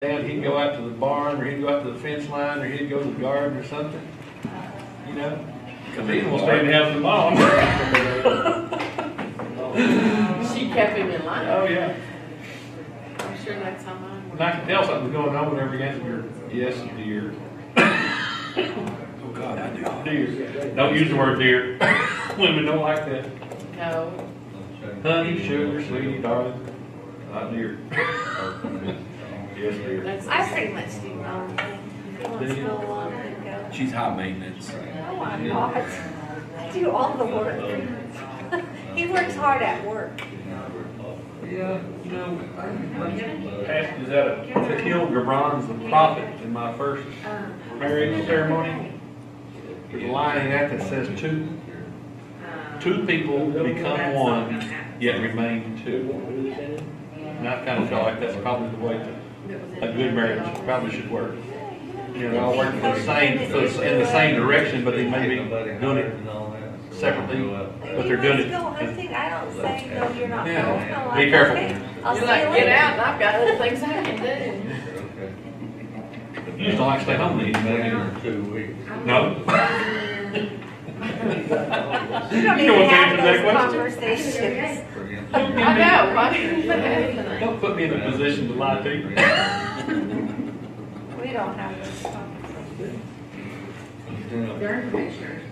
Dad, he'd go out to the barn, or he'd go out to the fence line, or he'd go to the garden or something, you know? Cause he didn't want to stay in the house with mom. She kept him in line. Oh, yeah. I'm sure that's how mine And I could tell something was going on whenever he answered, yes, dear. Oh, God, I do. Dear. Don't use the word dear. Women don't like that. No. Honey, sugar, sweetie, darling. Not dear. Yes, dear. I pretty much do my own thing. If he wants to go along, then go. She's high maintenance. No, I'm not. I do all the work. He works hard at work. Yeah, you know, I asked, is that a Tequil Gabron's the prophet in my first marriage ceremony? There's a line in that that says two people become one, yet remain two. And I kind of felt like that's probably the way a good marriage probably should work. You know, they're all working for the same, in the same direction, but they may be doing it separately, but they're doing it. Go hunting, I don't say, no, you're not going. Yeah. I'm Be like, careful. okay, I'll You're see like, you get later. out, and I've got other things I can do. You just don't like to stay home these days. No? You don't You even don't want to have answer that those question? conversations. I know, why do you put that in? Don't put me in a position to lie to you. We don't have those conversations. They're commissioners.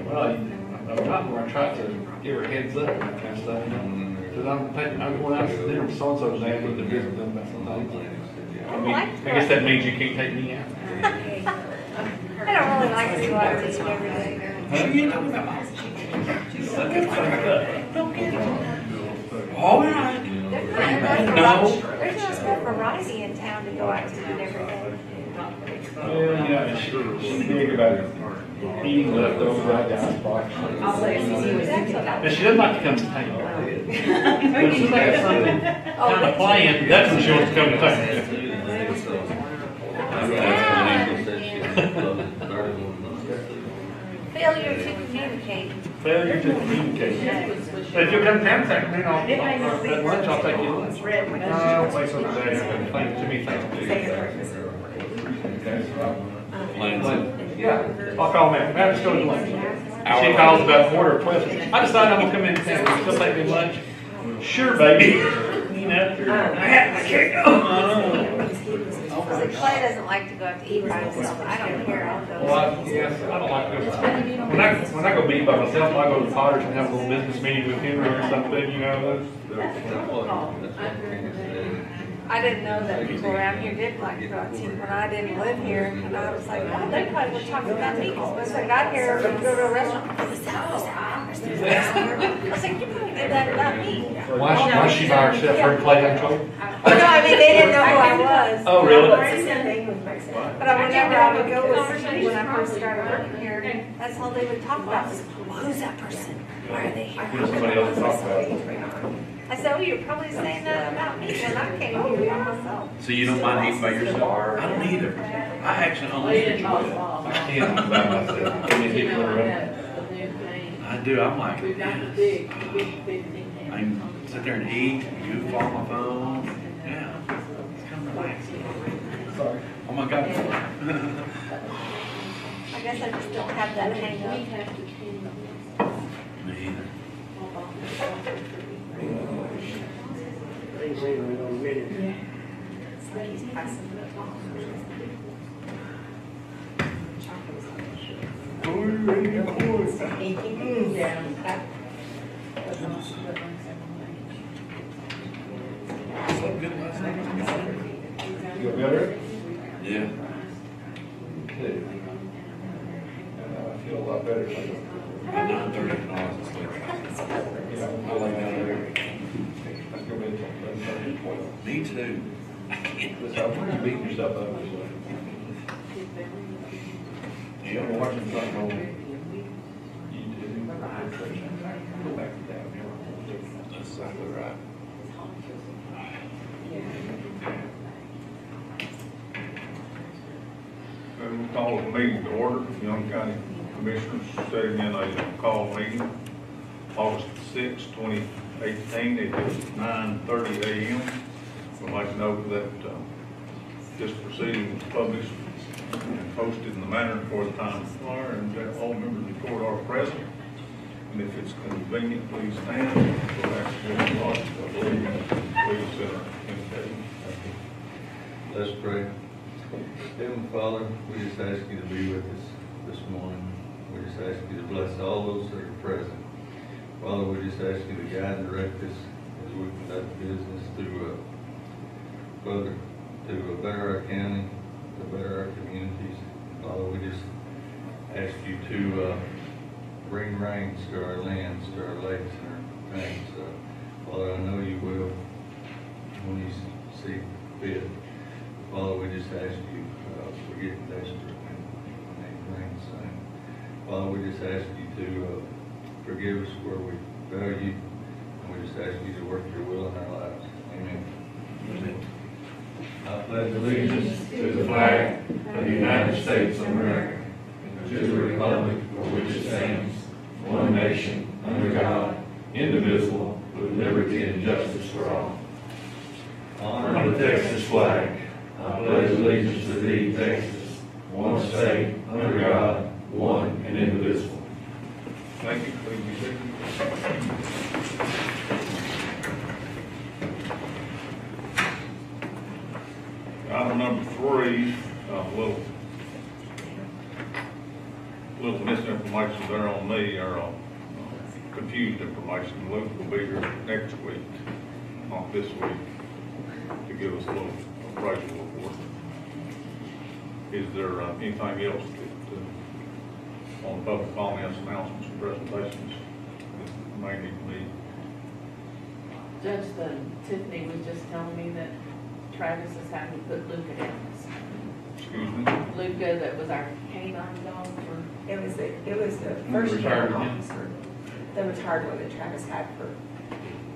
Well, I've gotten where I try to give her heads up and that kind of stuff, you know. Because I'm going out to dinner with so-and-so's dad with the visit them about some things. I mean, I guess that means you can't take me out. I don't really like to go out to eat every day. All right. There's not enough variety in town to go out to eat every day. Yeah, she's big about eating leftovers. I got spots. But she doesn't like to come to town. But if she's got something kind of planned, that's when she wants to come to town. Failure to communicate. Failure to communicate. But if you'll come to town, take me at lunch, I'll take you to lunch. No, place over there. Thanks to me, thanks to you. Yeah, I'll call Matt. Matt, let's go to lunch. She calls about 12:15. I decided I'm gonna come in town. She'll take me to lunch. Sure, baby. You know, I can't go. Because Clay doesn't like to go out to eat by himself. I don't care. I'll go. Well, I don't like to go. When I go meet by myself, I go to Potter's and have a little business meeting with Henry or something, you know. I didn't know that people around here did like to go out to eat when I didn't live here. And I was like, oh, they probably were talking about me. Because once I got here, I would go to a restaurant. I was like, you probably did that about me. Why is she by herself? Her and Clay have trouble? Oh, no, I mean, they didn't know who I was. Oh, really? But whenever I would go with somebody when I first started working here, that's all they would talk about was, well, who's that person? Why are they here? Who's somebody else to talk about? I said, oh, you're probably saying that about me when I came here by myself. So you don't mind eating by yourself? I don't either. I actually almost enjoy I can't eat by myself. Can you get me around? it. I do. I'm like, We've got the yes. big 15 I can sit there and eat, goof on my phone. Yeah. It's kind of relaxing. Sorry. Oh my God. I guess I just don't have that hang up. Me either. So good last night. You feel better? Yeah. Okay. I feel a lot better. At 9:30 when I was asleep. Yeah, I lay down there. Let's go bed till 11:30. Me too. I can't. Why are you beating yourself up this way? I'm watching something on YouTube. Go back down here. That's exactly right. We'll call the meeting to order. Young County Commissioners setting in a call meeting, August 6, 2020. 18, it is 9:30 a.m. We'd like to note that this proceeding was published and posted in the manner for the Times Flyer, and that all members of the court are present. And if it's convenient, please stand. We'll ask you to watch, I believe, please indicate. Let's pray. Heavenly Father, we just ask you to be with us this morning. We just ask you to bless all those that are present. Father, we just ask you to guide and direct us as we conduct business to better our county, to better our communities. Father, we just ask you to bring rains to our lands, to our lakes and our tanks. Father, I know you will when you see fit. Father, we just ask you, we're getting desperate when they rain soon. Father, we just ask you to forgive us where we fail you, and we just ask you to work your will in our lives. Amen. Amen. I pledge Allegiance to the flag of the United States of America, and to the republic for which it stands, one nation, under God, indivisible, with liberty and justice for all. On the Texas flag, I pledge allegiance to thee, Texas, one state, under God, one and indivisible. Thank you. Please be seated. Item number 3, little misinformation there on me, or confused information. Luke will be here next week, not this week, to give us a little appraisal report. Is there anything else that, on public comments, announcements, and presentations that may need to be? Judge, Tiffany was just telling me that Travis is having to put Luca down. Excuse me? Luca, that was our canine dog for, It was the first Retired year again? officer, the retired one that Travis had for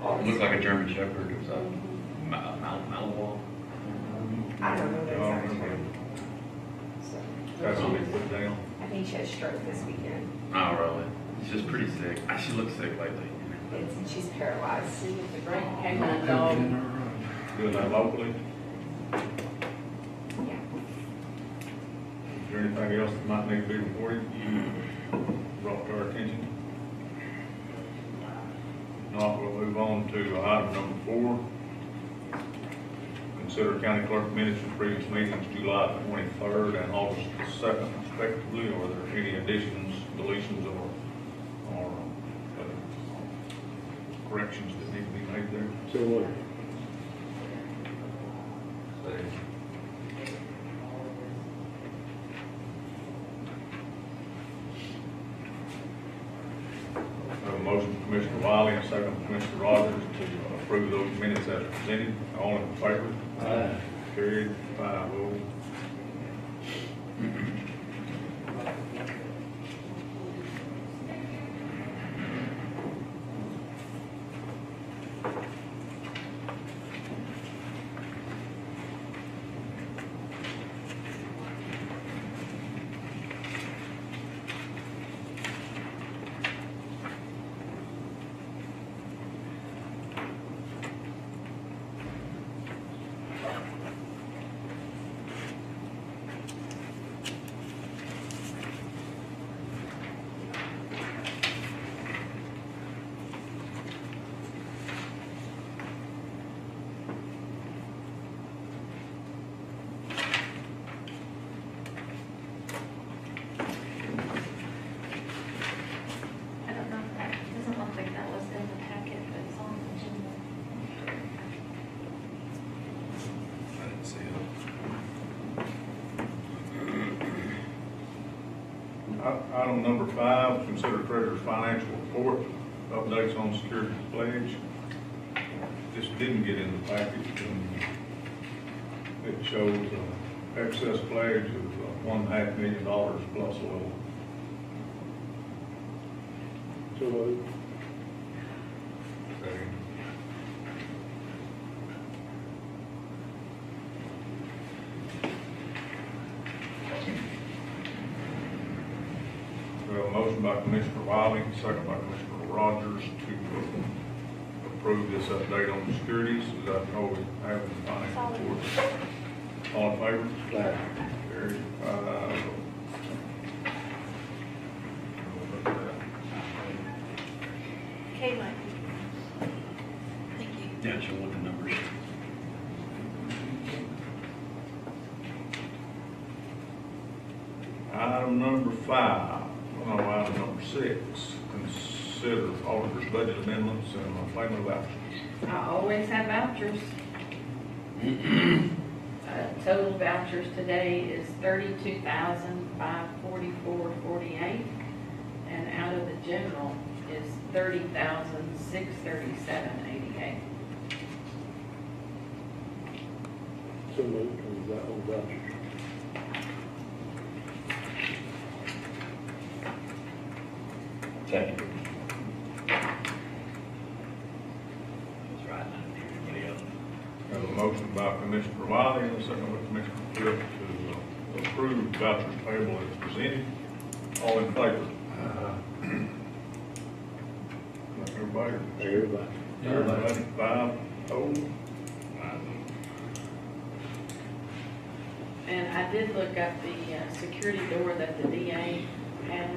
all Looked his. like a German Shepherd. It was a Malinois. I don't know the exact term. So, That's what we put down. I think she had a stroke this weekend. Oh, really? She's pretty sick. She looks sick lately. She's paralyzed. she was a great canine dog. Doing that locally. Yeah. Is there anything else that might need to be reported, brought to our attention? Not, we'll move on to item number 4. Consider county clerk minutes from previous meetings, July 23rd and August 2nd respectively. Are there any additions, deletions, or corrections that need to be made there? So I have a motion from Commissioner Wiley and a second from Commissioner Rogers to approve those minutes as presented. All in favor? Aye. Carried 5-0. I don't know if that, doesn't look like that was in the packet, but it's on the agenda. I didn't see it. Item number 5, consider treasurer's financial report, updates on security pledge. This didn't get in the package, and it shows excess pledge of $1.5 million plus a little. Second. We have a motion by Commissioner Wiley, second by Commissioner Rogers to approve this update on the securities, is that all we have in the financial report? All in favor? Carried. Okay, Mike. Thank you. Yeah, she'll look at numbers. Item number 5, item number 6, consider auditor's budget amendments and payment of vouchers. I always have vouchers. Total vouchers today is $32,544.48, and out of the general is $30,637.88. So moved on vouchers. Second. That's right. Anybody else? Have a motion by Commissioner Wiley and a second by Commissioner Flipp to approve vouchers payable as presented. All in favor? Everybody? Everybody. Everybody, 5-0. And I did look up the security door that the DA has.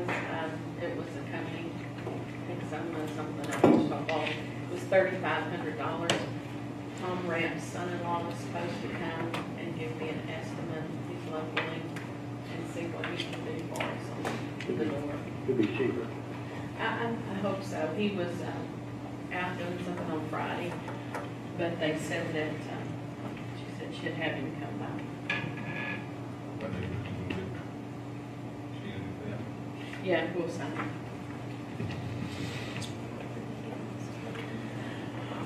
It was a company, I think something else it was $3,500. Tom Ramp's son-in-law was supposed to come and give me an estimate, he's locally, and see what he can do for us on the door. Could be cheaper. I hope so. He was out doing something on Friday, but they said that, she said she'd have him come by. Yeah, we'll sign it.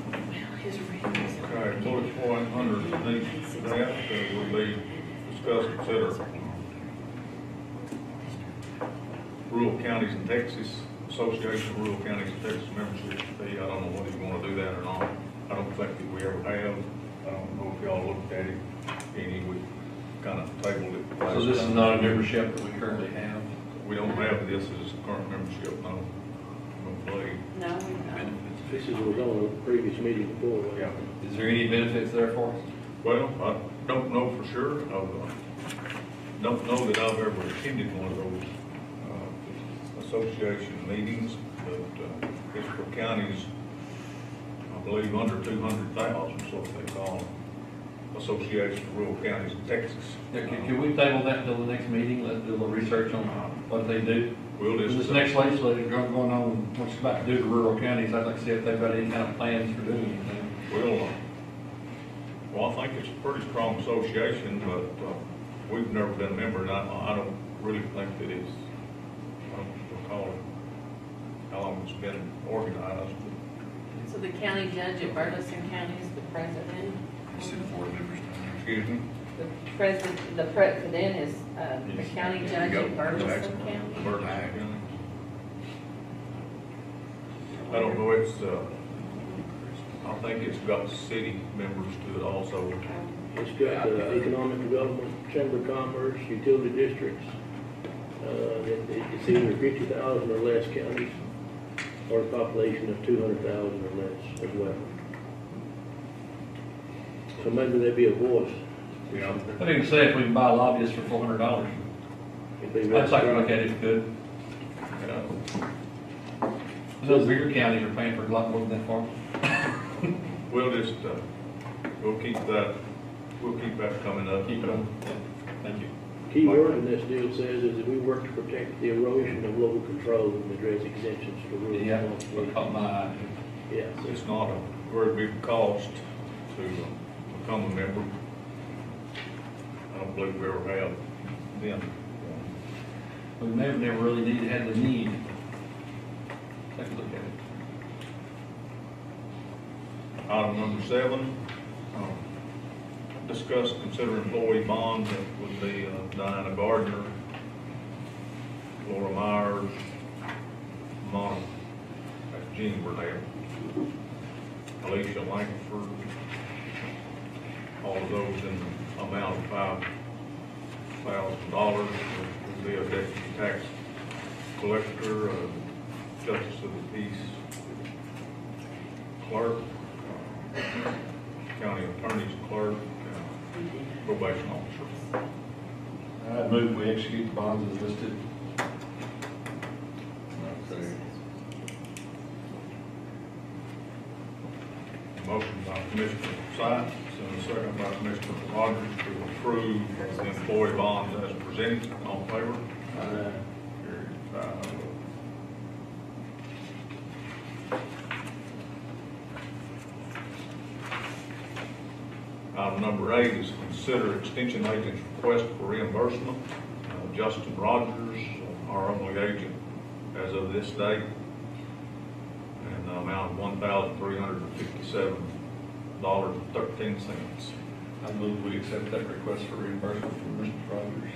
Well, his rings. Okay, bullet point underneath that, will be discuss, consider rural counties in Texas, Association of Rural Counties in Texas membership fee. I don't know whether you want to do that or not. I don't think that we ever have. I don't know if y'all looked at it. Any, we kind of tabled it. So this is not a membership that we currently have? We don't have this as a current membership, no. No play. No, we don't. This is what was on the previous meeting before. wasn't it? Yeah. Is there any benefits there for us? Well, I don't know for sure. Don't know that I've ever attended one of those association meetings, but it's for counties, I believe, under 200,000, so what they call Association of Rural Counties in Texas. Yeah, can we table that until the next meeting, let do a little research on what they do? We'll just. This next legislature going on, what's about to do to rural counties, I'd like to see if they've got any kind of plans for doing anything. Well, I think it's a pretty strong association, but we've never been a member, and I don't really think that it's, I don't recall how long it's been organized. So the county judge at Burleson County is the president. Excuse me? The president is the county judge at Burleson County. Burleson County. I don't know, it's, I think it's got city members to it also. It's got economic development, chamber of commerce, utility districts. It's either 50,000 or less counties, or a population of 200,000 or less as well. So maybe there'd be a voice. Yeah. I didn't say if we can buy lobbyists for $400. If they I'd like to look at it if we could. Yeah. Those bigger counties are paying for a lot more than that for them. We'll just, we'll keep that coming up. Keep it on. Thank you. Key word in this deal says is that we work to protect the erosion of local control and address exemptions to rural. Yeah, what caught my eye. Yeah. It's not a very big cost to become a member. I don't believe we ever have then. We never really had the need. Take a look at it. Item number 7, discuss, consider employee bonds. That would be Diana Gardner, Laura Myers, Monica, that's Jean Burnett, Alicia Langford, all of those in the amount of $5,000. Would be a deputy tax collector, justice of the peace, clerk, county attorney's clerk, probation officer. I move we execute the bonds as listed. Motion by Commissioner Sykes, and a second by Commissioner Rogers to approve the employee bonds as presented. All in favor? Carried 5-0. Item number 8 is consider extension agent's request for reimbursement. Justin Rogers, our only agent as of this date, and the amount of $1,357.13. I move we accept that request for reimbursement from Mr. Rogers.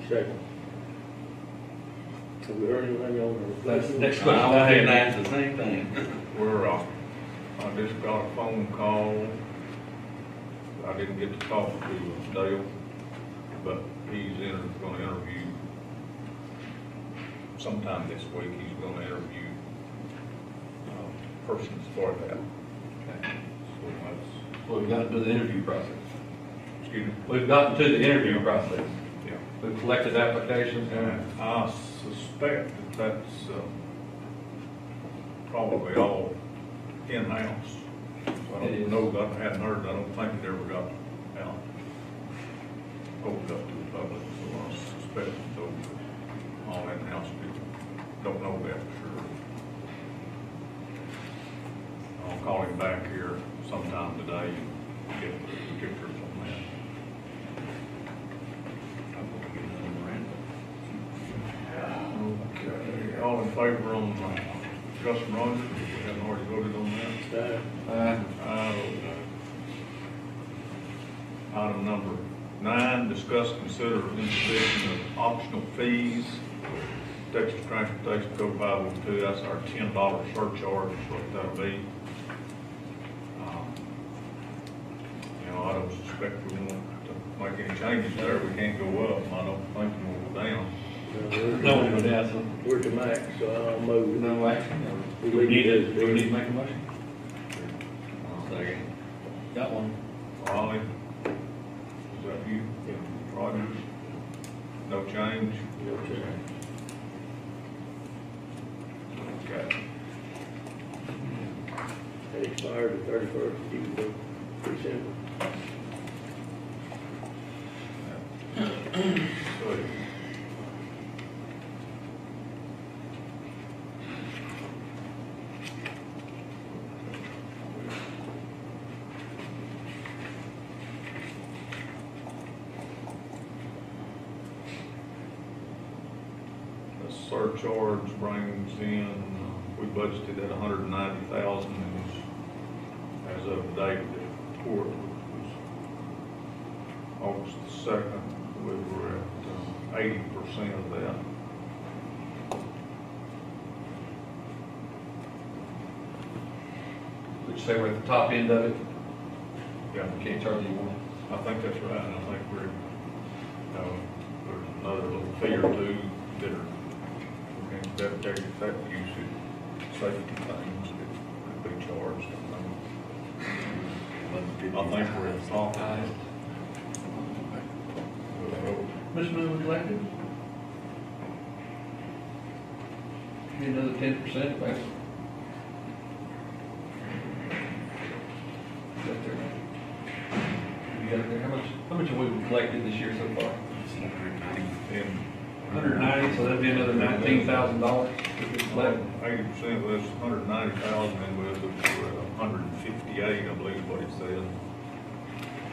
Second. Have we heard anything on the That's the replacement? next question I had. ask the same thing. We're, I just got a phone call. I didn't get to talk to Dale, but he's gonna interview sometime this week. He's gonna interview persons for that. Okay. So that's, Well, we've gotten to the interview process. excuse me. We've gotten to the interview process. Yeah. We've collected applications and And I suspect that that's probably all in-house. So I It is. don't know, I hadn't heard, I don't think it ever got out, opened up to the public, so I suspect those are all in-house people. Don't know that for sure. I'll call him back here sometime today and get the particulars on that. Okay, all in favor on Justin Rogers? We haven't already voted on that. Item number 9, discuss, consider imposition of optional fees. Texas Transportation Code 502, that's our $10 surcharge, is what that'll be. You know, I don't suspect we want to make any changes there. We can't go up. I don't think we'll go down. no one would ask them. We're to max, so I'll move. No action. We Do we need leave it to, as do we is. need to make a motion? Second. Got one. Ollie? Is that you? Rogers? No change? No change. Okay. It expired the 31st of December. So, the surcharge brings in, we budgeted at $190,000 as of the date of the report, which was August the 2nd. We were at 80% of that. Would you say we're at the top end of it? Yeah, We can't charge you more. I think that's right, and I think we're, there's another little fee or two that are, that usage, safety things that could be charged. I think we're at the top. Mr. Moon, would you like to? Be another 10%, right? You got it there. How much have we collected this year so far? And 190, so that'd be another $19,000. 80% of this, 190,000, and we're at 158, I believe is what it said.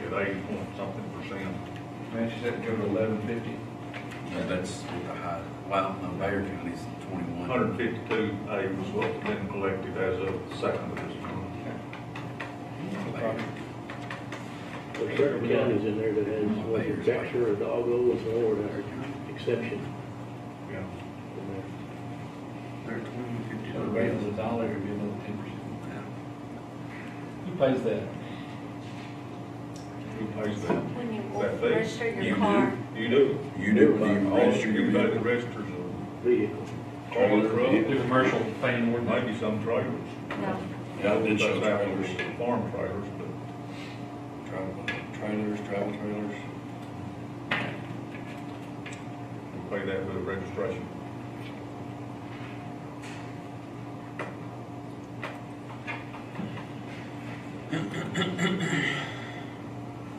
At 80 point something percent. Man, she said to go to 1150. That's with the high, well, no, Bear County's 21. 152A was what's been collected as of the 2nd of this month. There's certain counties in there that has, was it Bexar or Doggo, and more that are exception. Yeah. They're 20, 50. So the rate is $1, it'd be another 10%. Who pays that? Who pays that? When you That fee? register You your do. car. You do? You do, when you register You your pay the vehicle. registers of Vehicle. trailer truck, The commercial paying more than maybe some trailers. No, Yeah, I did show That's trailers. after farm trailers, but Travel trailers. we pay that with a registration.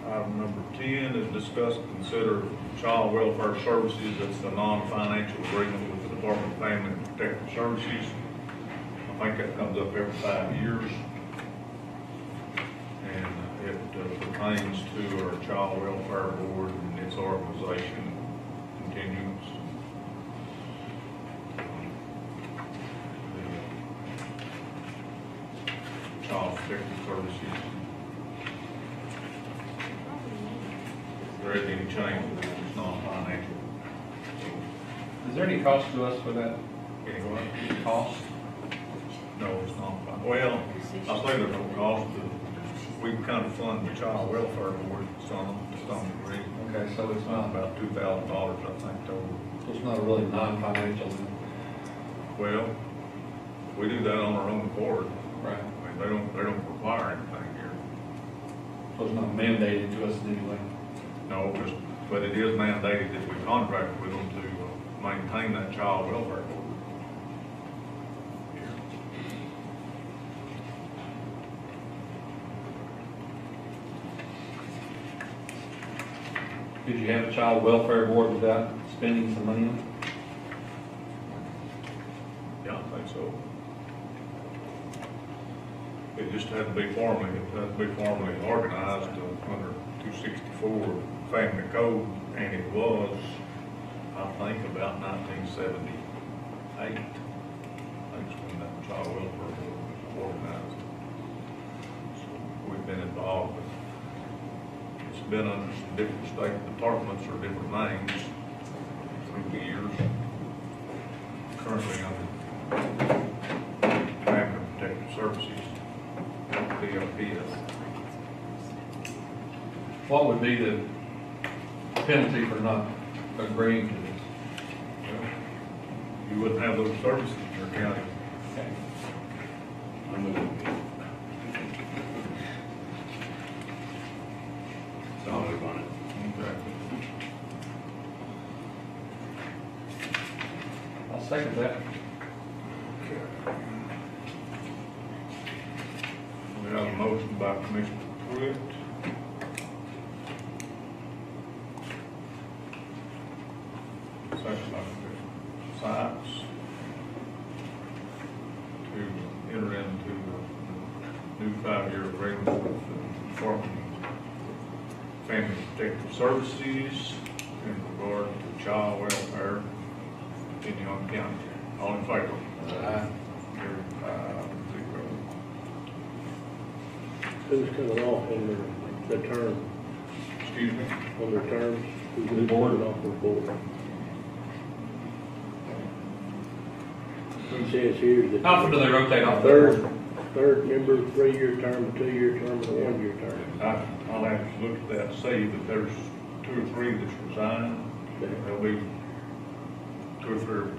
Item number 10 is discuss and consider child welfare services. It's a non-financial agreement with the Department of Family and Protective Services. I think that comes up every 5 years. And it pertains to our child welfare board and its organization continuance. The Child Protective Services. If there is any change, it's non-financial. Is there any cost to us for that? Anyway, Cost? no, it's not. Well, I say there's no cost, but we kind of fund the child welfare board to some degree. Okay, so it's not, About $2,000, I think, total. it's not really non-financial. Well, we do that on our own accord. Right. I mean, they don't require anything here. So it's not mandated to us in any way. No, but it is mandated that we contract with them to maintain that child welfare board. Could you have a child welfare board without spending some money on it? Yeah, I think so. It just had to be formally organized under 264 Family Code, and it was, I think, about 1978. I think it's when that child welfare board was organized. So we've been involved with, it's been under some different state departments or different names through the years. Currently under Family Protective Services, PRPS. What would be the penalty for not agreeing to this? You wouldn't have those services in your county. I'm moving. So I'll move on it. I'll second that. We have a motion by Commissioner Pruitt. Second by Commissioner Sykes. To enter into a new 5-year agreement with the Department of Family Protective Services in regard to child welfare in Young County. All in favor? Aye. Carried 5-0. Who's coming off on the term, Excuse me? on their terms? Who's The board. coming off the board? It says here that. How often do they rotate off? Third member, 3-year term, a 2-year term, and a 1-year term. I'll have to look at that and see that there's 2 or 3 that's resigned. There'll be 2 or 3 or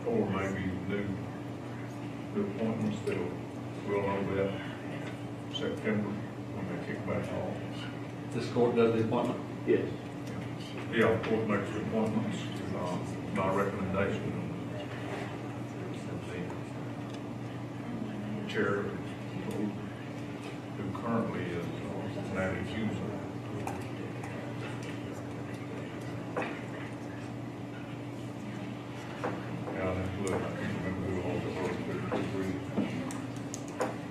4 maybe new appointments that we'll know that September when they kick back off. This court does the appointment? Yes. Yeah, of course, makes the appointments, by recommendation. Chair, who currently is Matty Huser. Yeah, I have to look, I can't remember who all the work there.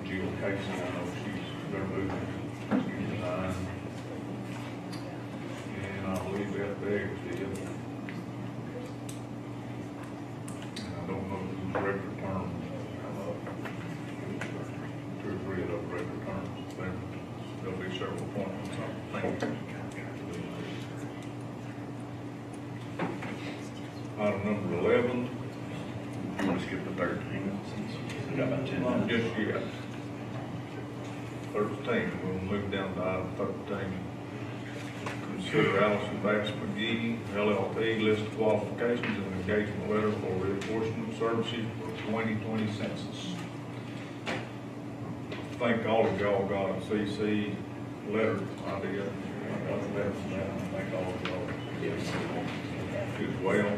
Jill Casey, I know they're moving, she's resigned. And I believe that Beggs did. And I don't know whose record terms come up. 2 or 3 of those record terms, there'll be several appointments, I think. Item number 11. You want to skip the 13? We got about 10 Not minutes. just yet. 13, we'll move down to item 13. Consider Allison Bass McGee, LLP, list of qualifications and engagement letter for reinforcement services for 2020 census. think all of y'all got a CC letter idea. I got a letter from that, I think all of y'all as well.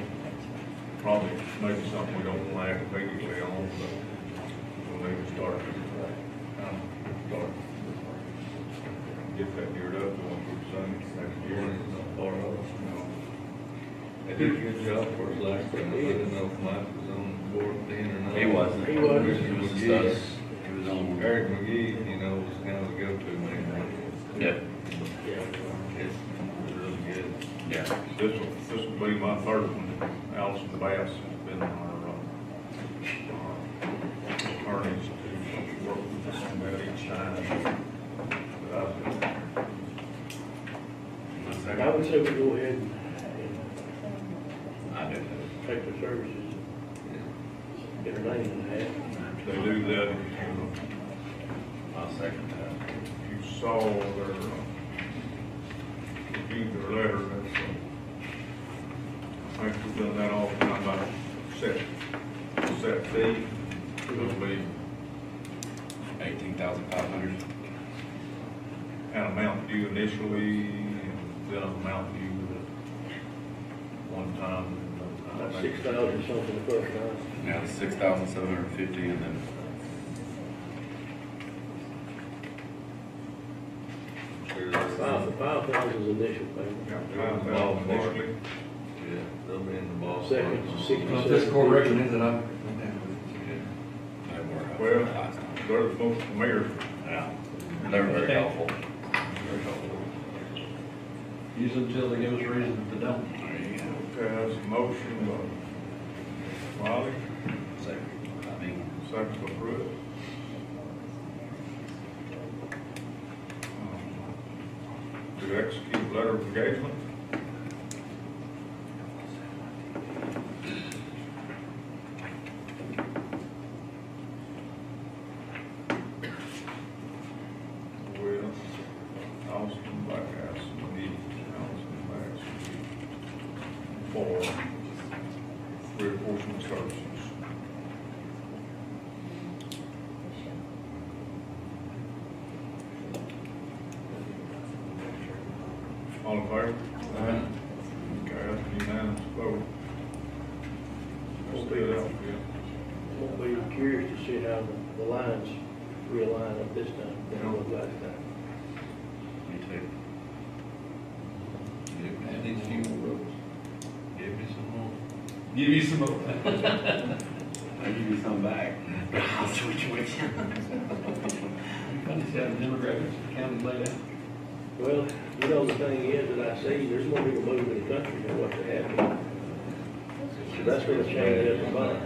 Probably maybe something we don't plan immediately on, but we'll need to start, get that geared up, going for Sunday next year. They did a good job for us last time. I didn't know if Mike was on the board then or not. He wasn't. He wasn't. It was He us. was on. Eric McGee, you know, was kind of the go-to man. Yep. It was really good. Yeah. This will be my third one. Allison Bass has been our attorneys to work with us on that each time. I would say we go ahead and I do. take the services, get her name in that. If they do that, I'll second that. if you saw their, reviewed their letter, that's, I think we've done that all the time by set fee. It'll be 18,500. an amount due initially, and then an amount due one time. About 6,000 something the first time. Yeah, 6,750, and then Five thousand is initial payment. Got 5,000 initially. Yeah, they'll be in the ball. Second, Well, if 67. this court recommends it, I'm. they were. Well, they're the most premier. Yeah. They were very helpful. Use them until they give us a reason if they don't. Okay, that's a motion by Wiley, second by Pruitt. To execute letter of engagement. With Austin Bass, Lee Austin Bass, for reinforcement services. All in favor? Okay, that's a unanimous vote. Let's do it out, yeah. Won't be curious to see how the lines realign up this time than it was last time. Me too. I need a few more roads. Give me some more. Give you some more. I'll give you some back. I'll switch with you. Funny to see how the demographics of the county laid out. Well, you know, the thing is that I see there's more people moving in the country than what they have here. So that's gonna change every month.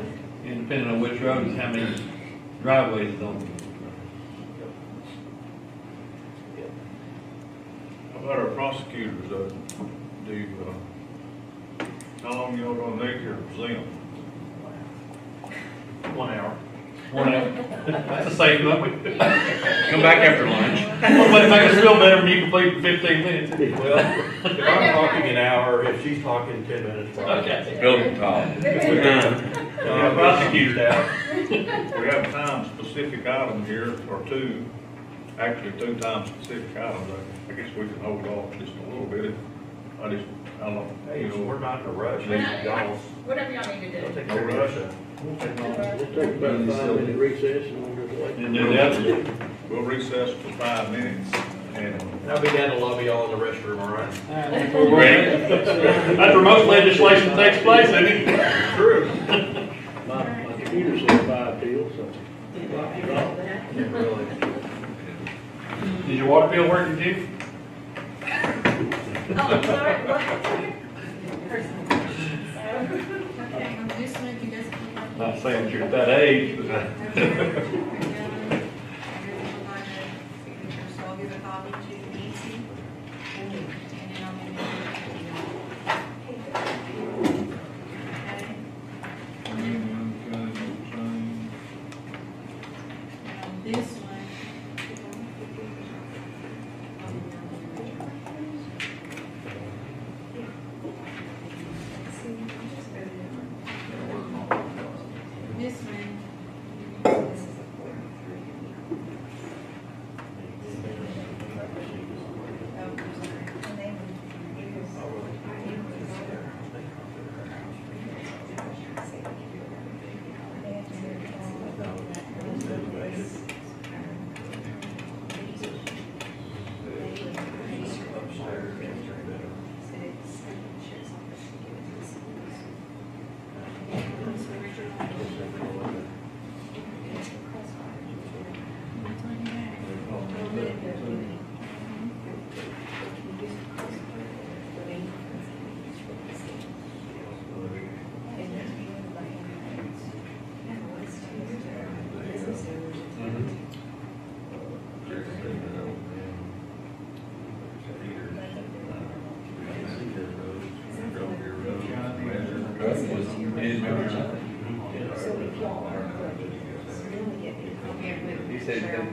And depending on which roads, how many driveways is on. How about our prosecutors, how long y'all gonna need here for them? 1 hour. 1 hour. That's a safe number. Come back after lunch. Somebody make us feel better when you complete in 15 minutes. Well, if I'm talking an hour, if she's talking 10 minutes, probably. Okay. Building top. Prosecutor's out. We have time-specific items here, or two time-specific items. I guess we can hold off just a little bit. I don't know, Hey, so we're not in a rush. We're not- Y'all, Whatever y'all need to don't do. take no rush. Let's take about a 5-minute recess and we'll just wait. And do that. We'll recess for 5 minutes, and I'll be down in the lobby, y'all in the restroom, all right? That's where most legislation takes place, isn't it? True. My computer said 5 till, so. Yeah, really. Did your water bill work, did you? Oh, I'm sorry, what? Okay, on this one, you just. Not saying that you're at that age, but. So I'll give a copy to Nancy. And then I'll give it to you. This one. This one. This is a 4 and 3.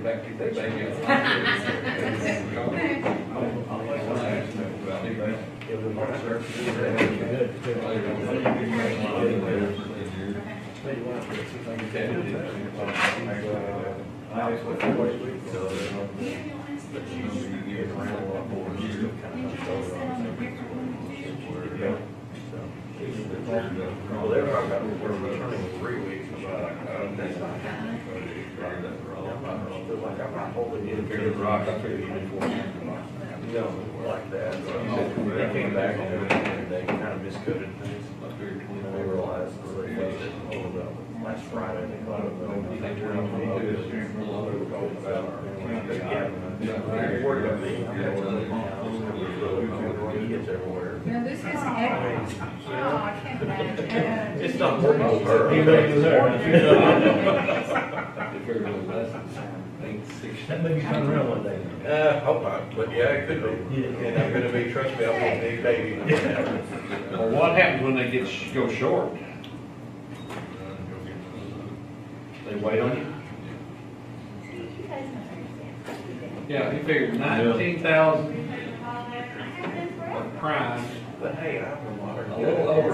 get back to that baby. Well, they're talking about, we're returning in 3 weeks. I feel like I'm not holding you to rock, I figured you before. No, like that. They came back and they kind of miscoded things. And they realized that they fixed it last Friday. They thought it was, they turned on me to this. They're worried about me. He gets everywhere. No, this is echoing. Oh, I can't imagine. It's not working with her. He made it there. That may be coming around one day. Hope not, but yeah, it could be. And I'm gonna be, trust me, I'll be a big baby. Well, what happens when they go short? They wait on you? Yeah, he figured 19,000 of prime, But hey, I'm a little over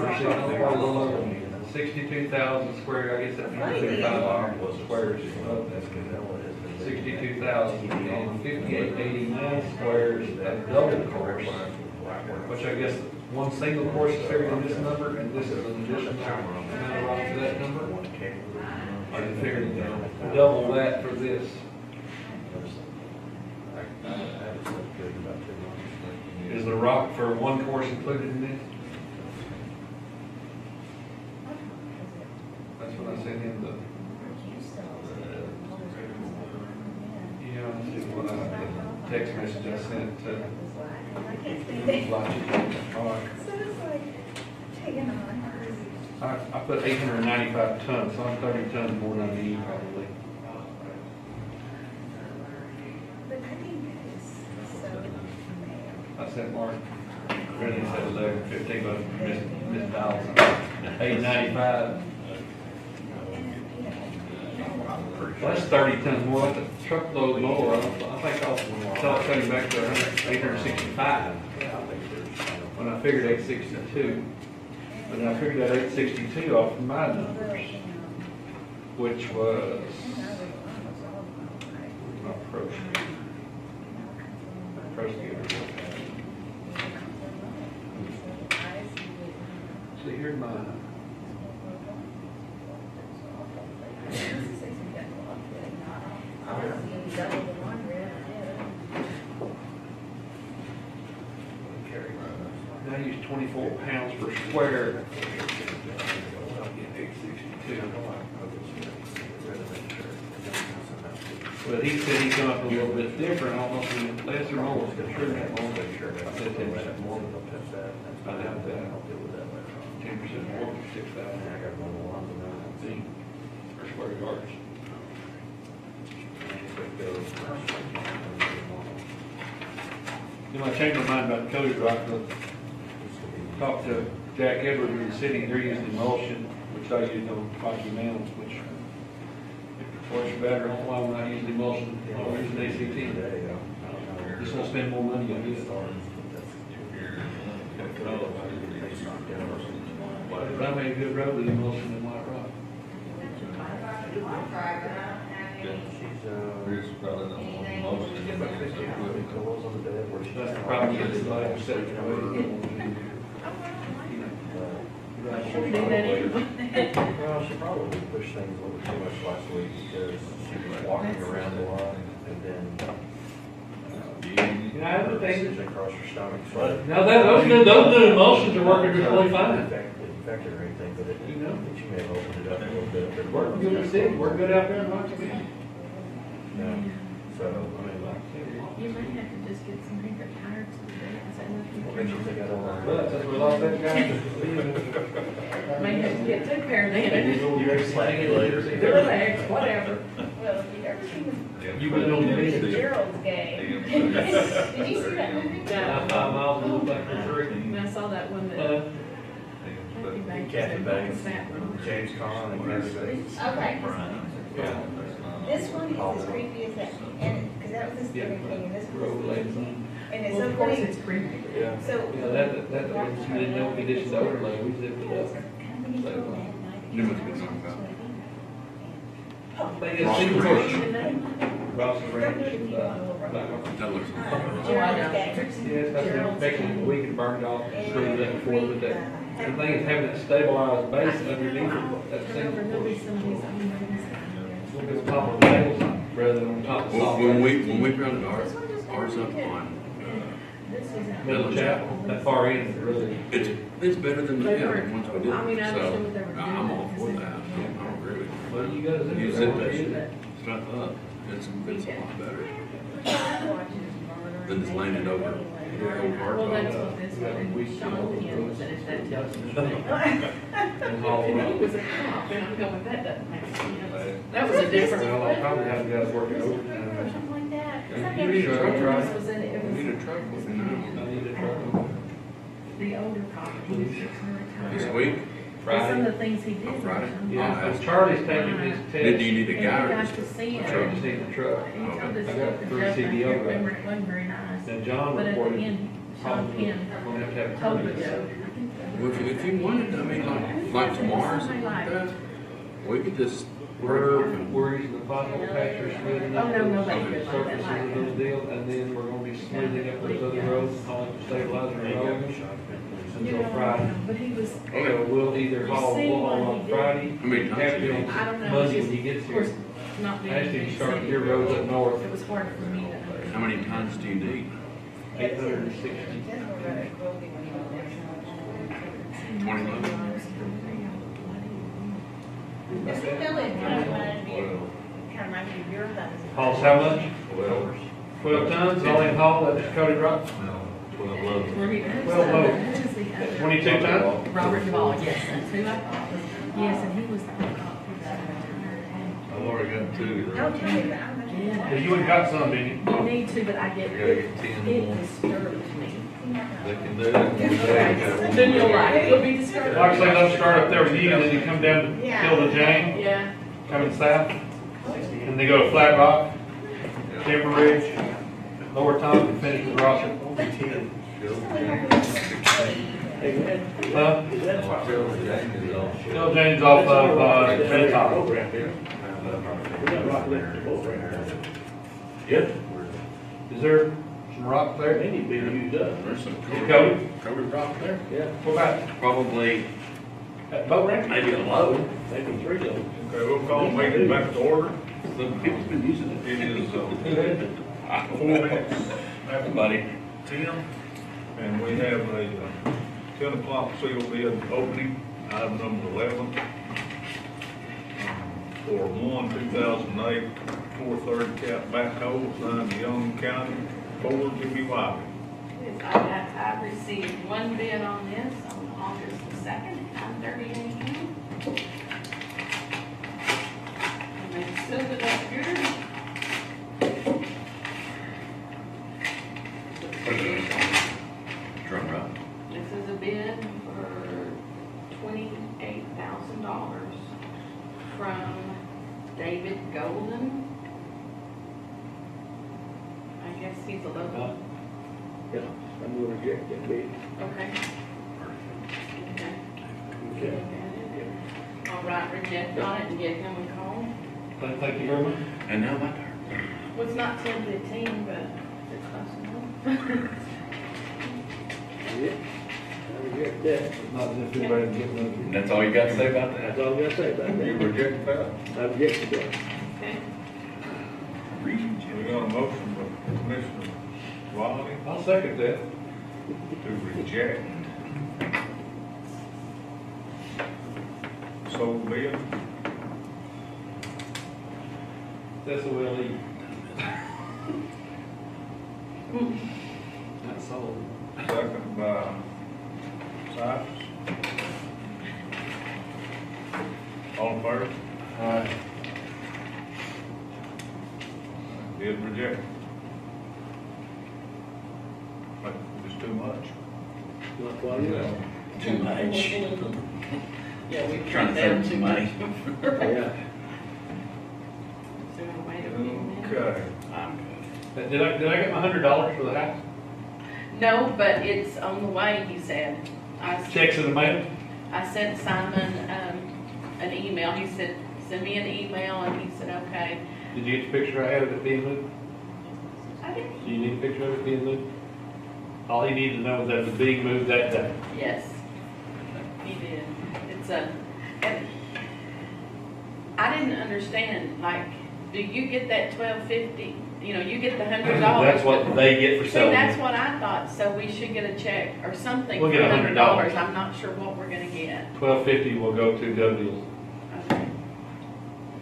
62,000 square, I guess that's 55 squares. 62,000 and 5889 squares of double course, which I guess one single course is figured in this number, and this is an additional amount of rock to that number. I figured double that for this. Is the rock for one course included in this? That's what I sent him, yeah, let's see what the text message I sent to. I put 895 tons, so I'm 30 tons more than I need probably. I sent Mark, really said 11:15, but missed dials. 895. Well, that's 30 tons more, like a truckload more. I think I'll tell you back to 865. When I figured 862. But I figured that 862 off of my numbers, which was my pro see, here's mine. I use 24 pounds per square. 862. But he said he come up a little bit different, almost less or more. Sure, I said 10% more. I have that. 10% more than 6,000 feet per square yards. You know, I changed my mind about the coated rock. Talked to Jack Edwards in the city, they're using emulsion, which I use on Rocky Mountains, which works better. Why I'm not using emulsion, I'm using ACT. Just won't spend more money on it. But I made a good road with emulsion in White Rock. There's probably no more emotion. That's the problem, is like I said, Should we do that anyway? Well, she probably pushed things a little too much last week because she was walking around a lot and then You know, I have a thing. decision across her stomach. So Now those good emulsions are working really it fine. infected or anything, but it, You know. I think she may have opened it up a little bit. Working good in the city, work good out there in Rocky Mountain. Yeah. So, I mean, You might have to just get some bigger tires. what makes you think I don't But want since we lost that guy. May have to get two pair then. You're slacking later. Relax, whatever. Well, if you've ever seen You went on the the beach. Gerald's game. Did you see that movie? No. 5 miles and back for 3. And I saw that one that. Kathy Banks Kathy said, Banks, "What's that one?" James Conn, and Kathy Banks. Okay. Yeah. This one is as creepy as that, and, because that was the scary thing, and this Road one lanes is, on. and it's Well, so of course, funny. it's creepy. Yeah. So. You know, that was, you didn't know conditions overlay, we zipped it up. You must be talking about. They get super close. Ross's Ranch, That looks. Oh, I know. yes, that's been making, we can burn it off, screw that before, but that, the thing is having that stabilized base underneath it, that single. It's top of the table, rather than on top of the Well, saw. when we grounded ours up on, Middle Chapel, that far end, really. it's better than the other ones we did, I mean, I understand what they were so doing. I'm all for that. I don't agree with you. Well, you gotta You zip zip it. that shit stuff up, it's a lot better than just laying it over the old hard Well, that's top. what this one, Sean Penn said, if that tells you. And haul it And up. he was a cop, and I'm going, that doesn't make sense. That was a different. Well, I'll probably have the guys working Or overtime. something like that. 'Cause I You never need a truck, seen right? this was in it. It You need a was truck with me I need a truck. The older cop, he was fixing to this retire. week. And some of Friday. the things he did. On Friday? Yeah, so Charlie's taking his test. Do you need a And guy he or got just to see I it. just need the truck. He told us I got that the 3 judge, I CDL can't remember, guys. it wasn't very nice. Then John But at the reported. end, Sean Penn I'm gonna have to have told the attorneys. judge. Well, if you wanted, I mean, like tomorrow or something like that, we could just. We're using the pothole patcher smoothing up Oh, no, those nobody did like surfaces that. of those deals, and then we're gonna be smoothing up those other roads, hauling the stabilizer and rolling until Friday. But he was, So we'll either haul on Friday, How many times have you him I don't know. Monday it's when he just- gets of course, here. not being. Actually, in you the start city, your roads up north, It was hard for me to. How many tons do you need? 860. 20 loads? This really kind of reminded me of your things. Hauls how much? 12. 12 tons, all in haul, that's Cody Rock. No, 12 loads. 12 loads. 22 tons? Robert Duvall, yes, that's who I thought was, yes, and he was the one cop who got I've already got 2. Don't tell me that. Yeah, you would've got some, didn't you? You need to, but I get, I gotta get 10 it more. disturbs me. They can do it. Then you'll like, you'll be disturbed. Like I say, they'll start up there with you, and then you come down to Hilda Jane, Yeah. coming south, and they go to Flat Rock, Timber Ridge, Lower Tom, and finish with Rossett. Hey, man, is that Phil James off of, Red Top. program here? We got rock lifting boat right here. Yep. Is there some rock there? They need to be used up. There's some Cody? Cody Rock there. Yeah, What about Probably that boat ramp? maybe a load. maybe 3 of them. Okay, we'll call meeting back to order. Some people's been using it. It is, 4 minutes after Buddy. 10, and we have a 10 o'clock sealed bid opening, item number 11. For 2008 430 cap backhoe, signed Young County, Ford Jimmy Wiley. I received one bid on this on August the 2nd, 9:30 a.m. And they sealed it up here. Drum rock. This is a bid for $28,000 from David Golden. I guess he's a local. Yeah, I'm gonna reject that bid. Okay. Okay. Okay. All right, reject on it and give him a call. Thank you very much. And now my turn. Well, it's not 10:15, but it's close enough. Yeah, I reject that. Not as if you're ready to get one. That's all you got to say about that? That's all I gotta say about You that. reject that? I reject that. Okay. We got a motion by Commissioner Wiley I'll second that. to reject. Sold bid. That's the way I leave. Not sold. Second by Sykes. All in favor? Aye. Bid rejected. Like, it's too much. Not quite enough. Too much. Yeah, we Trying to save some money. Yeah. So Okay. Did I get my $100 for the house? No, but it's on the way, he said. Checks in the mail? I sent Simon, an email. He said, send me an email, and he said, okay. Did you get the picture I had of it being moved? I did. Do you need a picture of it being moved? All he needed to know was that it was being moved that day. Yes, he did. It's and I didn't understand, like, do you get that $12.50? You know, you get the $100. That's what they get for See, selling that's it. what I thought, so we should get a check or something We'll for get $100. $100. I'm not sure what we're gonna get. $12.50 will go to W Okay.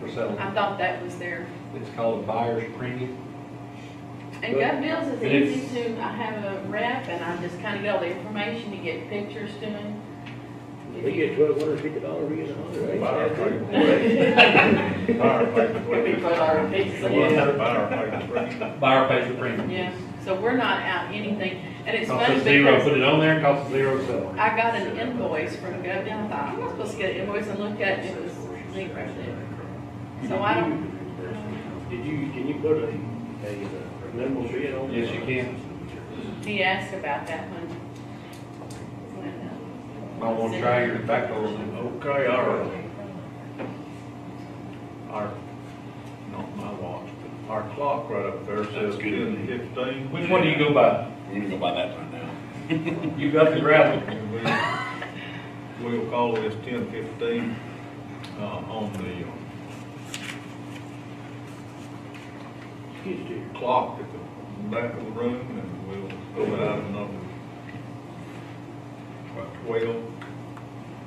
for selling. I thought that was there. It's called a buyer's premium. And Gov Bills is And easy it's- to, I have a rep and I just kinda get all the information, you get pictures to him. They get $1,250 for getting a hundred. Buyer Ain't that pays. Buyer pays the We put our pieces The in. one that buyer pays the premium. Buyer pays the premium. Yeah, so we're not out anything, and it's Costs funny us zero, because put it on there, and costs us zero to sell it. I got an invoice from Gov, and I thought, I'm not supposed to get an invoice and look at it, it was zero there. So I don't, Can you put a minimum bid on it? Yes, you can. he asked about that when, I want to try your backdoor. Okay, our, not my watch, but our clock right up there says 10:15. Which one do you go by? We're gonna go by that right now. You got the gravel. We'll call this 10:15, on the, clock at the back of the room, and we'll go out number 12.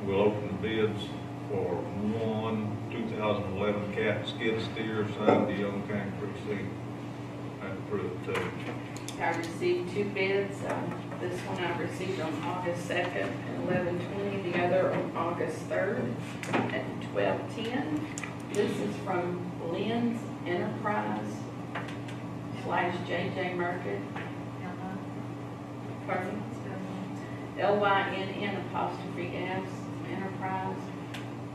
We'll open the bids for one 2011 Cat skid steer signed the Young County Precinct. And approved too. I received two bids. This one I received on August 2nd at 11:20, the other on August 3rd at 12:10. This is from Lynn's Enterprise / JJ Merchant. Pardon? LYNN' Enterprise,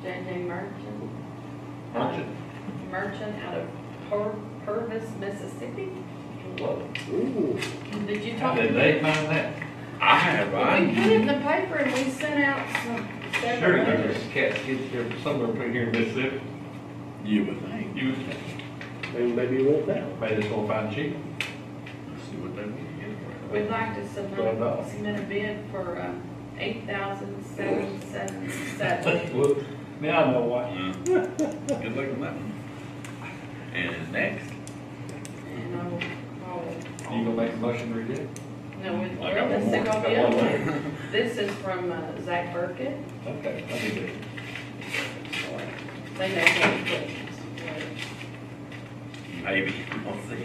JJ Merchant. Merchant out of Purvis, Mississippi. Whoa. Ooh. Did you How talk to did them? they find that? I have, We put it in the paper and we sent out some Sure, several there's letters. a cat skid steer somewhere between here and Mississippi. You would think. You Maybe you want that. maybe it's gonna find cheap. See what they want to get for We'd like to $12. submit a bid for $8,777. Well, now I know why. it. Good luck on that one. And next, And I'll, You gonna make a motion to reject? no, I got this one is more. gonna be Got one other. This is from Zach Burkett. Okay, I'll do that. They may have questions. maybe, we'll see.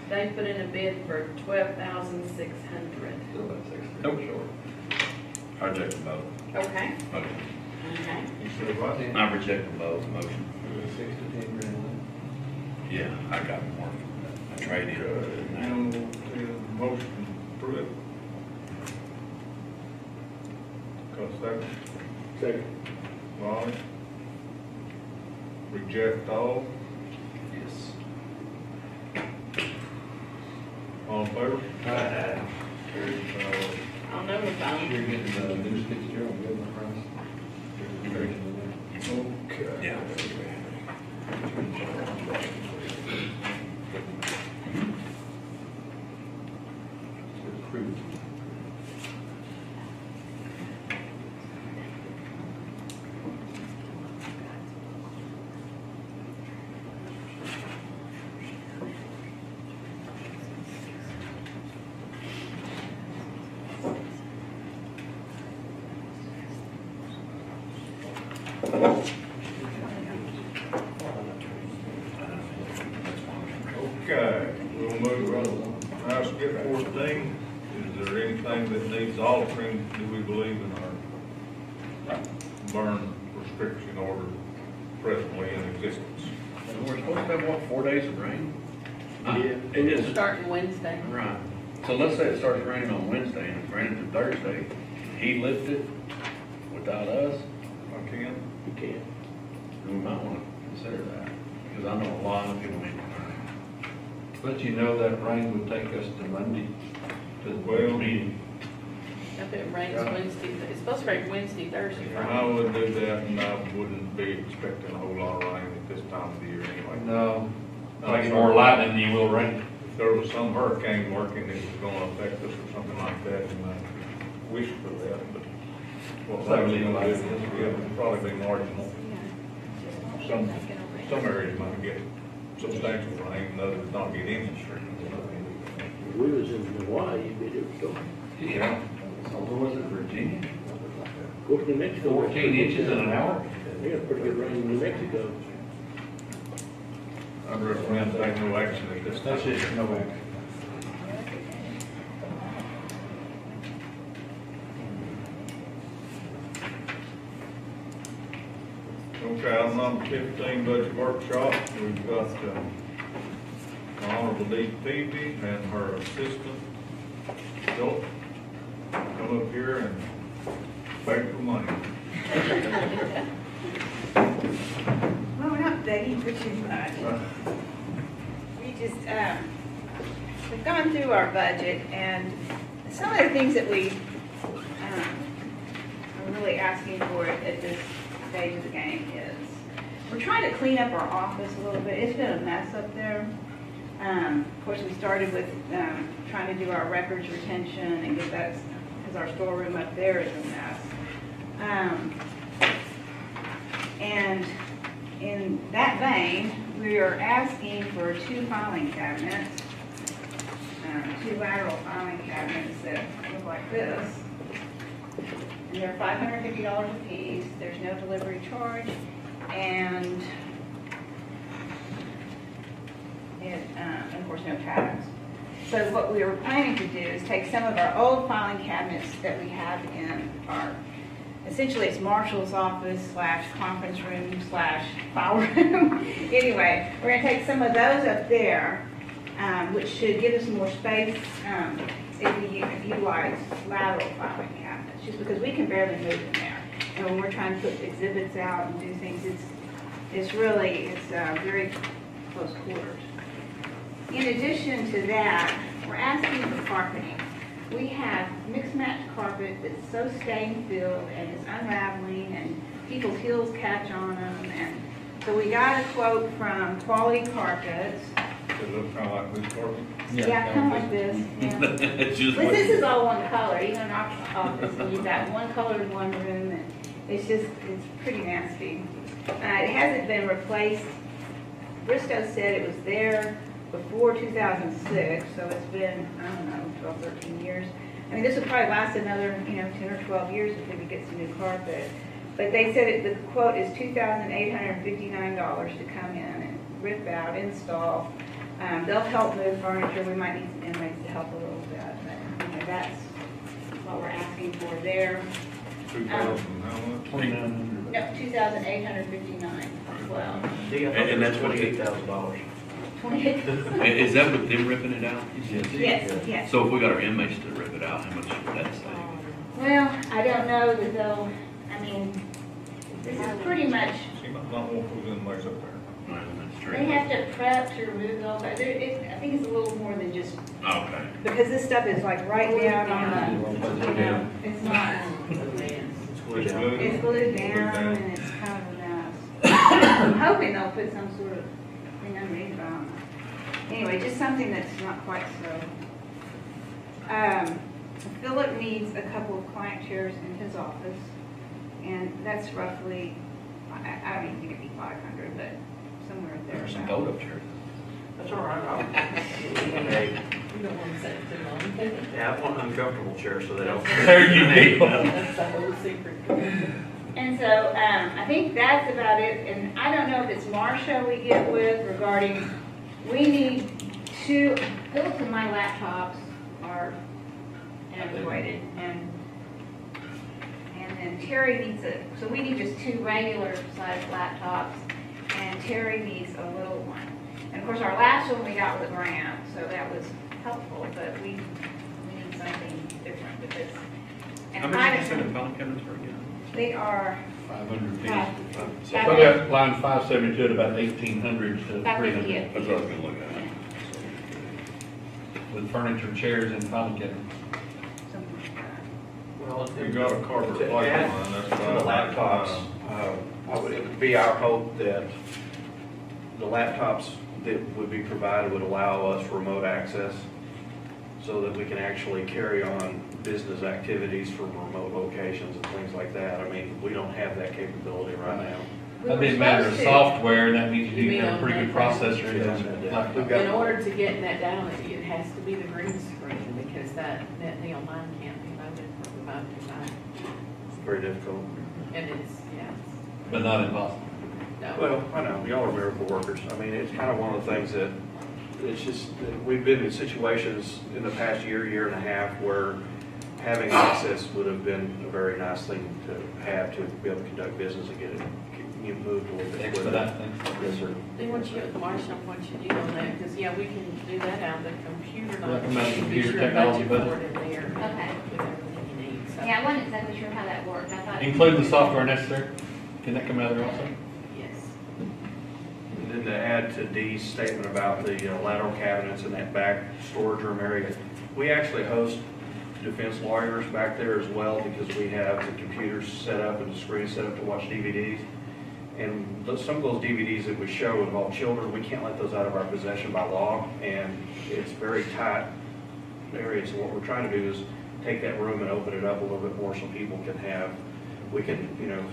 They put in a bid for $12,600. Still about 6 Nope. short. I reject them both. Okay, Okay. okay. You said what? I reject them both, motion. 6 to 10 grand. Yeah, I got more. I trade Okay, in. motion approved. Got a second? Second. Molly? Reject all, Yes. all in favor? Alright. Carried, I'll notify them. You're getting the new skid steer on good price. Okay. Yeah. Approved. Okay, we'll move on. Now, skip 14, is there anything that needs altering, do we believe in our burn restriction order presently in existence? And we're supposed to have, what, 4 days of rain? Yeah. It is. Starting Wednesday. Right. So let's say it starts raining on Wednesday and it's raining to Thursday. He lifted without us. can? You can. We might want to consider that, because I know a lot of people need to learn. But you know that rain would take us to Monday, to the Well- meeting. If it rains Wednesday, it's supposed to rain Wednesday, Thursday, And I Friday. would do that, and I wouldn't be expecting a whole lot of rain at this time of the year anyway. No, like more lightning than you will rain. If there was some hurricane working that was gonna affect us or something like that, and I wish for that, but what likely gonna do is, yeah, it'll probably be marginal. Some areas might get substantial rain, and others not get any. We was in Hawaii, but it was storm. Yeah. Where was it, Virginia? Of course, New Mexico. 14 inches in an hour? Yeah, pretty good rain in New Mexico. I'd recommend taking no action at this time. That's just no way. Okay, item number 15, budget workshop. We've got Honorable Dee Peavy and her assistant, Philip, come up here and beg for money. Well, we're not begging for too much. We just, we've gone through our budget, and some of the things that we are really asking for at this stage of the game is, we're trying to clean up our office a little bit. It's been a mess up there. Of course, we started with trying to do our records retention and get that, because our storeroom up there is a mess. And in that vein, we are asking for 2 filing cabinets, 2 lateral filing cabinets that look like this. And they're $550 a piece. There's no delivery charge, and of course, no tax. So what we were planning to do is take some of our old filing cabinets that we have in our, essentially it's Marshall's office / conference room / file room. Anyway, we're going to take some of those up there, which should give us more space if we utilize lateral filing cabinets, just because we can barely move in there. And when we're trying to put exhibits out and do things, it's very close quarters. In addition to that, we're asking for carpeting. We have mixed match carpet that's so stain filled and it's unraveling, and people's heels catch on them. And so we got a quote from Quality Carpets. Does it look kind of like this carpet? Yeah, kind of like this. Yeah. It's just But what- this is all one color, even in our office, and you've got one color in one room, and it's pretty nasty. It hasn't been replaced. Bristow said it was there before 2006, so it's been, I don't know, 12, 13 years. I mean, this would probably last another, 10 or 12 years if we could get some new carpet. But they said the quote is $2,859 to come in and rip out, install. They'll help move furniture. We might need some inmates to help a little bit. But that's what we're asking for there. 2,000, how much? 2,900. No, 2,859 as well. And that's what it- $28,000. 28. Is that with them ripping it out? Yes, yes. So if we got our inmates to rip it out, how much would that save? Well, I don't know that they'll, this is pretty much, She might not want those inmates up there. Well, that's true. they have to prep to remove all that. I think it's a little more than just, Okay. because this stuff is like right down on the, it's not, It's good. it's glued down and it's kind of a mess. I'm hoping they'll put some sort of thing underneath it. I don't know. Anyway, just something that's not quite so. Philip needs a couple of client chairs in his office, and that's roughly, I don't even think it'd be 500, but somewhere there. There's some gold up here. That's all right. You don't want to sit too long. Yeah, I want uncomfortable chairs so they don't. There you go. That's the whole secret. And so, I think that's about it, and I don't know if it's Marcia we get with regarding, we need Philip and my laptops are antiquated, and then Terry needs so we need just 2 regular sized laptops, and Terry needs a little one. And of course, our last one we got with a grant, so that was helpful, but we need something different because. And How much did you say the filing cabinets were again? they are 500 feet. Five. So that line 572 at about 1,800 to 550, 300 yeah. That's what I was gonna look at. with furniture, chairs, and filing cabinets. Well, You got a carpet to like add mine, that's to the fine. laptops, it would be our hope that the laptops that would be provided would allow us remote access so that we can actually carry on business activities from remote locations and things like that. I mean, we don't have that capability right now. That'd be a matter of software, and that means You you need mean to have a on pretty good that processor. Yeah. and laptop. We've got- In order to get that down, it has to be the green screen, because that Neil line can't be loaded from 5 to 5. It's very difficult. And it's, yeah, But not impossible. no. Well, I know, y'all are miracle workers. I mean, it's kind of one of the things that, it's just, that we've been in situations in the past year and a half where having access would have been a very nice thing to have to be able to conduct business and get it moved a little bit quicker. Expedite things. Yes, sir. Then once you get with Marshall, once you do on that, because, yeah, we can do that out of the computer, not Recommend be computer sure technology budget budget. for it in there. Okay. With everything you need, so. Yeah, I wasn't exactly sure how that worked. I thought. Include the software necessary. Can that come out of there also? Yes. And then to add to Dee's statement about the lateral cabinets in that back storage room area, we actually host defense lawyers back there as well because we have the computers set up and the screens set up to watch DVDs. And some of those DVDs that we show involve children, we can't let those out of our possession by law, and it's very tight area. So what we're trying to do is take that room and open it up a little bit more so people can have, we can,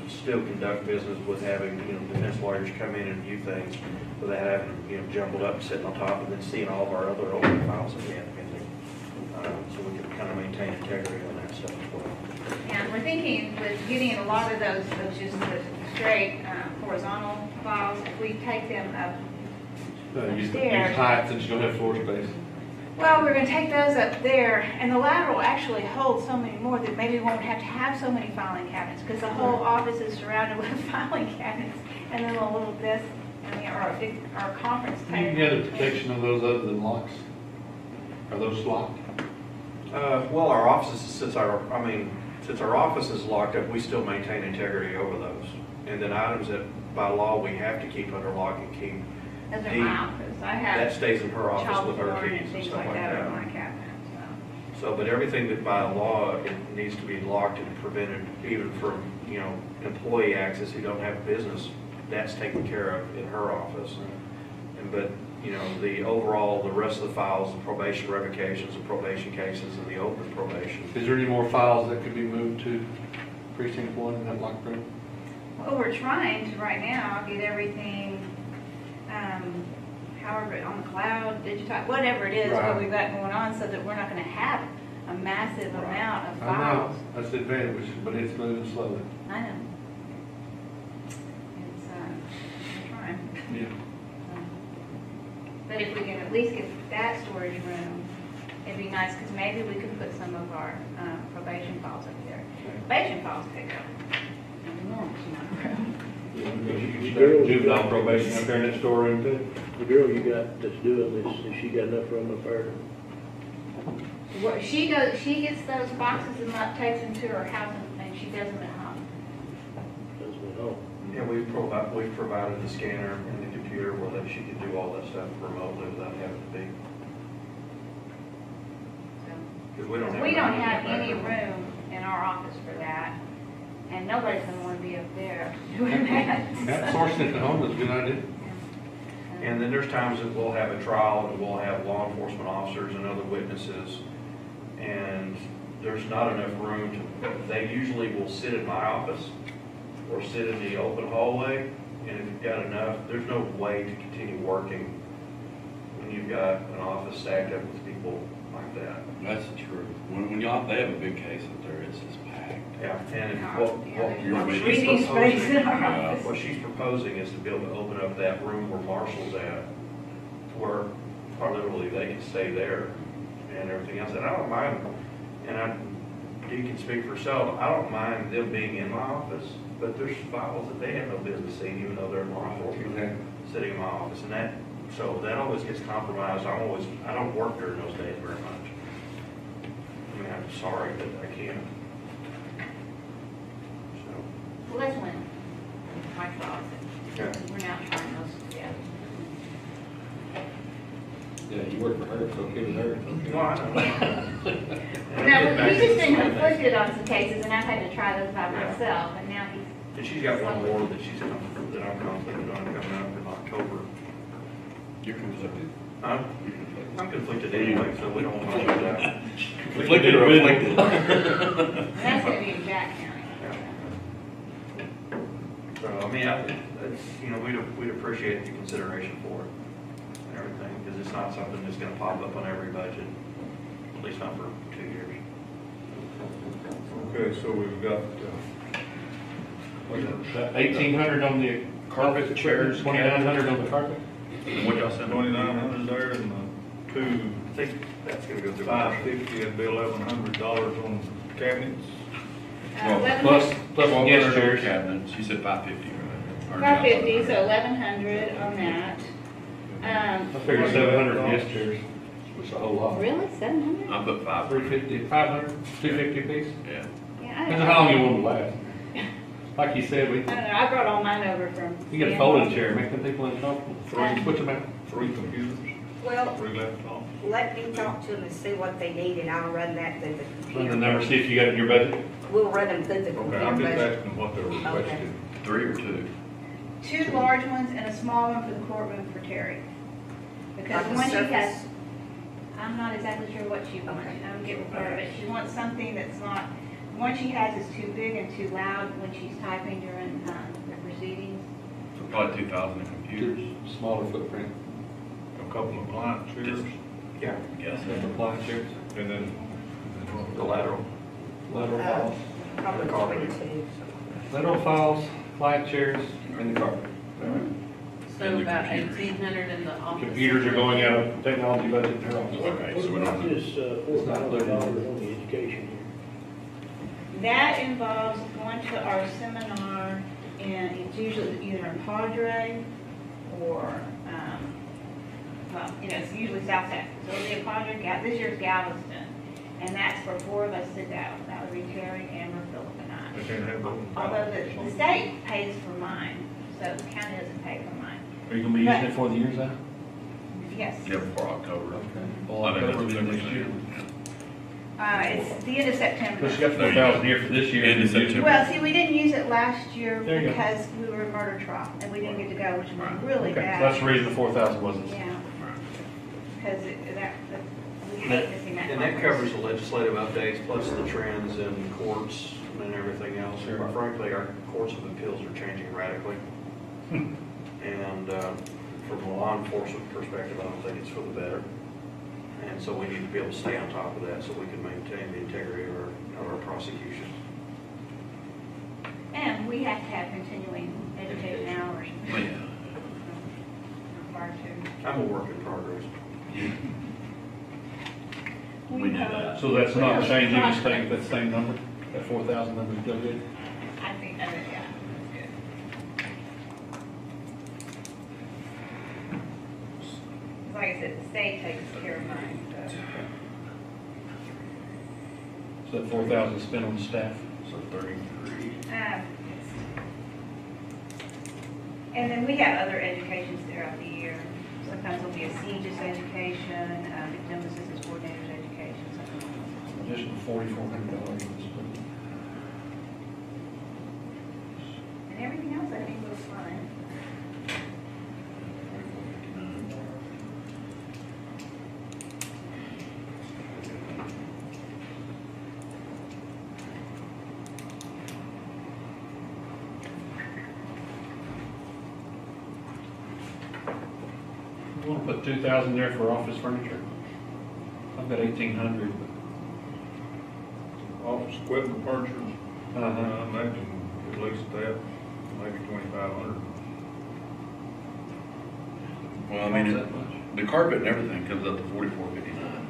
still conduct business with having, defense lawyers come in and view things without having, jumbled up, sitting on top, and then seeing all of our other open files that we have pending. So we can kind of maintain integrity on that stuff as well. And we're thinking with getting a lot of those just the straight horizontal files, if we take them up Use upstairs. height since you don't have floor space. Well, we're gonna take those up there, and the lateral actually holds so many more that maybe we won't have to have so many filing cabinets, because the whole office is surrounded with filing cabinets, and then a little desk, or conference You can table. get a protection of those other than locks. Are those locked? Well, our offices, since our office is locked up, we still maintain integrity over those. And then items that by law we have to keep under lock and key, Those are the- my office. I that have stays in her office child with her porn keys and and things stuff like like that in that. my cabinet, so. So, but everything that by law, it needs to be locked and prevented even from, employee access who don't have business, that's taken care of in her office. But, the rest of the files, the probation revocations, the probation cases, and the open probation. Is there any more files that could be moved to precinct 1 in that locked room? Well, we're trying to right now get everything, however, on the cloud, digitized, whatever it is, what Right. we've got going on, so that we're not gonna have a massive amount of I know, files. that's the advantage, but it's moving slowly. I know. It's, we're trying. Yeah. But if we can at least get that storage room, it'd be nice, because maybe we could put some of our probation files up there. Probation files pick up an enormous amount of room. Juvenile probation up there in that storeroom too. The girl you got that's doing this, has she got enough room up there? What she gets those boxes and takes them to her house, and she does them at home. Does it home? Yeah, we've provided the scanner and the computer where she can do all that stuff remotely without having to be. Because we don't have. We don't room have in the back any room. room in our office for that, and nobody's gonna wanna be up there doing that. Outsourcing it to home is a good idea. And then there's times that we'll have a trial and we'll have law enforcement officers and other witnesses, and there's not enough room to, they usually will sit in my office or sit in the open hallway, and if you've got enough, there's no way to continue working when you've got an office stacked up with people like that. That's true. When y'all, they have a big case up there, it's just packed. Yeah, and Yeah, what she's breathing space in our proposing, office. what she's proposing is to be able to open up that room where Marshall's at, to where quite literally they can stay there and everything else. And I don't mind, Dee can speak for herself, I don't mind them being in my office, but there's files that they have no business seeing, even though they're in law enforcement, sitting in my office. And so that always gets compromised. I don't work during those days very much. I mean, I'm sorry, but I can't. Well, that's when my closet. Yeah. We're now trying those together. Yeah, you work for her, it's okay with her. No, I know. No, he's just been conflicted on some cases, and I've had to try those by myself, and now he's. And she's got one more that I'm conflicted on coming up in October. You're conflicted. Huh? I'm conflicted anyway, so we don't want to do that. Conflicted or afflicted? And that's gonna be in Jack County. So, I mean, it's, you know, we'd appreciate the consideration for it and everything, because it's not something that's gonna pop up on every budget, at least not for 2 years. Okay, so we've got, 1,800 on the carpet, chairs, 2,900 on the carpet? What y'all said? 2,900 there and the I think that's gonna go through. 550 and be $1,100 on cabinets. Plus guest chairs. Cabinets, you said 550, right? 550, so 1,100 on that. I figured 700 for guest chairs, which is a whole lot. Really, 700? I put 5. 350, 500, 250 apiece? Yeah. Yeah, Depends on how long you want them to last. Like you said, I don't know, I brought all mine over from. you get a folding chair, make them people uncomfortable. Switch them out. 3 computers, Well, 3 laptops. let me talk to them and see what they need, and I'll run that through the Run computer. the number, see if you got it in your budget. We'll run them through the Okay, computer. I'm just budget. asking what they were requested. 3 or 2? 2 large ones and a small one for the courtroom for Terry. Because Like a one she surface? has, I'm not exactly sure what she wants, Okay. I don't get with her, but she wants something that's not, the one she has is too big and too loud when she's typing during the proceedings. So probably 2,000 computers. Smaller footprint. A couple of client chairs, Yeah, Yes. Appliance chairs. and then the lateral. Lateral files. Probably Carpet. 22. Lateral files, client chairs, and the carpet. So about 1,800 in the office. Computers are going out of technology budget in their office. Okay, so we What don't. about this $4,000 on the education here? That involves going to our seminar, and it's usually either in Padre or, well, you know, it's usually South Texas. So it'll be in Padre, this year's Galveston, and that's for 4 of us to go. That would be Terry, Amber, Philip, and they I. can't have both. Although the state pays for mine, so the county doesn't pay for mine. Are you gonna be using it for the year's out? Yes. Yeah, before October. Well, I think October, that's then next what year. It's the end of September. Because you got 4,000 here for this year. End of September. Well, see, we didn't use it last year There you go. because we were in murder trial, and we didn't get to go, which was really Okay, bad. so that's the reason the 4,000 wasn't. Yeah. Because we hate missing that. And that conference. covers the legislative updates, plus the trends in courts and everything else. Sure. Quite frankly, our courts of appeals are changing radically. And from a law enforcement perspective, I don't think it's for the better. And so we need to be able to stay on top of that so we can maintain the integrity of our prosecution. And we have to have continuing education hours. Well, yeah. Required to. I'm a work in progress. We knew that. So that's not changing, it's staying that same number? That 4,000 number is still good? I think, yeah, that's good. Like I said, the state takes care of mine, so. So that 4,000 is spent on staff? So 33. And then we have other educations throughout the year. Sometimes it'll be a CJIS education, victim assistance coordinator's education, something like that. Additional $4,400. And everything else I think was fine. You want to put 2,000 there for office furniture? I've got 1,800. Office equipment furniture, I Uh-huh. imagine at least that, maybe 2,500. Well, I mean, the carpet and everything comes up to 44.59.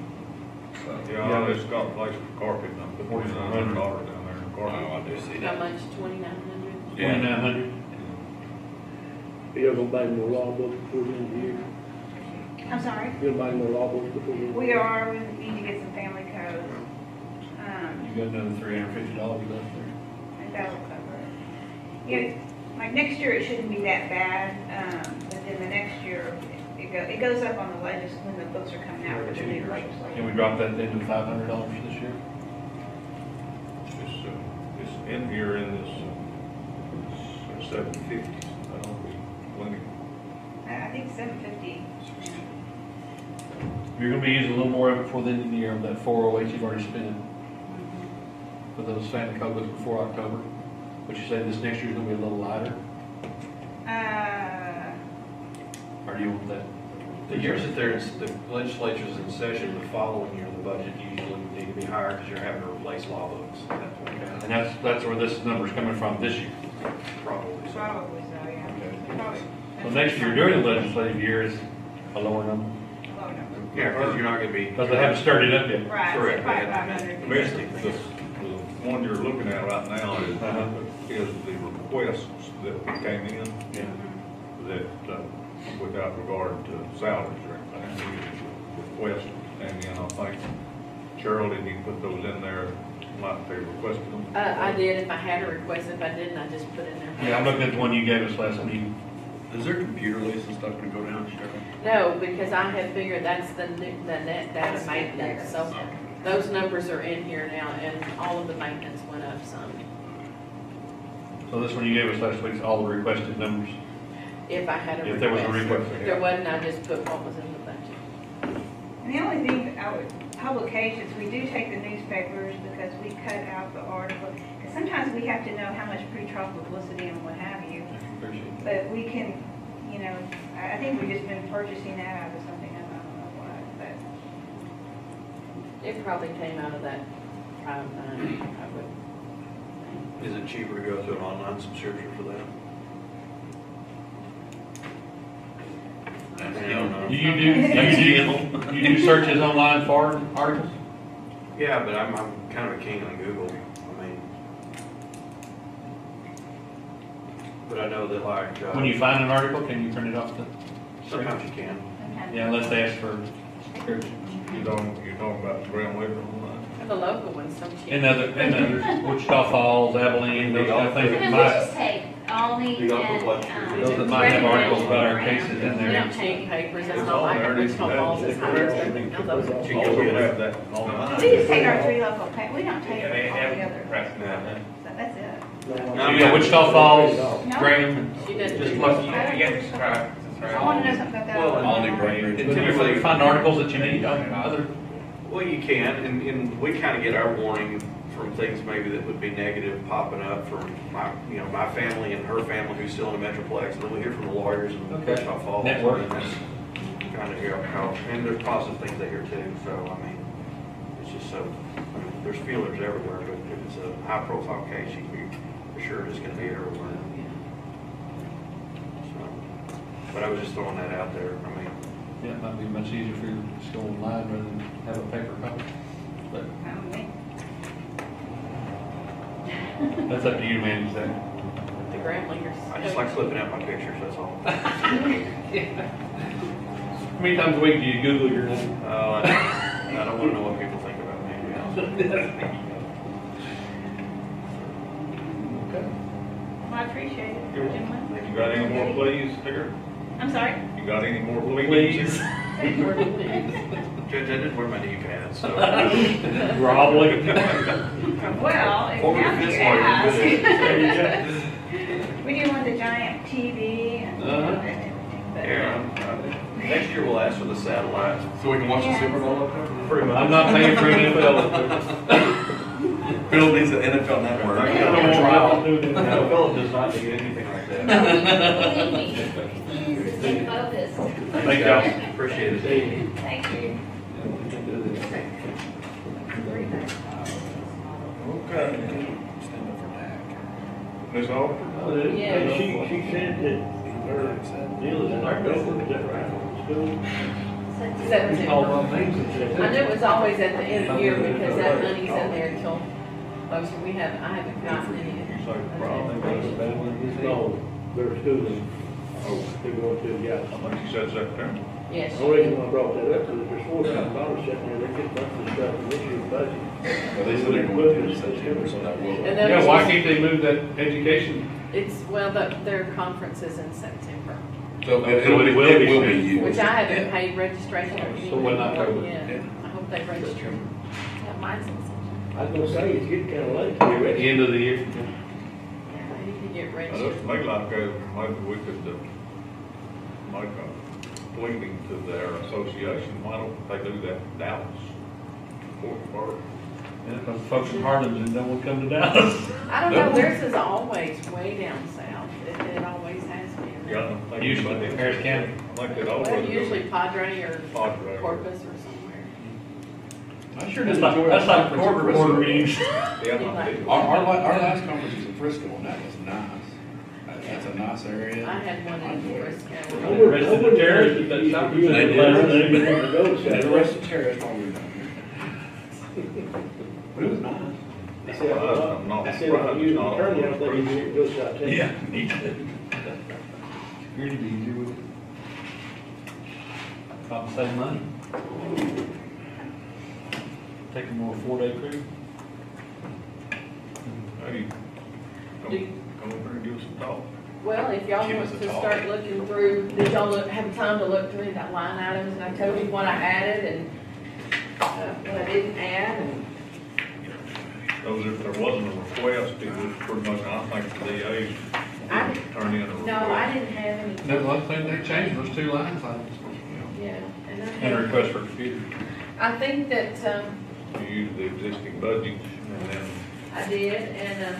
So, Yeah, it's got a place for carpet, and I put $4,900 down there in oh, I carpet. do see How that. much, 2,900? Yeah. 2,900? You're gonna buy more law books before the end of the year? I'm sorry? You're gonna buy more law books before the end of the We year? are, we need to get some family codes. You got another $350 left there. And that'll cover it. Yeah, like next year, it shouldn't be that bad, but then the next year, it goes up on the when the books are coming out for the new legislation. Can we drop that into $500 this year? It's in here in this 750. I don't know, plenty. I think 750. You're gonna be using a little more of it before the end of the year of that 408 you've already spent for those family code books before October. But you say this next year's gonna be a little lighter, or do you want that? The years that the legislature's in session, the following year, the budget usually would need to be higher because you're having to replace law books. And that's where this number's coming from this year. Probably so. Probably so, yeah. Probably. So next year, during the legislative year, is a lower number, Low number. Yeah, because you're not going to be. because they haven't started it up yet. Right, so Correct. probably They haven't 500. Basically, the one you're looking at right now is the requests that came in that, without regard to salaries or anything, requests came in, I think. Cheryl, did you put those in there like they requested them? I did, if I had a request, if I didn't, I just put in there. Yeah, I'm looking at the one you gave us last meeting. Is their computer lease and stuff gonna go down, Cheryl? No, because I had figured that's the net data maintenance, so those numbers are in here now, and all of the maintenance went up some. So this one you gave us last week's all the requested numbers. If I had a request. If there was a request. If there wasn't, I just put what was in the budget. And the only thing, publications, we do take the newspapers because we cut out the article. Because sometimes we have to know how much pretrial publicity and what have you. But we can, I think we've just been purchasing that out of something, I don't know what, but. It probably came out of that prime time, I would. Is it cheaper to go through an online subscription for that? Do you do searches online for articles? Yeah, but I'm kind of a king on Google. I mean, but I know that like. When you find an article, can you print it off the? Sometimes you can. Yeah, unless they ask for subscription. You're talking about the ground labor online? The local ones, some cheap. And others, Wichita Falls, Abilene, those kind of things And that we might, just take Olney and, those that might have articles about our cases in We don't there. change papers, it's not like Wichita Falls, it's not, those are. You also have that online. We just take our 3 local we don't take all the others. So that's it. So you got Wichita Falls, Graham, She doesn't. just look. I want to know something about that. Typically, you find articles that you need on other. Well, you can, and we kind of get our warning from things maybe that would be negative popping up from my family and her family who's still in the Metroplex, and then we hear from the lawyers in Wichita Falls. Network. And that's kind of how, and there's positive things they hear too, so, I mean, it's just so, there's feelers everywhere, but if it's a high-profile case, you can be for sure it's going to be everywhere. So, but I was just throwing that out there, I mean. Yeah, it might be much easier for you to just go online rather than have a paper copy. But that's up to you to manage that. The Graham leaders. I just like flipping out my pictures, that's all. How many times a week do you Google your name? I don't want to know what people think about me, to be honest. Well, I appreciate it, gentlemen. You got any more please, Tigger? I'm sorry? You got any more please? Judge, I didn't wear my knee pads, so. Groveling. Well, if Forward now this you way, ask. We do want the giant TV and. Yeah. Next year we'll ask for the satellite. So we can watch the Super Bowl up there? Pretty much. I'm not paying for NFL. Phil needs the NFL Network. Philip does not need anything like that. Thank y'all. Appreciate it. Thank you. Okay. Ms. Alford? Yeah. She said that her deal is in October, is that right, school? September. I knew it was always at the end of the year because that money's in there until closer. I haven't gotten any. No, they're schooling. They're going to, yeah. I think you said September. Yes. The only reason I brought that up is there's $4,000 sitting there, they get bunch of stuff in this year's budget. Well, they said they're going to September, so that will. And then Yeah, why can't they move that education? well, their conference is in September, So it will be used. which I haven't paid registration or anything So when October? for yet. I hope they register. Yeah, mine's in September. I was gonna say, it's getting kinda late to be ready. End of the year. I need to get Now, registered. this may like, maybe we could, make a pleading to their association, why don't they do that in Dallas? Fort Worth. Yeah, because folks in Harlem just don't want to come to Dallas. I don't know, theirs is always way down south. It always has been. Yeah, I don't think Usually anybody- Harris County. I think that over. Well, usually Padre or Padre. Corpus or somewhere. I sure That's did like, enjoy that's our like conference court in reporter Frisco. meetings. Yeah, I did. Our last conference was in Frisco, and that was nice. That's a nice area. I had one I in enjoyed it. Frisco. Arrested the terrorist at that shopping You center and last you night. and go to They South arrested terrorists while we were down here. But it was nice. I said, I'm not I said, surprised you it's not attorney, I on think you should go South Texas. Yeah, me too. Really be easy with it. Probably save money. Take them on a 4-day cruise. Hey, Do- come over and give us a talk. Well, if y'all Give want us a to talk. start looking through, did y'all have time to look through that line items? And I told you what I added and what I didn't add and. Those, if there wasn't a request, it was pretty much, I think the DA I- turned in a request. No, I didn't have any. That one thing they changed, those 2 lines, Yeah, and I and a had, request for computer. I think that, You use the existing budget, and then I did, and,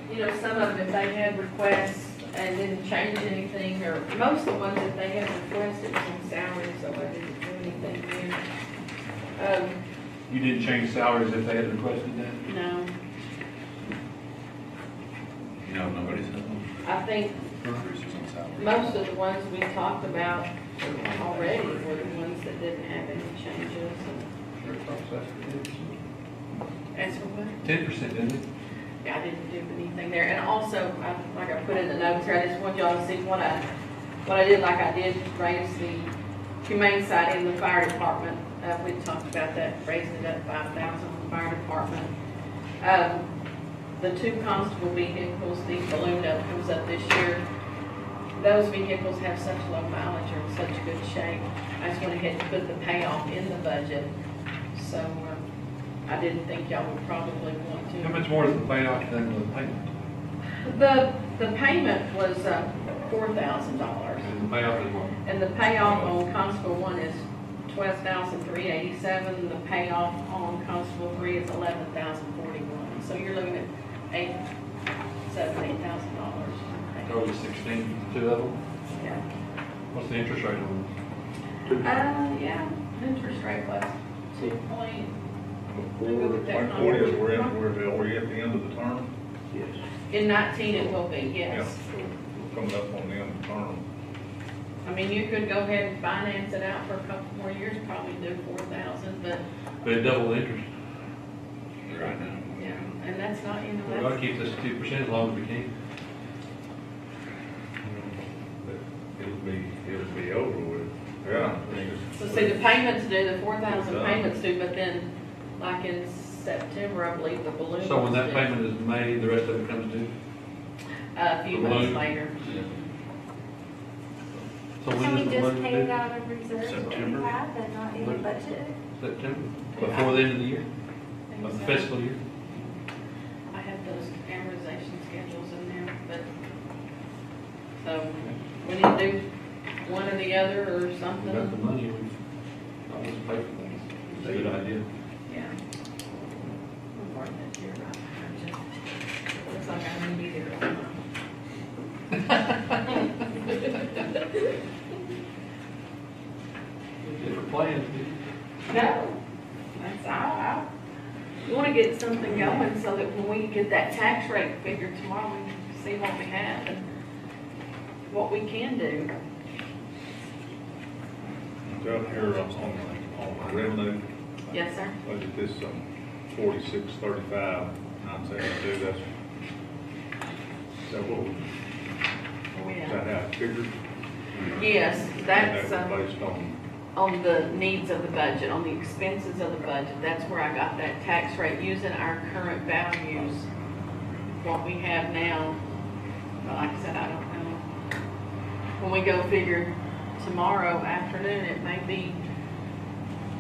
you know, some of them, if they had requests and didn't change anything, or most of the ones that they had requested was in salaries, so I didn't do anything there. You didn't change salaries if they had requested that? No, No, nobody's. I think Increases on salary. most of the ones we talked about already were the ones that didn't have any changes. As for what? 10%, didn't it? Yeah, I didn't do anything there, and also, like I put in the notes here, I just want y'all to see what I did, like I did raise the humane side in the fire department. We talked about that, raising it up 5,000 in the fire department. The 2 constable vehicles, the balloon that comes up this year, those vehicles have such low mileage or in such good shape. I just went ahead and put the payoff in the budget, so I didn't think y'all would probably want to. How much more is the payoff than the payment? The payment was $4,000, And the payoff is what? and the payoff on Constable 1 is $12,387. The payoff on Constable 3 is $11,041. So you're looking at $8,000 Go to 16, 2 of them? Yeah. What's the interest rate on Yeah, interest rate was 2 point. my point is, we're at the end of the term, Yes. In 19 it will be, yes. we're coming up on the end of the term. I mean, you could go ahead and finance it out for a couple more years, probably do 4,000, but, it? But it double the interest. Right now. yeah, and that's not, you know, We ought to that's, keep this at 2% as long as we can. It'll be over with. Yeah. so see, the payments due, the 4,000 payments due, but then, like in September, I believe the balloon. So when was that due. payment is made, the rest of it comes due? A few the months balloon? later. So So when we does the just balloon paid it due? out of reserves that we September. have and not in the budget? September, before the end of the year, I think of the so. fiscal year? I have those amortization schedules in there, but, so, we need to do one or the other or We got the something. money, we've always paid for things. It's a good idea. Yeah. I'm marking it here right behind you. Looks like I may be there. Different plans, dude. No, that's all. We want to get something going so that when we get that tax rate figure tomorrow, we can see what we have and what we can do. Out here on the revenue, Yes, sir. budget this, 4635, 972, that's, is that what, Oh, is yeah. that how it figured? Yes, that's, And based on the needs of the budget, on the expenses of the budget. That's where I got that tax rate using our current values, what we have now But like I said, I don't know. When we go figure tomorrow afternoon, it may be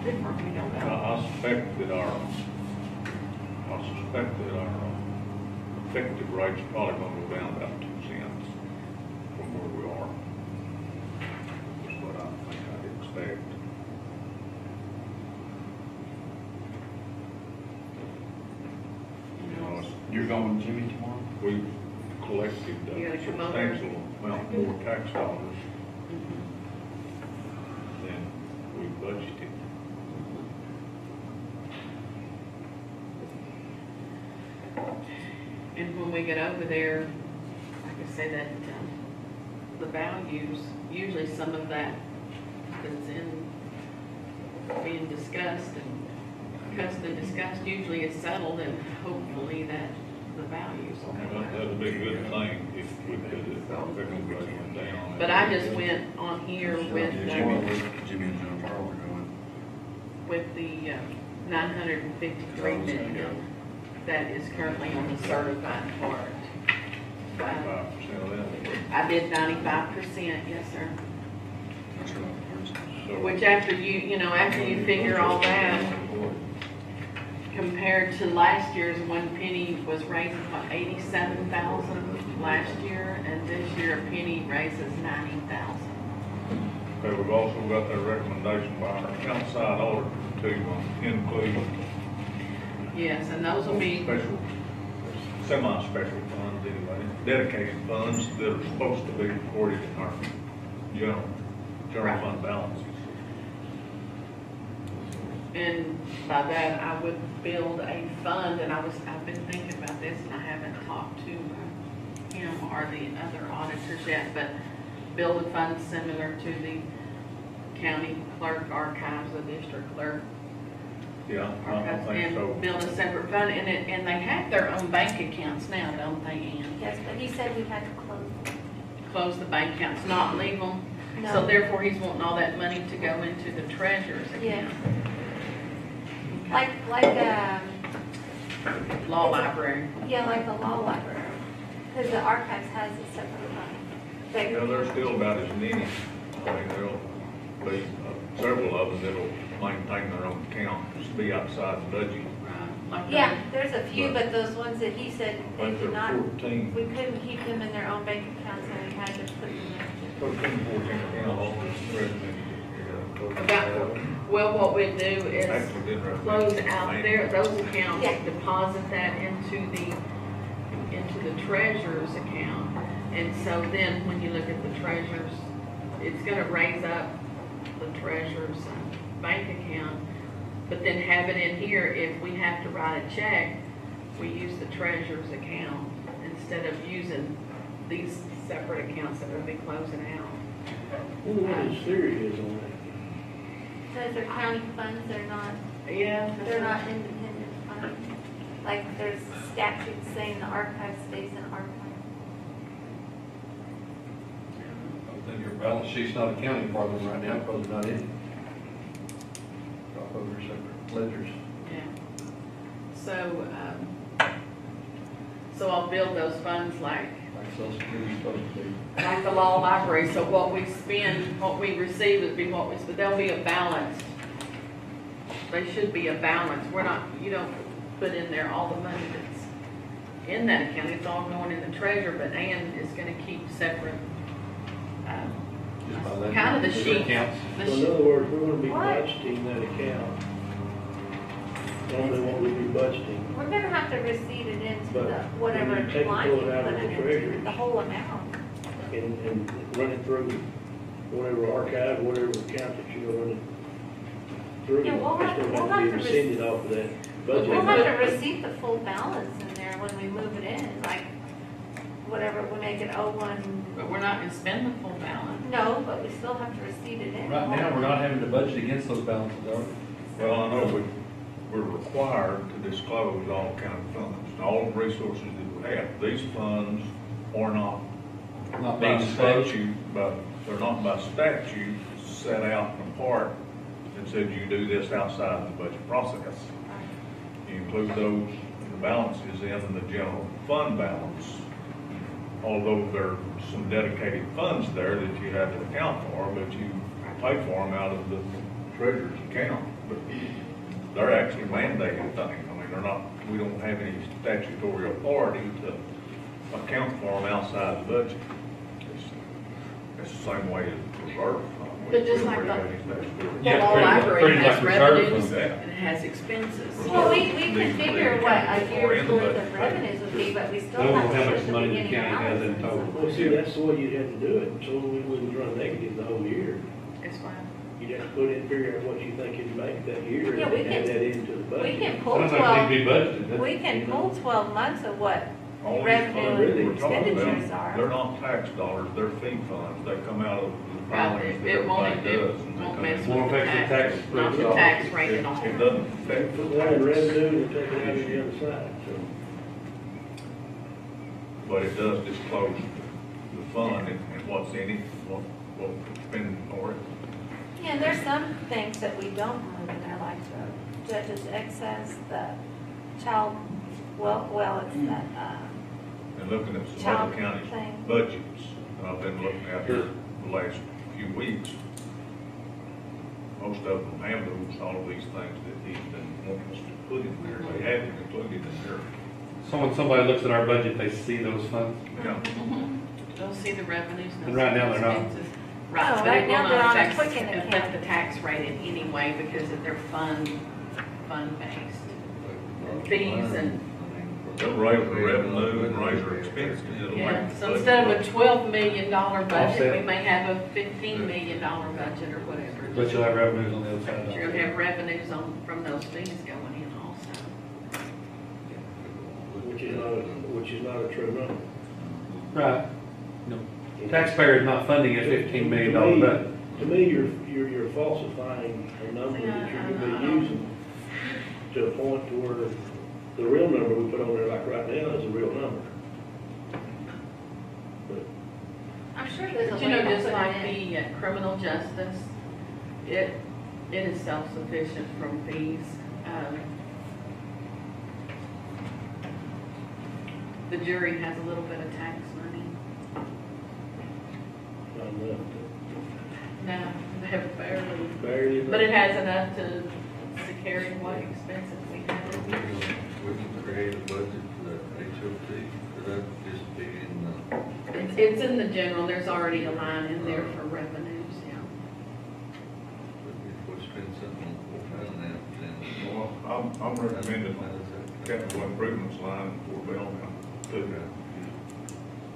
different, we don't know. I suspect that our effective rate's probably gonna go down about 2 cents from where we are. That's what I think I'd expect. You know, You're going with Jimmy tomorrow? we collected You a gotta come over. substantial amount more tax dollars than we budgeted. And when we get over there, like I say, that, the values, usually some of that that's in, being discussed and discussed usually is settled, and hopefully that the values will Well, come that'd up. be a good thing if we could, if our effective rate went down. But I just went on here with, Jimmy and Jennifer are going. with the 953 million that is currently on the certified part. 25% of that. I did 95%, yes, sir. So, Which after after you figure all that, compared to last year's, one penny was raising, what, 87,000 last year, and this year a penny raises 90,000. okay, we've also got that recommendation by our outside auditor to include Yes, and those will be, special, semi-special funds anyway, dedicated funds that are supposed to be recorded in our general Right. fund balances. and by that, I would build a fund, and I've been thinking about this, and I haven't talked to him or the other auditors yet, but build a fund similar to the county clerk archives, the district clerk Yeah, I archives, think so. and build a separate fund, and they have their own bank accounts now, don't they, Ann? Yes, but he said we had to close. Close the bank accounts, not leave them, so No. therefore he's wanting all that money to go into the treasurer's Yeah. account. Like, Law library. yeah, like the law library, because the archives has a separate fund. Bank Yeah, there's account. still about as many, I mean, there'll be several of them that'll maintain their own accounts, be outside the budget. Like Yeah, there's a few, but those ones that he said I they think did there not, are 14, we couldn't keep them in their own bank accounts, and we had to put them in. 14 accounts resident. About, well, what we do is Actually, didn't recommend close it. out there, those accounts, Yeah. deposit that into the treasurer's account. And so then, when you look at the treasurer's, it's gonna raise up the treasurer's bank account, but then have it in here, if we have to write a check, we use the treasurer's account instead of using these separate accounts that we'll be closing out. Wonder what his theory is on that. Those are county funds, they're not independent funds. Like, there's statutes saying the archive stays in archive. Then your balance sheet's not a county problem right now, because it's not in. Drop over separate ledgers. Yeah. So I'll build those funds like Like Social Security's supposed to be. the law library, so what we spend, what we receive would be what we spend, there'll be a balance. They should be a balance, you don't put in there all the money that's in that account, it's all going in the treasurer, but Ann is gonna keep separate, Just by letting kind of the the sheet. accounts. the So in sheet- other words, we're gonna be What? budgeting that account. Normally what we'd be budgeting, We're gonna have to receipt it into But the, whatever when you take and line pull you it out put of it the into, treasury. the whole amount. and run it through whatever archive, whatever account that you're gonna run it through. Yeah, we'll have- It's we'll gonna have to have be to rescinded off of that budget. We'll have to receipt the full balance in there when we move it in, like, whatever, we make it 01. But we're not gonna spend the full balance. No, but we still have to receipt it in. Right now, we're not having to budget against those balances, are we? Well, I know we're required to disclose all county funds, all the resources that we have. These funds are not Not by being disclosed. statute, but they're not by statute set out and apart and said you do this outside the budget process. You include those, the balances in the general fund balance. although there are some dedicated funds there that you have to account for, but you pay for them out of the treasurer's account. But they're actually mandated things. I mean, they're not, we don't have any statutory authority to account for them outside the budget. It's the same way as reserve fund. But just like We the- don't have any statutory- The Yeah, law pretty much- library pretty has much reserve revenues fund. and it has expenses. Well, we can figure what a year's worth of revenues would be, but we I still don't know have to how put much the money the beginning county has in analysis. total. Well, see, that's the way you'd have to do it, so we wouldn't run negative the whole year. It's fine. You'd have to put in, figure out what you think you'd make that year, Yeah, and we add can- that into the budget. We can I pull don't think it need to 12, be budgeted. we can pull 12 months of what All these revenue funds really and we're talking about, expenditures are. they're not tax dollars, they're fee funds. They come out of the Well, filings that it won't, everybody does. it and they won't come mess in. Won't with the affect the tax, tax not rate the at all. tax rate at all. It doesn't affect Put the one in tax, revenue and take it out of the other side, so. but it does disclose the fund and what's in it, what we're spending for it. Yeah, and there's some things that we don't move in there, like the judge's excess, the child, it's that, And looking at some Child other counties' thing. budgets, and I've been looking at here the last few weeks. Most of them have those, all of these things that he's been wanting us to put in there, they haven't included in there. So when somebody looks at our budget, they see those funds. Yeah. They'll see the revenues. they'll And right see now the they're not. expenses. Right, Oh, but right it will now they're not on a affect, Quicken affect account. the tax rate in any way because of their fund-based. Fees and, They'll raise the revenue and raise their expenses. It'll yeah, make the so budget instead of look- a $12 million budget, Offset. we may have a $15 million budget or whatever. But you'll have revenues on the other side. But you're gonna have revenues from those fees going in also. Which is not a true number. Right. No. Taxpayer is not funding a $15 million budget. To me, you're falsifying a number that you're gonna be using to a point to where the real number we put on there, like right now, is a real number. But I'm sure there's a But way you know, to just put like it in. the criminal justice, it is self-sufficient from fees. The jury has a little bit of tax money. not enough No, they have barely, to, barely enough. but it has enough to carry what expenses we have. We can create a budget for that HOT, or that just be in the. It's in the general, there's already a line in there for revenues, yeah. If we spend something on full now, then. Well, I'm recommending capital improvements line for Belknap too.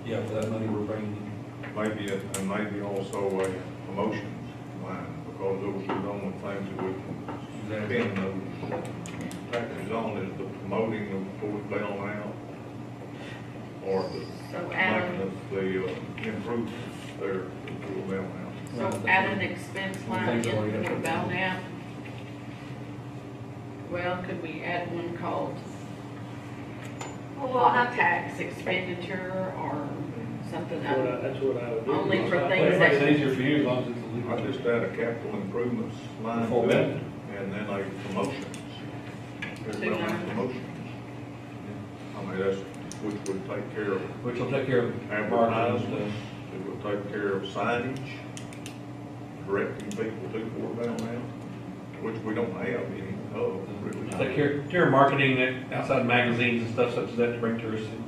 Yeah, for that money we're bringing in. Maybe, and maybe also a promotions line, because those are the only things that we can spend those taxes on is the promoting of Fort Belknap or the So add, making of the improvements there in Fort Belknap. so add an expense line Things already in have for to- Belknap. Well, could we add one called Well, we'll have to, tax expenditure or something else? That's what I would do. Only for Well, things it that- makes it easier for you as long as it's I illegal. just add a capital improvements line Full to it, benefit. and then a promotions. There's Two Belknap lines. promotions. I mean, that's, which would take care of Which will take care of advertising, it would take care of signage, directing people to Fort Belknap, which we don't have any of, really. Take care of marketing it outside magazines and stuff such as that to bring tourists in.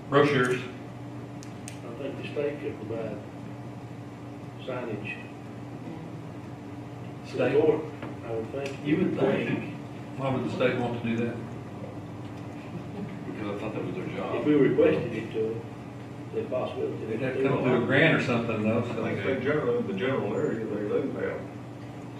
Brochures. I think the state could provide signage. State. Support, I would think. You would think. Why would the state want to do that? Because I thought that was their If job. we requested it to them, the possibility. They'd have to come through a grant or something though, I so. think they generally, the general area, they do have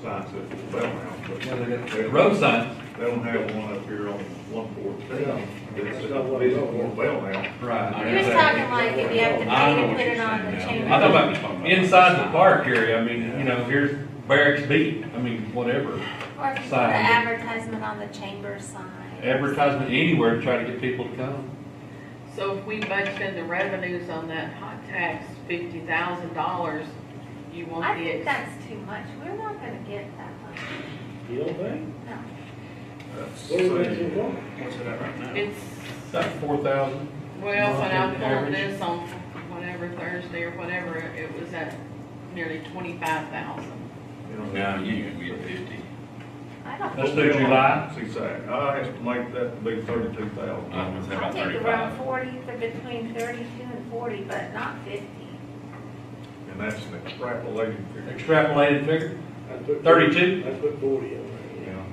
signs at Fort Belknap, but Yeah, they got road signs. they don't have one up here on 114. No. It's That's not what visit it's Fort Belknap. Right. he was talking like if you have to I pay know to what put you're it on saying the now. chamber. I thought about inside the park area, I mean, you know, here's Barracks Beat, I mean, whatever. Or if you put Sign. an advertisement on the chamber sign. Advertisement anywhere to try to get people to come. So if we budgeted the revenues on that hot tax $50,000, you want I the, think that's too much. We're not gonna get that much. You don't think? That's, What are we making for? what's it at right now? it's, About 4,000. Well, when I Monthly pulled average? this on whatever Thursday or whatever, it was at nearly 25,000. Now, you can get 50. I don't Let's think, do July. Exactly, I estimate that to be 32,000. I was I about think 35. around 40, they're between 32 and 40, but not 50. And that's an extrapolated figure. Extrapolated figure? I'd put 32? I'd put 40 on there. Yeah.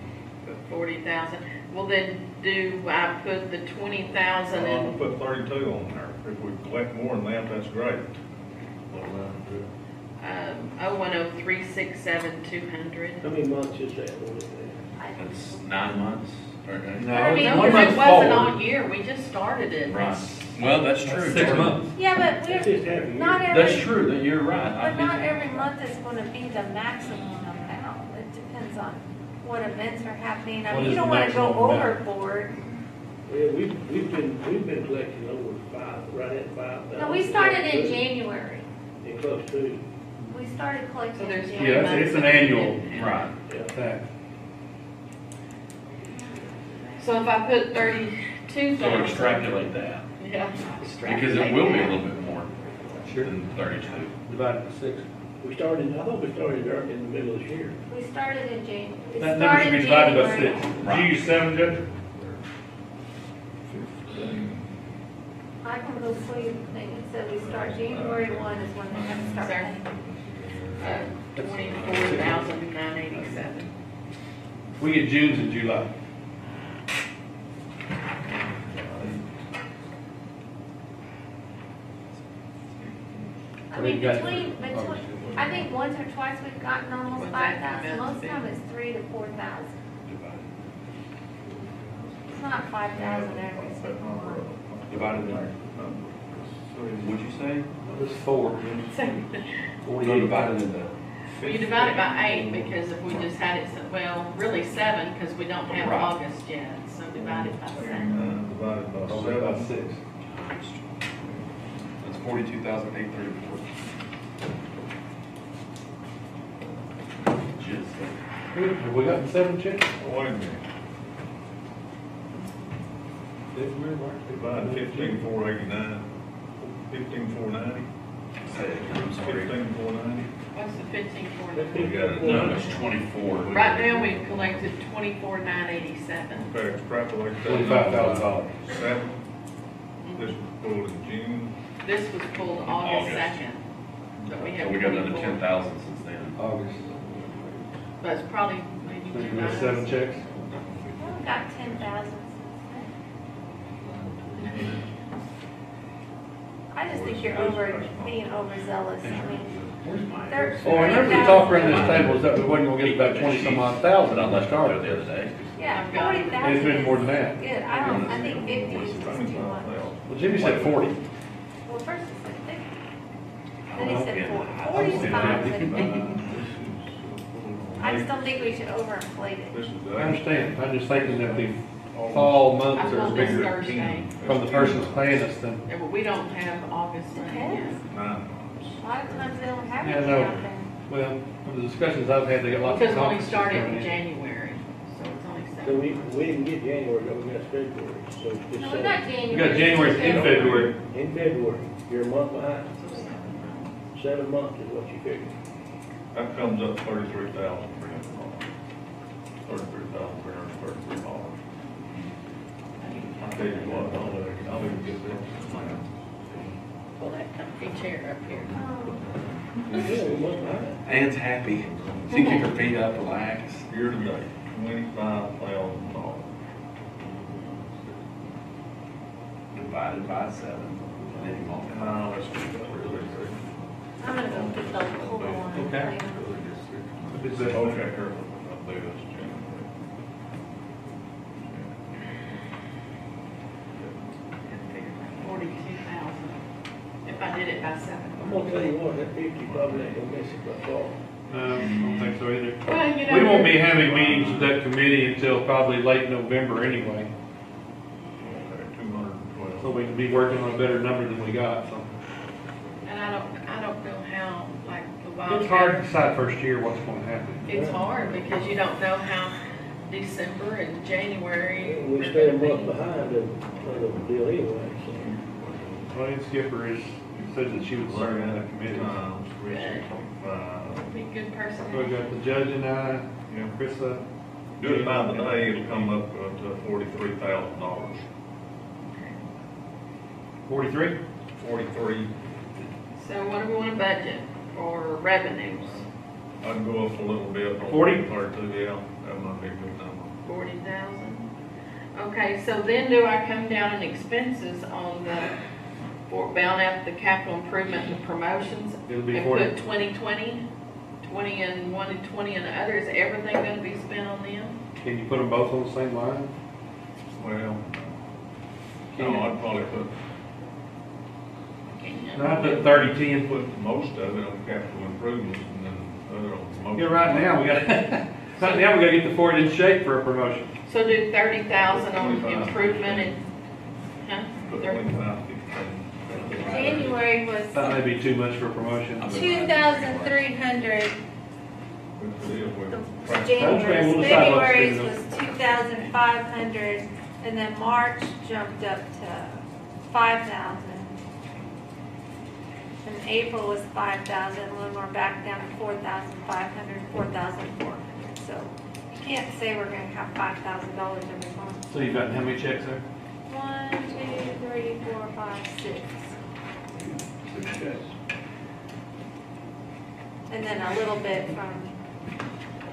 40,000. Well, then do I put the 20,000 I'll in? put 32 on there. If we collect more than that, that's great. 010367200. How many months is that? What is that? That's 9 months. Okay. No, I mean, it's because 1 it month wasn't forward. all year, we just started it. Right. Well, that's true. 6 months. Yeah, but That's we're, just half a year. not every. That's true, that you're right. I But think- not every month is gonna be the maximum amount. It depends on what events are happening. I What mean, is you don't the wanna go maximum amount? overboard. Yeah, we've been collecting over 5, right at 5,000. No, we started in January. And close to, We started collecting So in there's January. Yeah, it's an annual Right. yeah. tax. So if I put So 32,000. extrapolate that, Yeah. because it will be a little bit more Sure. than 32. Divided by 6. We started, I thought we started in the middle of this year. We started in January. That number should be divided by 6. Did Right. you use 7, Judge? I can go for you, it said we start, January 1 is when they have to start Sorry. paying. 24,987. We get June's in July. I mean, got- between, I think once or twice we've gotten almost What's that 5,000, amount most be? of them it's 3,000 to 4,000. It's not 5,000 every single month. Divided by. What'd you say? It's 4. So divided into. Well, you divide it by 8 because if we just had it, well, really 7 because we don't have August yet. So divide it by 7. Divided by Divided by 7. 6. That's 42,834. Just. Have we gotten 7 checks? Wait a minute. Divide 15,489. 15,490. I'm sorry. 15,490. What's the 15,400? We got it. No, it's 24. Right now, we've collected 24,987. Okay, extrapolate that. $25,000. 7. This was pulled in June. This was pulled August 2nd. But we So have we got another 24. 10,000 since then. August. But it's probably maybe So you 2 got 7 checks? We got 10,000 since then. I just think you're being overzealous. I mean, they're. Oh, I remember we talked around this table, is that we wasn't gonna get about 20 some odd thousand But I on the left it start. the other day. Yeah, I've got it. 40,000. It's been more than that. Good, I think 50 is just too much. Well, Jimmy said 40. Well, first he said 50. Then he Oh, said yeah. 40. 40 is fine, but I just This don't think we should overinflate it. is I understand, I'm just thinking that the fall I months are pulled this bigger Thursday. from the person's paying us than. Yeah, but we don't have August money yet. Depends. 9 months. A lot of times they don't have Yeah, anything no. out there. Well, from the discussions I've had, they got lots of Because we only conferences started coming in January, so it's only So 7. we didn't get January, but we got February, so it's just. No, we got January. We got January in February. In February, you're a month behind. 7 months is what you figured. That comes up $33,300. $33,333. I'll tell you what, I'll even get this. Pull that comfy chair up here. Yeah, we're a month behind. Ann's happy. She can kick her feet up, relax. Year to date, $25,000. Divided by 7. And then you multiply. No, that's just really good. I'm gonna go get the whole one. Okay. It's a- Okay, here, I'll do this, January. 42,000. If I did it by 7. I'm gonna tell you what, that 50 probably ain't gonna miss it by fall. I don't think so either. Well, you know. We won't be having meetings with that committee until probably late November anyway, Okay, 212. so we can be working on a better number than we got, so. And I don't know how, like, the It's Wildcat. hard to decide first year what's gonna happen. It's hard because you don't know how December and January. We stay a month behind on the deal anyway, so. Lane Skipper said that she was serving on a committee. Times, Good. 365. Be a good person. We got the judge and I, Chrissa. Do it by the day, it'll come up to $43,000. 43? 43, So what do we want to budget for revenues? I'd go up a little bit. on 40? Or two, yeah, that might be a good number. 40,000. Okay, so then do I come down in expenses on the Fort Belknap, the capital improvement and the promotions? It'll be And 40. put 20 in one and 20 in the other? Is everything gonna be spent on them? Can you put them both on the same line? Well, no, I'd probably put, No, I put 30-10. put most of it on capital improvements and then other on promotion. Yeah, right now, we gotta get the Ford in shape for a promotion. So do 30,000 on 25. improvement and, huh? Put 25, 15. January That may was be too much for a promotion. 2,300. Good deal with The price. Okay, we'll decide what to do, February's was 2,500, and then March jumped up to 5,000. And April was 5,000, when we're back down to 4,500, 4,400. So you can't say we're gonna have $5,000 every month. So you've got how many checks there? 1, 2, 3, 4, 5, 6. 6 checks. And then a little bit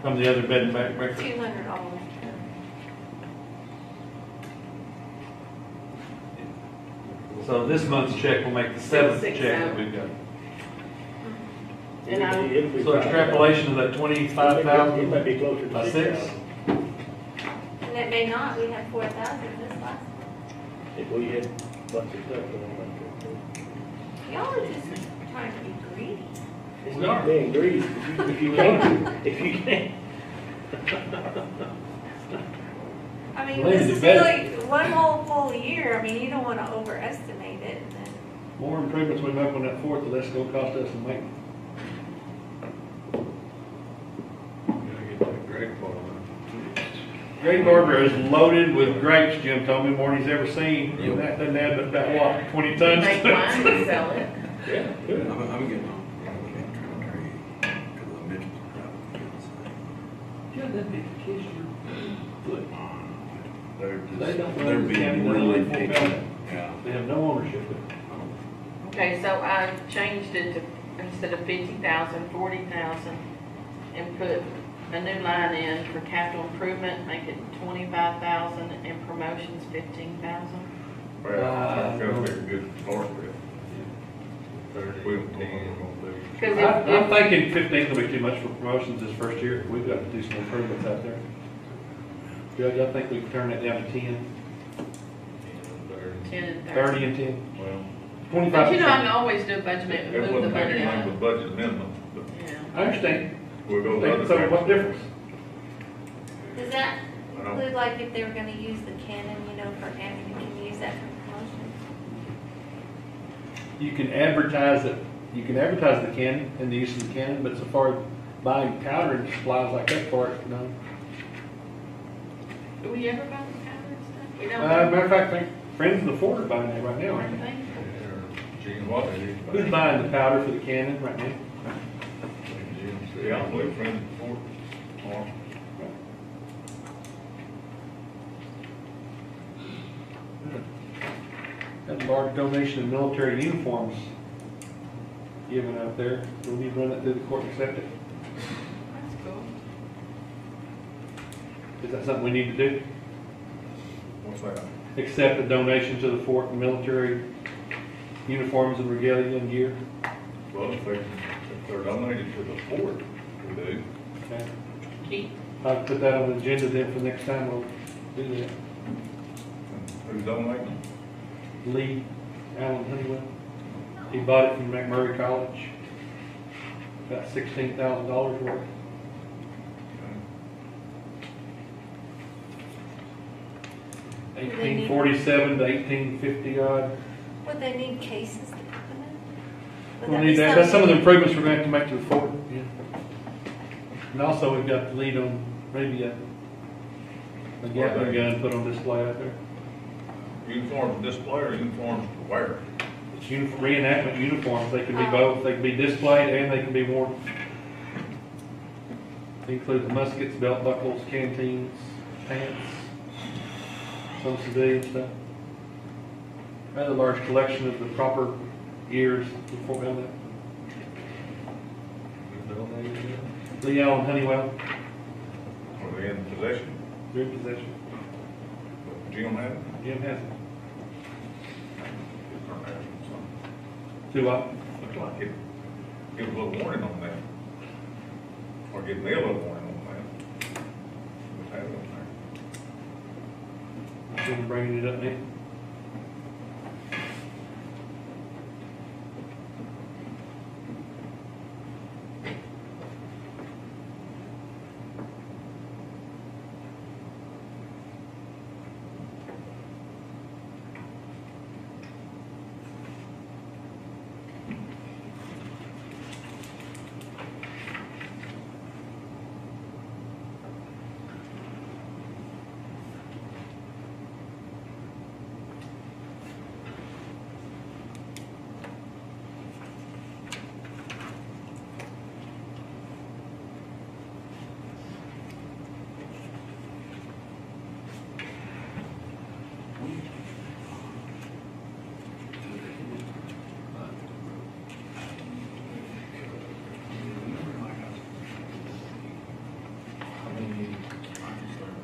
From the other bed and breakfast. $200. So this month's check will make the 7th Six check out. that we've got. And I- It'll be So fine. extrapolation of that It 25,000 might be closer by to 6. 6,000. And it may not, we had 4,000 this last. If we had lots of stuff going on. Y'all are just trying to be greedy. It's We not are. being greedy, if you can't, if you can't. I mean, Lady, this you is better- really one whole full year. I mean, you don't want to overestimate it. And then, More improvements we make on that 4th, the less it's gonna cost us to make. Gotta get that grape ball. Grape Harbor is loaded with grapes, Jim told me, more than he's ever seen. And that doesn't add but about, what, 20 tons? Make wine and sell it. Yeah, good. I'm getting on. Because the Mitchell's Yeah, that'd be the kiss your foot. They don't They're own the county, being they really own Fort picky. Belknap. Yeah. They have no ownership. Okay, so I changed it to, instead of 50,000, 40,000, and put a new line in for capital improvement, make it 25,000, and promotions 15,000. Well, I think that'd be a good start with. 30, We don't know what 10. we're gonna do. Because I'm thinking 15 will be too much for promotions this first year. We've got to do some improvements out there. Judge, I think we can turn that down to 10, 10 and 30 and 10, Well, 25%. But you know, I can always do a budget amendment, it move the wouldn't make money anything out. with budget amendment, but Yeah. I understand. we'll go the other So way. what difference? does that Well, include like if they were going to use the cannon, you know, for ammunition, can you use that for promotion? You can advertise it, you can advertise the cannon and the use of the cannon, but so far as buying powder and supplies like that for it, no. Do we ever buy the powder and stuff? We don't. Matter of fact, I think Friends of the Fort are buying that right now, aren't they? Gene, What? Who's buying the powder for the cannon right now? Yeah, I believe friends before. Or That large donation of military uniforms given out there. Do we need to run that through the court and accept it? That's cool. Is that something we need to do? what's that? Accept the donation to the fort and military uniforms and regalia and gear? Well, if they're donated to the fort, we do. Okay. Keith, I'll put that on the agenda then for next time we'll do that. Who's donating? Lee Allen Honeywell. He bought it from McMurray College. About $16,000 worth. they need- 1847 to 1850 odd. Would they need cases to put them in? Would We'll be need that. That's some of the something- improvements we're going to have to make to the fort. Yeah. And also we've got the lead on maybe a Gatling gun put on display out there. Uniforms to display or uniforms to wear? reenactment uniforms, they can be both, they can be displayed and they can be worn. Includes muskets, belt buckles, canteens, pants, some civilian stuff. I had a large collection of the proper years before that. Lee Allen Honeywell, Are they in possession? they're in possession. Jim had it? Jim has it. Turn that in some. Do I? Looks like it, give a little warning on that. Or give me a little warning on that. Just have it on there. I'm bringing it up now.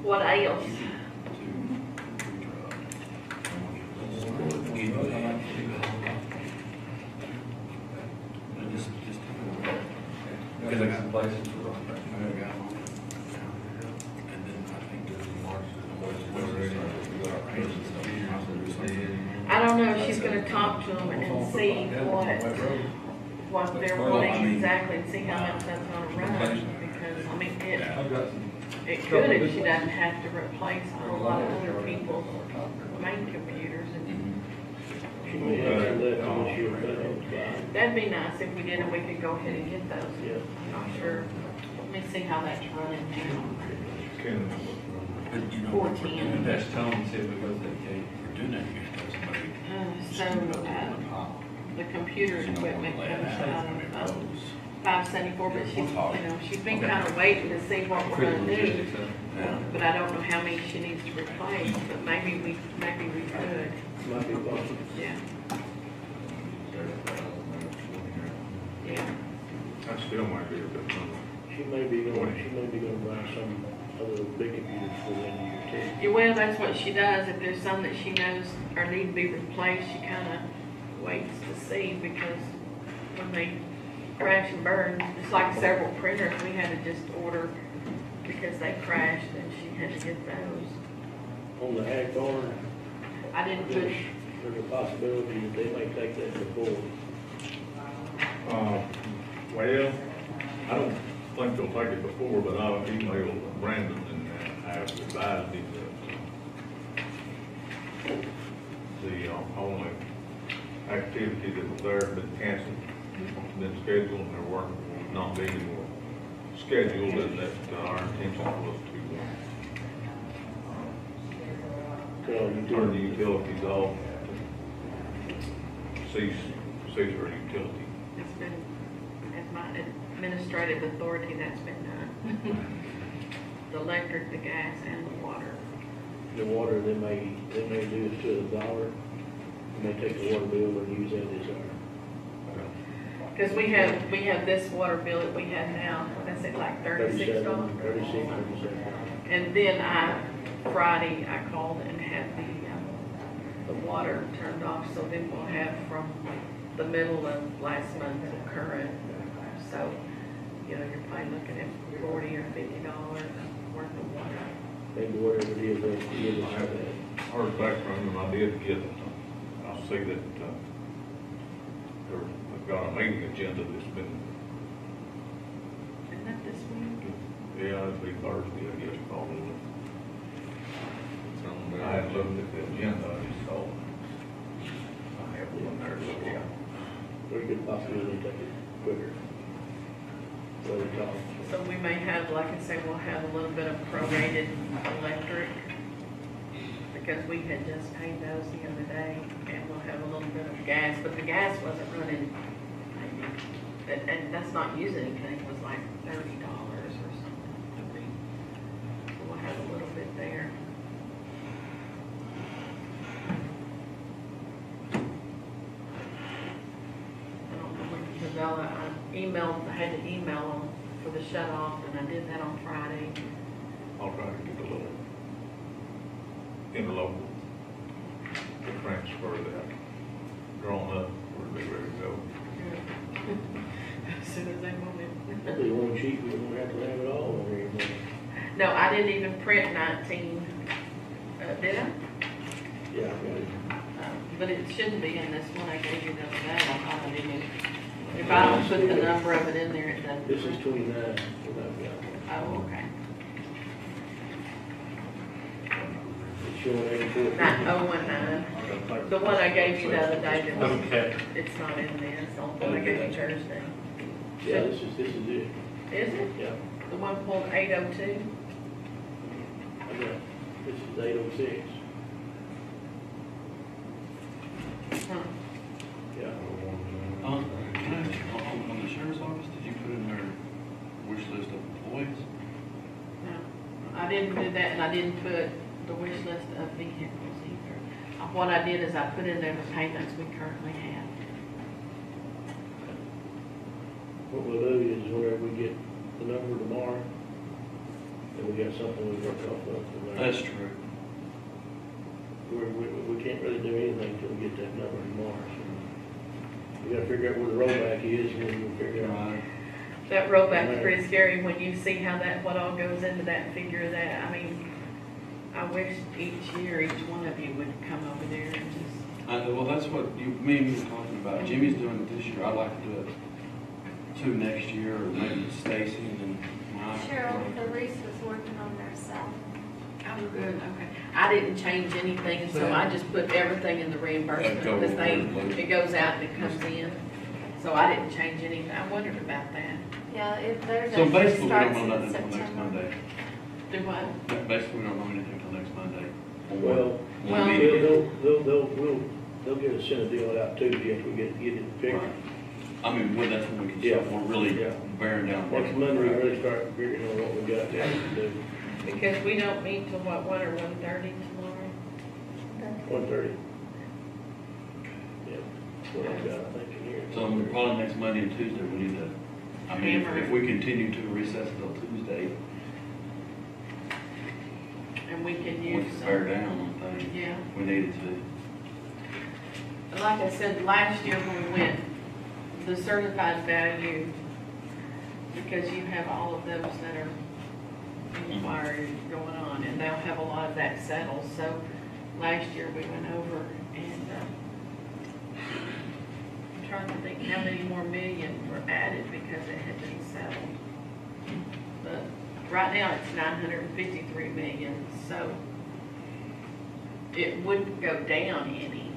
What else? Because I got places for I don't know if she's gonna talk to them and see what they're wanting exactly, and see how much that's gonna run, because, I mean, it could if she doesn't have to replace a whole lot of other people's main computers, and She may have some left on this year, but on the side. that'd be nice if we did, and we could go ahead and get those. Yeah. I'm not sure, let me see how that's running now. Can, 410. That's Tom said we go to that gate. We're doing that against somebody. The computer equipment comes out of 574, but she's, she's been kind of waiting to see what we're gonna do. But I don't know how many she needs to replace, but maybe we could, Might be possible. yeah. Yeah, that still might be a bit number. She may be gonna buy some other big computers for the end of the year yeah, well, that's what she does, if there's some that she knows or need to be replaced, she kinda waits to see, because when they crash and burn, it's like several printers we had to just order because they crashed, and she had to get those. too. On the ag barn, I didn't put, there's a possibility that they may take that to board. Well, I don't think they'll take it before, but I'll email Brandon and have advised him that the only activity that was there had been canceled, been scheduled, and their work will not be anymore scheduled, and that our intention was to turn the utilities off, cease our utility. it's been, as my administrative authority, that's been done. The electric, the gas, and the water. The water, they may do it to $1, and they take the water bill and use that as our. Because we have this water bill that we have now, that's at like $36. 37. And then Friday, I called and had the water turned off, so then we'll have from the middle of last month to current. So, you're probably looking at $40 or $50 worth of water. Maybe whatever it is, they give us that. I heard back from them, I did get, I see that they've got a meeting agenda that's been, Isn't that this week? yeah, it'll be Thursday, I guess, probably. I had looked at the agenda, I just saw it. I have one there, so yeah. There's a good possibility they take it quicker. So they talk. So we may have, like I say, we'll have a little bit of prorated electric. The because we had just paid those the other day, and we'll have a little bit of gas, but the gas wasn't running, maybe, and that's not using anything, it was like $30 or something. So we'll have a little bit there. Isabella, I had to email them for the shut off, and I did that on Friday. I'll try to get a little interlocal to transfer that drawn up, where they ready to go. As soon as they want it. Probably one sheet, we don't have to have it all on here anymore. No, I didn't even print 19, did I? Yeah, I got it. But it shouldn't be in this one I gave you the other day. I thought I didn't. If I don't put the number of it in there, it doesn't. This is 29, what I've got. Oh, okay. It's showing 84. 9019. The one I gave you the other day, that was, Okay. it's not in there. It's the one I gave you Thursday. Yeah, this is it. Is it? Yeah, The one pulled 802? I got, this is 806. Huh. Yeah. Can I ask, on the sheriff's office, did you put in their wish list of employees? No, I didn't do that, and I didn't put the wish list of vehicles either. What I did is I put in there the payments we currently have. What we'll do is whenever we get the number tomorrow, and we got something we work off of from there. That's true. We can't really do anything until we get that number tomorrow, so. We gotta figure out where the rollback is, and then we'll figure out. Right. That rollback is pretty scary when you see how that, what all goes into that and figure that. I mean, I wish each year, each one of you would come over there and just. Well, that's what me and you were talking about. Jimmy's doing it this year. I'd like to do it 2 next year, or maybe Stacy and then mine. Cheryl, Teresa was working on their salary. Oh, good, okay. I didn't change anything, so I just put everything in the reimbursement, Go because they, over. it goes out and it comes in. So I didn't change anything. I wondered about that. Yeah, if there's So a, basically, we starts don't know in nothing until next September. Monday. Do what? Basically, we don't know anything until next Monday. Well, Well- they'll get us send a deal out Tuesday after we get it figured. I mean, well, that's when we can Yeah. start, we're really Yeah. bearing down. Next Monday, we really start figuring on what we got to do. Because we don't meet till what, 1 or 1:30 tomorrow? 1:30. Yeah, that's what I've got, I think, in here. So probably next Monday and Tuesday, we need to, I mean, if we continue to recess until Tuesday, And we can we use can some. bear down on things. Yeah. We needed to. Like I said, last year when we went, the certified value, because you have all of those that are inquiry going on, and they'll have a lot of that settled. So last year we went over, and I'm trying to think how many more million were added because it had been settled. But right now it's 953 million, so it wouldn't go down any,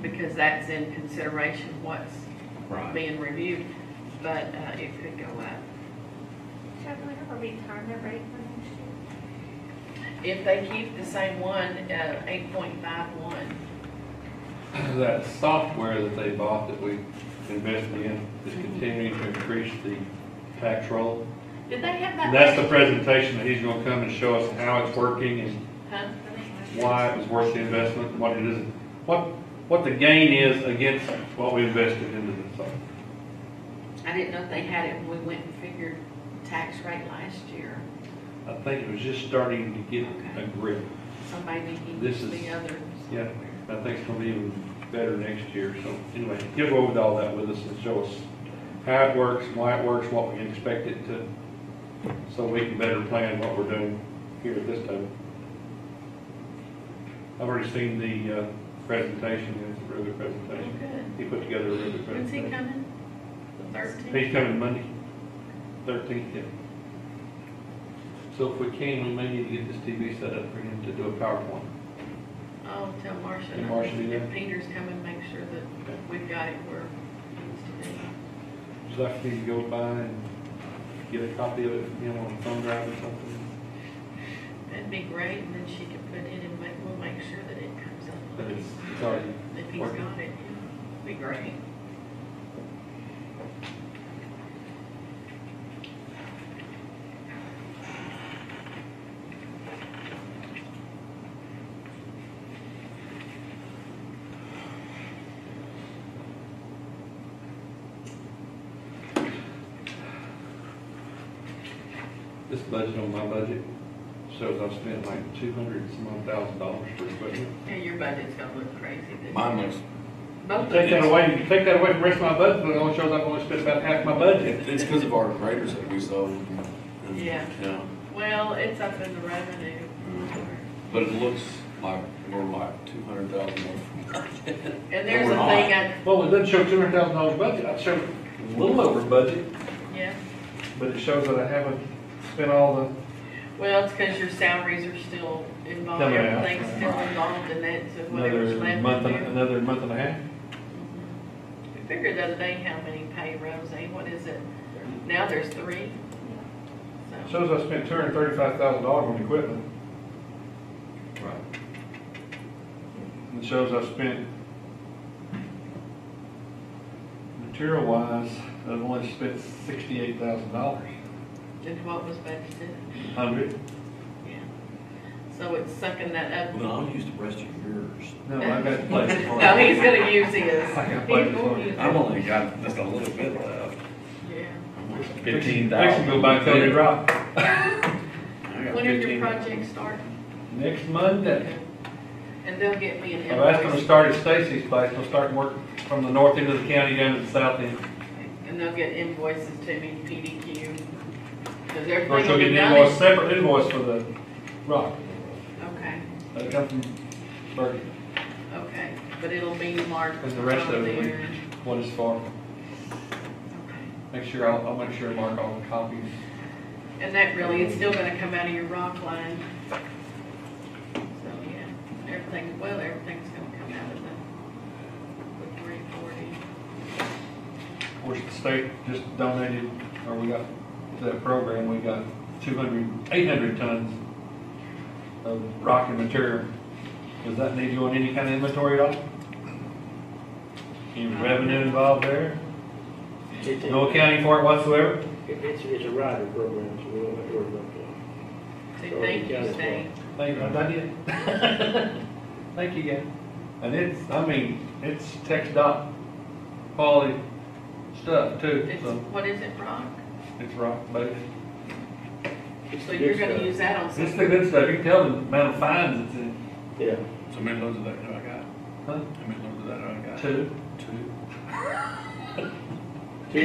because that's in consideration what's Right. being reviewed, but it could go up. Should we ever return the rate for next year? If they keep the same one, 8.51, That software that they bought that we invested in is continuing to increase the tax roll. did they have that? And that's the last- presentation that he's gonna come and show us how it's working and Huh? why it was worth the investment, and what it is, what the gain is against what we invested into the software. I didn't know if they had it when we went and figured tax rate last year, I think it was just starting to get a grip. so maybe he This used is- the others. Yeah, I think it's gonna be even better next year, so anyway, he'll go over all that with us and show us how it works, why it works, what we can expect it to, so we can better plan what we're doing here at this time. I've already seen the presentation, it's a really good presentation. Good. He put together a really good When's he presentation. coming? The 13th? He's coming Monday, 13th, yeah. So if we can, we may need to get this TV set up for him to do a PowerPoint. I'll tell Marcia. Can Marcia do that? If Peter's coming, make sure that we've got it where it needs to be. Would you like me to go by and get a copy of it from him on a thumb drive or something? And that'd be great, and then she could put it in, we'll make sure that it comes up. But it's already If he's working. got it, it'd be great. This budget on my budget shows I've spent like $200,000 for equipment. Yeah, your budget's gonna look crazy this Mine year. looks, Both of Take that them. away, take that away from the rest of my budget, but it only shows I've only spent about half my budget. it's because of our graders that we sold. and, Yeah. Yeah, Well, it's up in the revenue. but it looks like we're like 200,000 more. And there's we're a not. thing, Well, it doesn't show $200,000 budget, I showed a little over budget, yeah, but it shows that I haven't spent all the, well, it's because your salaries are still involved, Coming out. everything's still involved in that, so whatever's another left. month, in there. another month and a half. I figured the other day how many payrolls, what is it? Now there's 3. So, Shows I spent $235,000 on equipment. Right. It shows I spent, material-wise, I've only spent $68,000. and what was budgeted? 100. Yeah. So it's sucking that up. Well, I'll use the rest of yours. No, I got to play. No, he's gonna use his. I can play He's this gonna one. use it. I've only got just a little bit left. Yeah. Fix and go buy Cody Rock. When are your projects starting? Next Monday. And they'll get me an I've asked them to invoice, start at Stacy's place, they'll start work from the north end of the county down to the south end. and they'll get invoices to me, PDQ. Cause Of everything course, will you'll be get an done. invoice, separate invoice for the rock. Okay, That'll come from Bergen. okay, but it'll be marked. And the rest of it, there. what it's for. Okay. Make sure, I'll make sure to mark all the copies. And that really, it's still gonna come out of your rock line. So, yeah, everything, well, everything's gonna come out of the 340. Of course, the state just donated, or we got, to that program, we got 800 tons of rock and material. Does that need you on any kind of inventory at all? Any revenue involved there? No accounting for it whatsoever? It's a rider program, so we don't have to worry about that. So thank you, State. Thank you, I did. Thank you again. And it's, I mean, it's text dot quality stuff too, It's, so what is it, rock? it's rock based. It's So the you're good gonna stuff. use that on It's the something? good stuff, you can tell the amount of fines it's in. Yeah. So how many loads of that do I got? Huh? How many loads of that do I got? 2. 2.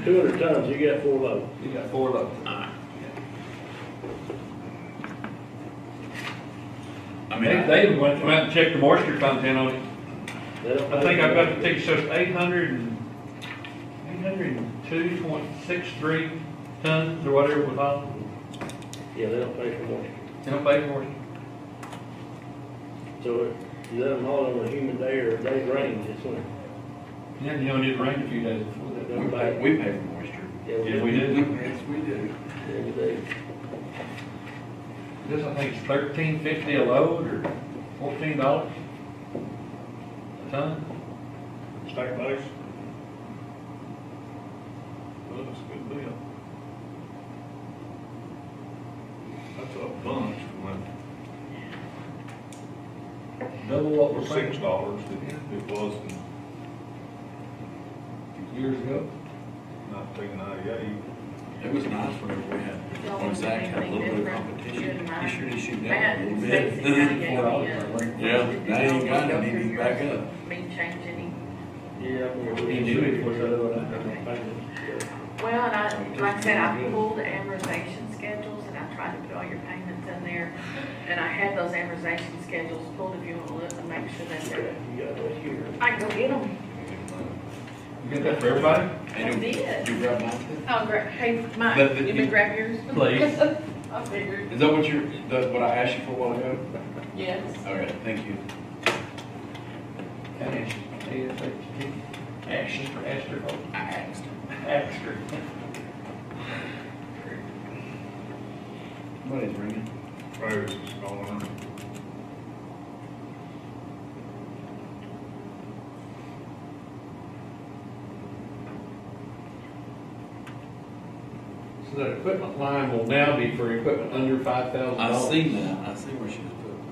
200 tons, you got 4 loads. You got 4 loads. I mean, They even went come out and checked the moisture content on it. They don't I think pay I've got for the ticket shows 802.63 tons or whatever it was on. Yeah, they don't pay for moisture. They don't pay for it. So if you let them haul on a humid day or a day's rain, it's when Yeah, you know, it did rain a few days before that. we pay for moisture. Yeah, we did. Yes, we do. Yeah, we do. This, I think, is $13.50 a load or $14 a ton. State base. Well, that's a good deal. That's a bunch, Double what we're $6 paying it was in years ago. 1998. It was nice whenever we had, when Zach had a little bit of competition. He sure did shoot down a little bit. Yeah, now he ain't got it, he needs to back up. Me change any. Yeah, He knew it was Well, and I, like I said, I pulled amortization schedules and I tried to put all your payments in there. And I had those amortization schedules pulled if you want to look and make sure that they're, You got those here. I can go get them. You get that for everybody? I did. You grab mine? Oh, great. Hey, Mike, But you may grab yours? Please. I figured. Is that what that's what I asked you for a while ago? Yes. Okay, thank you. Ash, A-S-H-T. Ash, for Astor. I asked. Astor. Somebody's ringing. Travis is calling her. So that equipment line will now be for equipment under $5,000. I seen that, I see where she was putting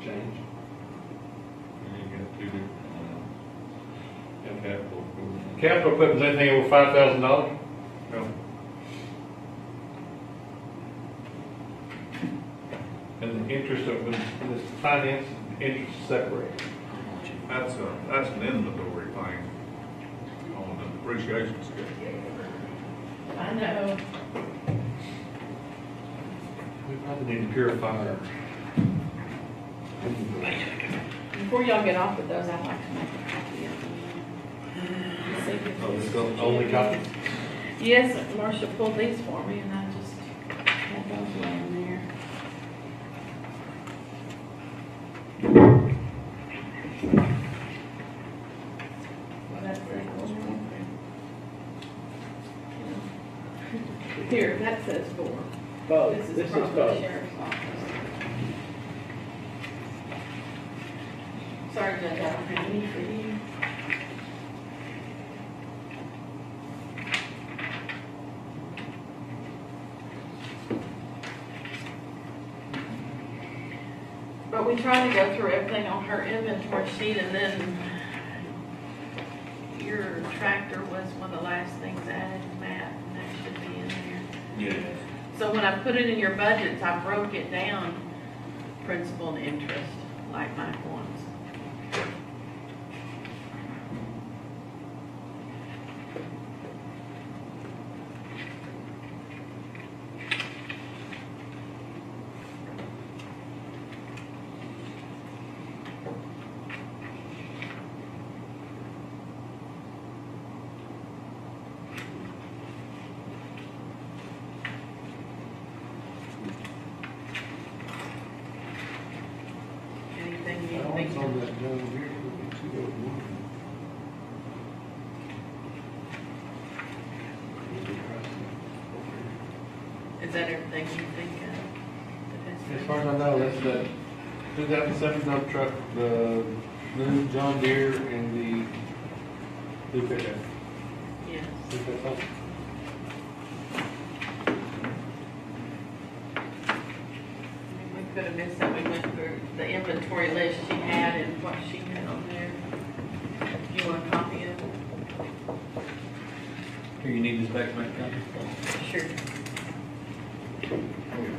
Change. And you got two different, capital. Capital equipment's anything over $5,000? No, And the interest of, this finance, interest separate. that's an inventory thing on the depreciation schedule. I know. We probably need to purify our. Before y'all get off with those, I'd like to make a copy of them. Oh, this is the only copy? Yes, Marcia pulled these for me and I just had those laying there. That's it. Here, that says 4. Oh, This this is is from the called, sheriff's office. Sorry, Judge, I don't have any for you. But we try to go through everything on her inventory sheet, and then your tractor was one of the last things added, Matt, and that should be in there. Yeah. So when I put it in your budgets, I broke it down, principal and interest, like Mike wants. Anything you think? Is that everything you think of? As far as I know, that's the 2007 dump truck, the new John Deere, and the new pickup. Yes. Think that's all? We could have missed that. We went through the inventory list she had and what she had on there. You want a copy of it? Do you need this back to make copy? Sure.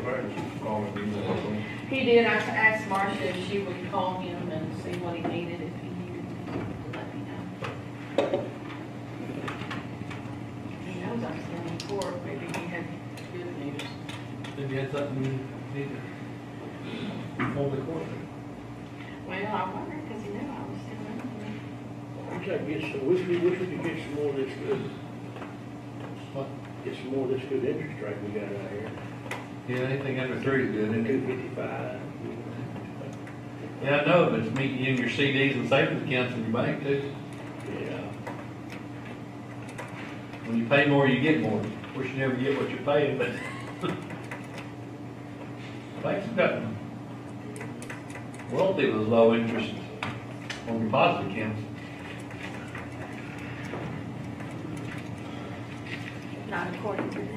Travis is calling me. He did. I asked Marcia if she would call him and see what he needed, if he needed to let me know. He knows I'm still in court. Maybe he had good news. If you had something you needed, hold the court. Well, I wonder, because he knew I was still in there. wish I could get some, wish we could get some more of this good, What? get some more of this good interest rate we got out here. Yeah, anything under 3 is good, isn't it? 255. Yeah, I know, but it's meeting you in your CDs and savings accounts in your bank too. Yeah. When you pay more, you get more. Of course, you never get what you're paying, but banks have gotten wealthy with low interest on deposit accounts. Not according to them.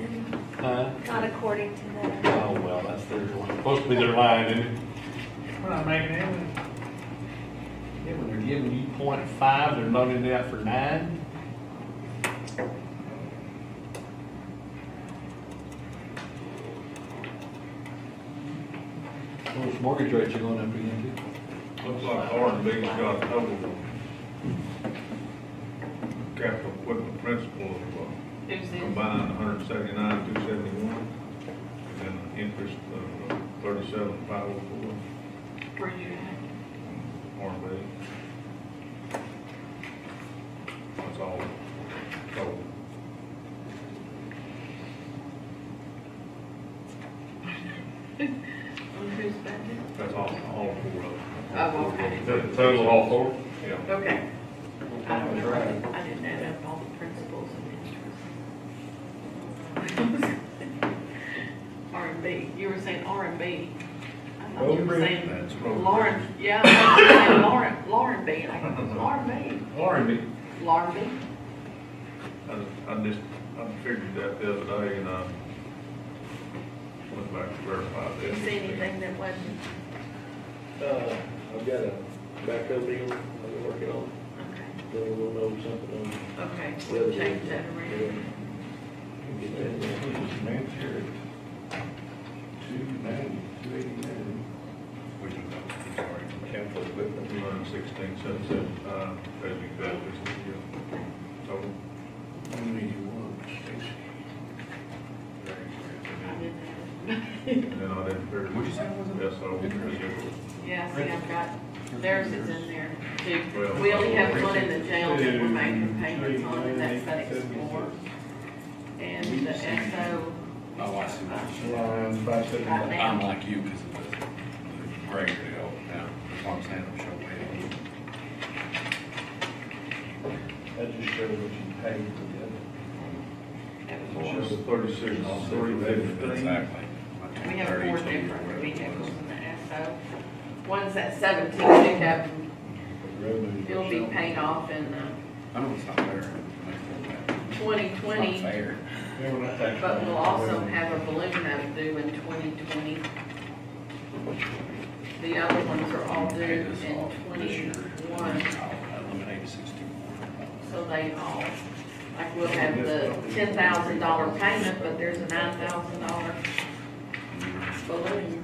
Not according to them. Oh, well, that's supposed to be their line, isn't it? We're not making it. Yeah, when they're giving you 0.5, they're loaning it out for 9. Those mortgage rates are going up again too. Looks like R&B's got a total capital equipment principal of Who's this? combined 179,271, and then interest of 37,504. Where you at? R&B. That's all total. On whose budget? That's all 4 of them. Oh, okay. The total of all 4? Yeah. Okay. I don't know. I didn't add up all the principals and interest. R&B R&B. You were saying R&B. I thought you were saying That's road Lauren, bridge. yeah, I thought you were saying Lauren B. Like, Lauren B. R&B. Lauren B. I figured that the other day and I went back to verify Did you that. see anything that wasn't? I've got a backhoe deal I'm working on, Okay, then we'll know something on okay, the we'll other change deal. that around. Get that done. Man, here, 290, 289. Which is, I'm sorry. Capital equipment. 216,775, as you said, this year. Total. How many you want, Stacy? I didn't have it. And then I didn't figure. What'd you say it was? Yes, so. Yeah, see, I've got, theirs is in there too. Well, We only have one in the jail that we're making payments on, and that's that Explorer. And the SO, Oh, I see. Line right 579. I'm now, like you, because of the grade deal, yeah, that's what I'm saying, I'm sure paying. That just shows what you paid for the other. It shows 36, 315. Exactly. we have 4 different vehicles in the SO. One's at 17 pickup, it'll be paid off in I know it's not fair. 2020. It's not fair. But we'll also have a balloon note due in 2020. The other ones are all due in 21, I'll eliminate 61. so they all, like we'll have the $10,000 payment, but there's a $9,000 balloon.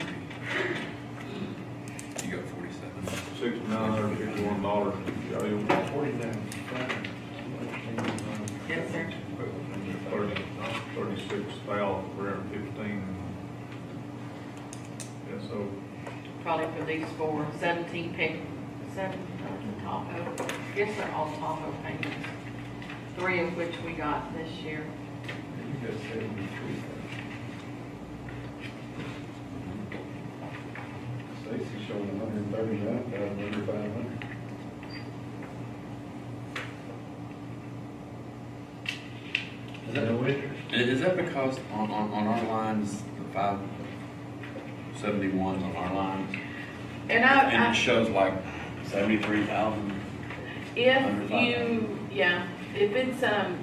You got 47. $6,951 in jail. 49. Yes, sir. 36,315. Yeah, so Probably for these 4, 17 Tahoe. Yes, they're all Tahoe payments. 3 of which we got this year. You got 73. Stacy showing 139,000 under 500. Is that because on our lines, the 571s on our lines, And and I it shows like 73,000? if you, yeah, if it's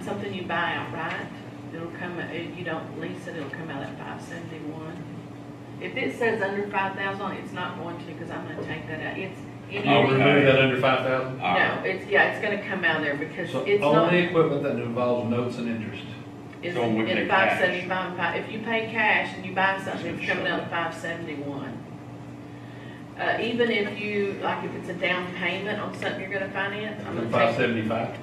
something you buy outright, it'll come, if you don't lease it, it'll come out at 571. If it says under 5,000, it's not going to, because I'm gonna take that out. It's any. I'll remove that under 5,000. No, it's, yeah, it's gonna come out there because So it's not, only equipment that involves notes and interest. it's So we pay in cash. 575. If you pay cash and you buy something, it's coming out at 571. Even if you, like if it's a down payment on something you're gonna finance, I'm gonna take, 575.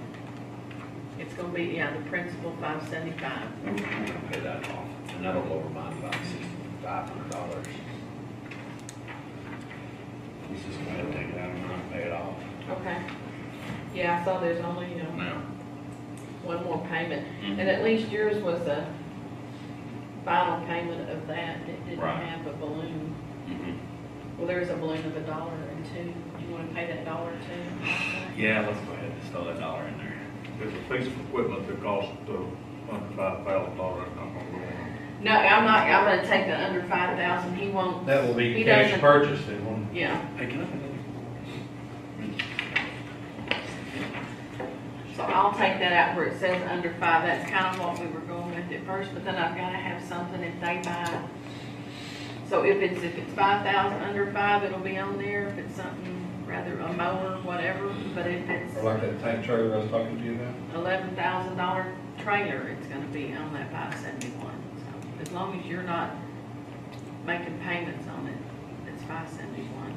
it's gonna be, yeah, the principal 575. I'm gonna pay that off, and that'll lower mine about $6,500. Let's just go ahead and take it out and pay it off. Okay. Yeah, I saw there's only, Now. one more payment. Mhm. And at least yours was a final payment of that. It didn't Right. have a balloon. Mhm. Well, there's a balloon of $1 and $2. Do you want to pay that $1 too? Yeah, let's go ahead and throw that dollar in there. it's a piece of equipment that costs under $5,000, that's not gonna go on. No, I'm not, I'm gonna take the under 5,000. He won't. That will He be cash doesn't- purchase in one. Yeah. Hey, can I have So I'll take that out where it says under 5. That's kind of what we were going with at first, but then I've got to have something if they buy. So if it's 5,000 under 5, it'll be on there. If it's something rather a mower, whatever. But if it's Or like that tank trailer I was talking to you about. $11,000 trailer, it's going to be on that 571. So as long as you're not making payments on it, it's 571.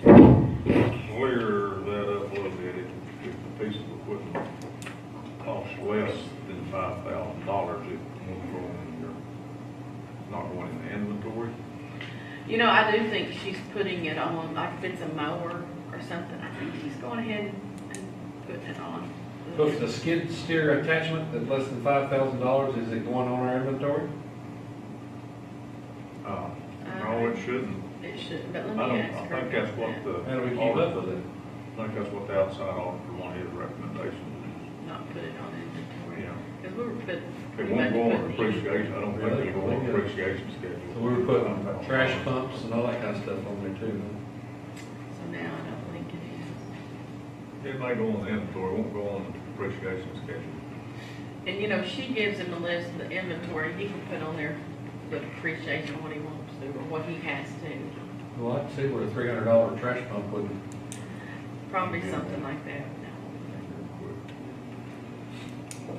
Clear that up a little bit, if the piece of equipment costs less than $5,000, it won't go in your, not going in the inventory. You know, I do think she's putting it on, like if it's a mower or something, I think she's going ahead and putting it on. So if it's a skid steer attachment that's less than $5,000, is it going on our inventory? No, it shouldn't. It should, but let I me don't, ask I her. think that's what the. How do we keep up with it? I think that's what the outside auditor wanted his recommendation. Not put it on inventory. Yeah. Because we were put. It won't go on appreciation, I don't think it'll go on appreciation schedule. So we were putting trash pumps and all that kind of stuff on there too. So now I don't think it is. It may go on the inventory, it won't go on the appreciation schedule. And you know, she gives him a list of the inventory, he can put on there the appreciation of what he wants to, or what he has to. Well, I can see where a $300 trash pump would. Probably something like that.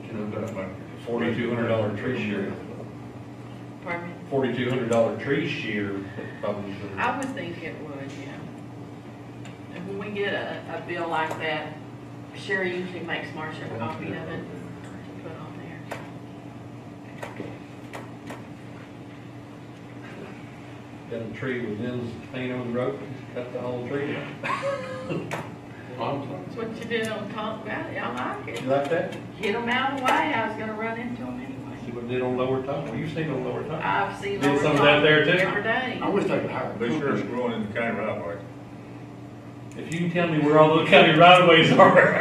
You know, but like $4,200 tree shear. Pardon me? $4,200 tree shear probably. I would think it would, yeah. And when we get a bill like that, Sherry usually makes Marcia a copy of it to put on there. Got a tree with ends hanging on the rope, cut the whole tree down. That's what you did on Top Valley, I like it. You like that? Get them out of the way, I was gonna run into them anyway. See what they did on Lower Top? Well, you've seen on Lower Top. I've seen Did Lower some of that Top there too? every day. I wish they could hire. Be sure it's growing in the county right away. If you can tell me where all those county right of ways are,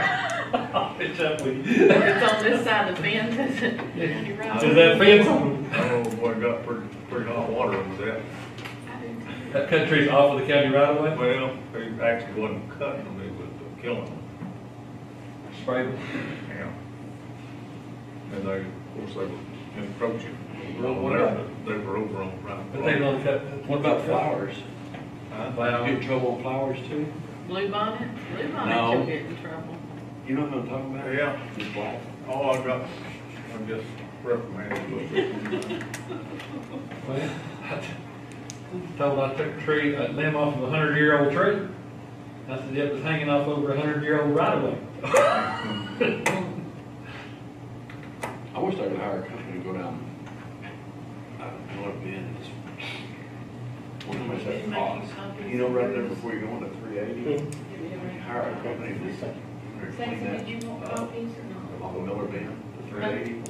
I'll pitch up with you. It's on this side of the fence, is it? You're right. Is that fence on? Oh, boy, got pretty hot water over that. That country's off of the county right of way? Well, he actually wasn't cutting them, he was killing them. Spray them. Yeah. And they, of course, they were encroaching. Well, what They were over on right. But they don't cut. What about flowers? Flowers. Get in trouble on flowers too? Blue bonnet? Blue bonnet No. you'll get in trouble. You know what I'm talking about? Yeah. Just black. Oh, I'm just reprimanded a little bit. Well, told I took a tree, a limb off of a 100-year-old tree. I said, it was hanging off over a 100-year-old right of way. I wish I could hire a company to go down, I don't know what bend is. How much that costs? You know, right there before you go into 380, hire a company to clean that. Did you want copies or not? On the Miller Bend, the 380.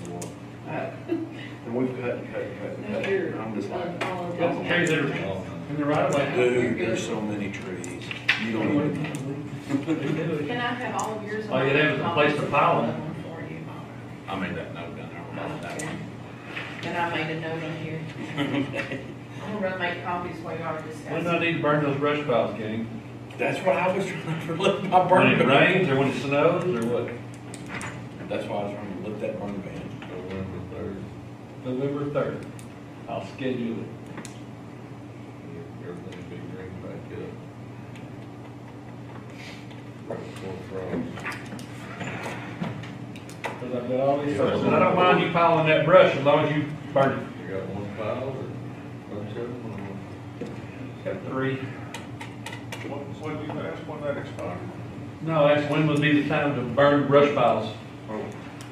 And we've cut and cut and cut and cut. And I'm just like, Got some trees that are in the right of way. dude, there's so many trees. You don't even know. Can I have all of yours? All you have is a place to pile them. One for you. I made that note down there about that one. And I made a note on here. I'm gonna make copies while y'all are When discussing. do I need to burn those brush piles, Kenny? That's what I was trying to lift my When burn it ban. rains or when it snows or what? That's why I was trying to lift that burn ban. November 3rd. I'll schedule it. Everything be green back up. Cause I've got all these, and I don't mind you piling that brush as long as you burn it. You got one pile or bunch of them? Got 3. What did you ask when that expired? No, that's when would be the time to burn brush piles. Oh,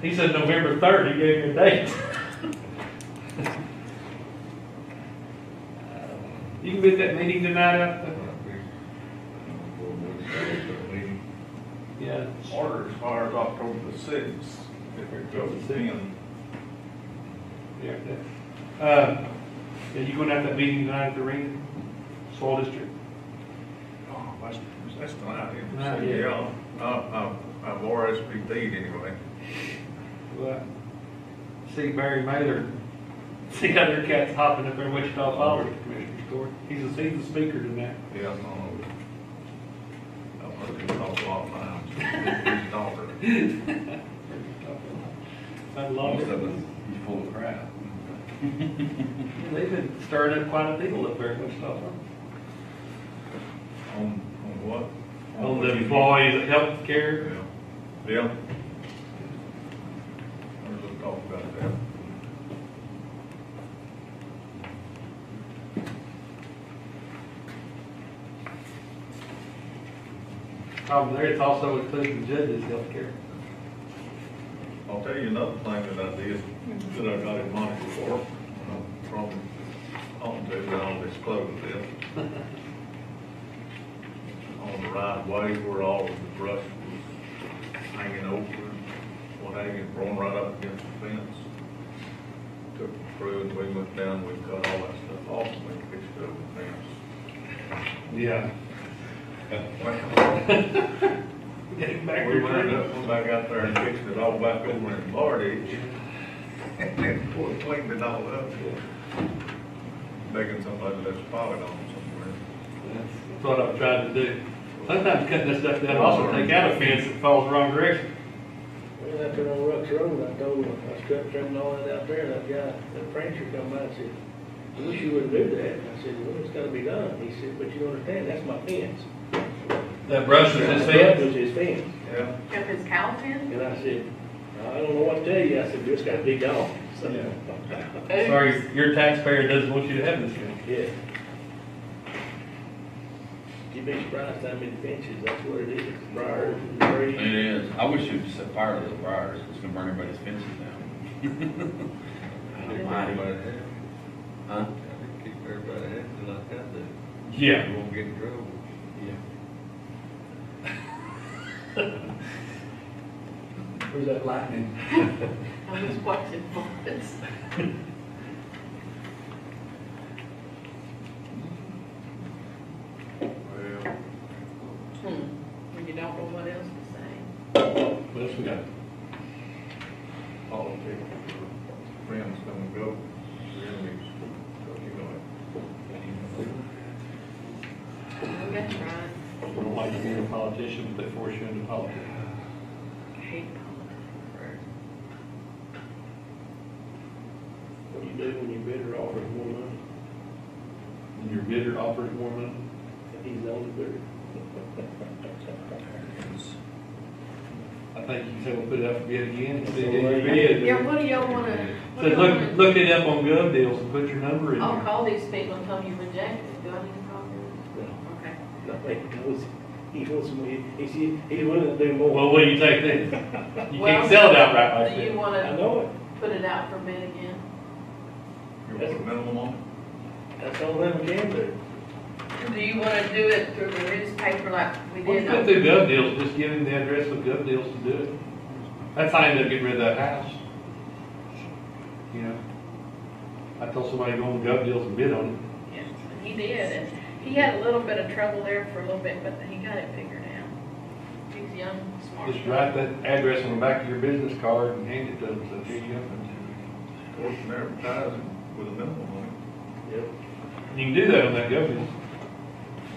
He said November 3rd, he gave me a date. You can get that meeting tonight out there? Yeah. order expires October the 6th, if it goes in. Yeah. Yeah, you going out that meeting tonight at the ring, Soil District? Oh, that's tonight, isn't Tonight, it? yeah. I've RSVP'd anyway. Well, see Barry Mather, see how their cat's hopping up there in Wichita Falls, Commissioner's Court. He's the speaker tonight. Yeah, I know. I've heard him talk a lot of times. He's a talker. I love Most it. of them, he's full of crap. They've been stirring up quite a deal up there in Wichita Falls. On what? On the employees, health care. Yeah. Yeah. There's a talk about that. Problem there, it's also including judges' health care. I'll tell you another thing that I did, that I got in money for, from, on to all this closed it. On the right of way where all of the brush was hanging over, what hanging, thrown right up against the fence. Took through, and we went down, we cut all that stuff off, and we fixed it up with Yeah. fence. Getting back We to wound tree. up, went back out there and fixed it all back over in Bardage. We cleaned it all up. Making somebody that's spotted on somewhere. That's what I'm trying to do. Sometimes cutting this stuff down, also take out a fence that falls the wrong direction. Well, out there on Rucks Road, I told him, I was trimming all that out there, and that guy, that Prancer come by and said, I wish you wouldn't do that. And I said, well, it's gotta be done. He said, but you don't understand, that's my fence. That brush is his That fence? was his fence. Yeah. Kept his cow in? And I said, I don't know what to tell you. I said, just gotta be gone. So, Sorry, your taxpayer doesn't want you to have this fence. yeah. You'd be surprised how many fences, that's what it is, briars and trees. It is. I wish you'd set fire to those briars. It's gonna burn everybody's fences down. Everybody has. Huh? Keep everybody happy like I do. Yeah. You won't get in trouble. Where's that lightning? I was watching this. Well, When you don't know what else to say. What else we got? politics, friends come and go, enemies, so you know it. That's right. We don't like being a politician, but they force you into politics. I hate politics. What do you do when your bidder offers more money? And your bidder offers more money. He's the only bidder. I think you said we'll put it up for bid again and see if you bid. Yeah, what do y'all wanna, what do So y'all wanna? look it up on Gov Deals and put your number in I'll there. call these people and tell them you rejected. Do I need to call them? No, Okay. no, he knows, he wants more, he's willing to do more. Well, what do you take then? You Well, can't sell it outright like Do you that. I wanna know it, put it out for bid again? You want a minimum on it? that's all them can do. Do you wanna do it through the newspaper like we Well, did? put through Gov Deals, just give him the address of Gov Deals to do it. That's how I ended up getting rid of that house. You know? I told somebody to go on Gov Deals and bid on it. Yes, and he did, and he had a little bit of trouble there for a little bit, but he got it figured out. He's young, smart. Just write that address on the back of your business card and hand it to them, so here you go. Of course, and advertising with a minimum on it. Yep. You can do that on that Gov Deals.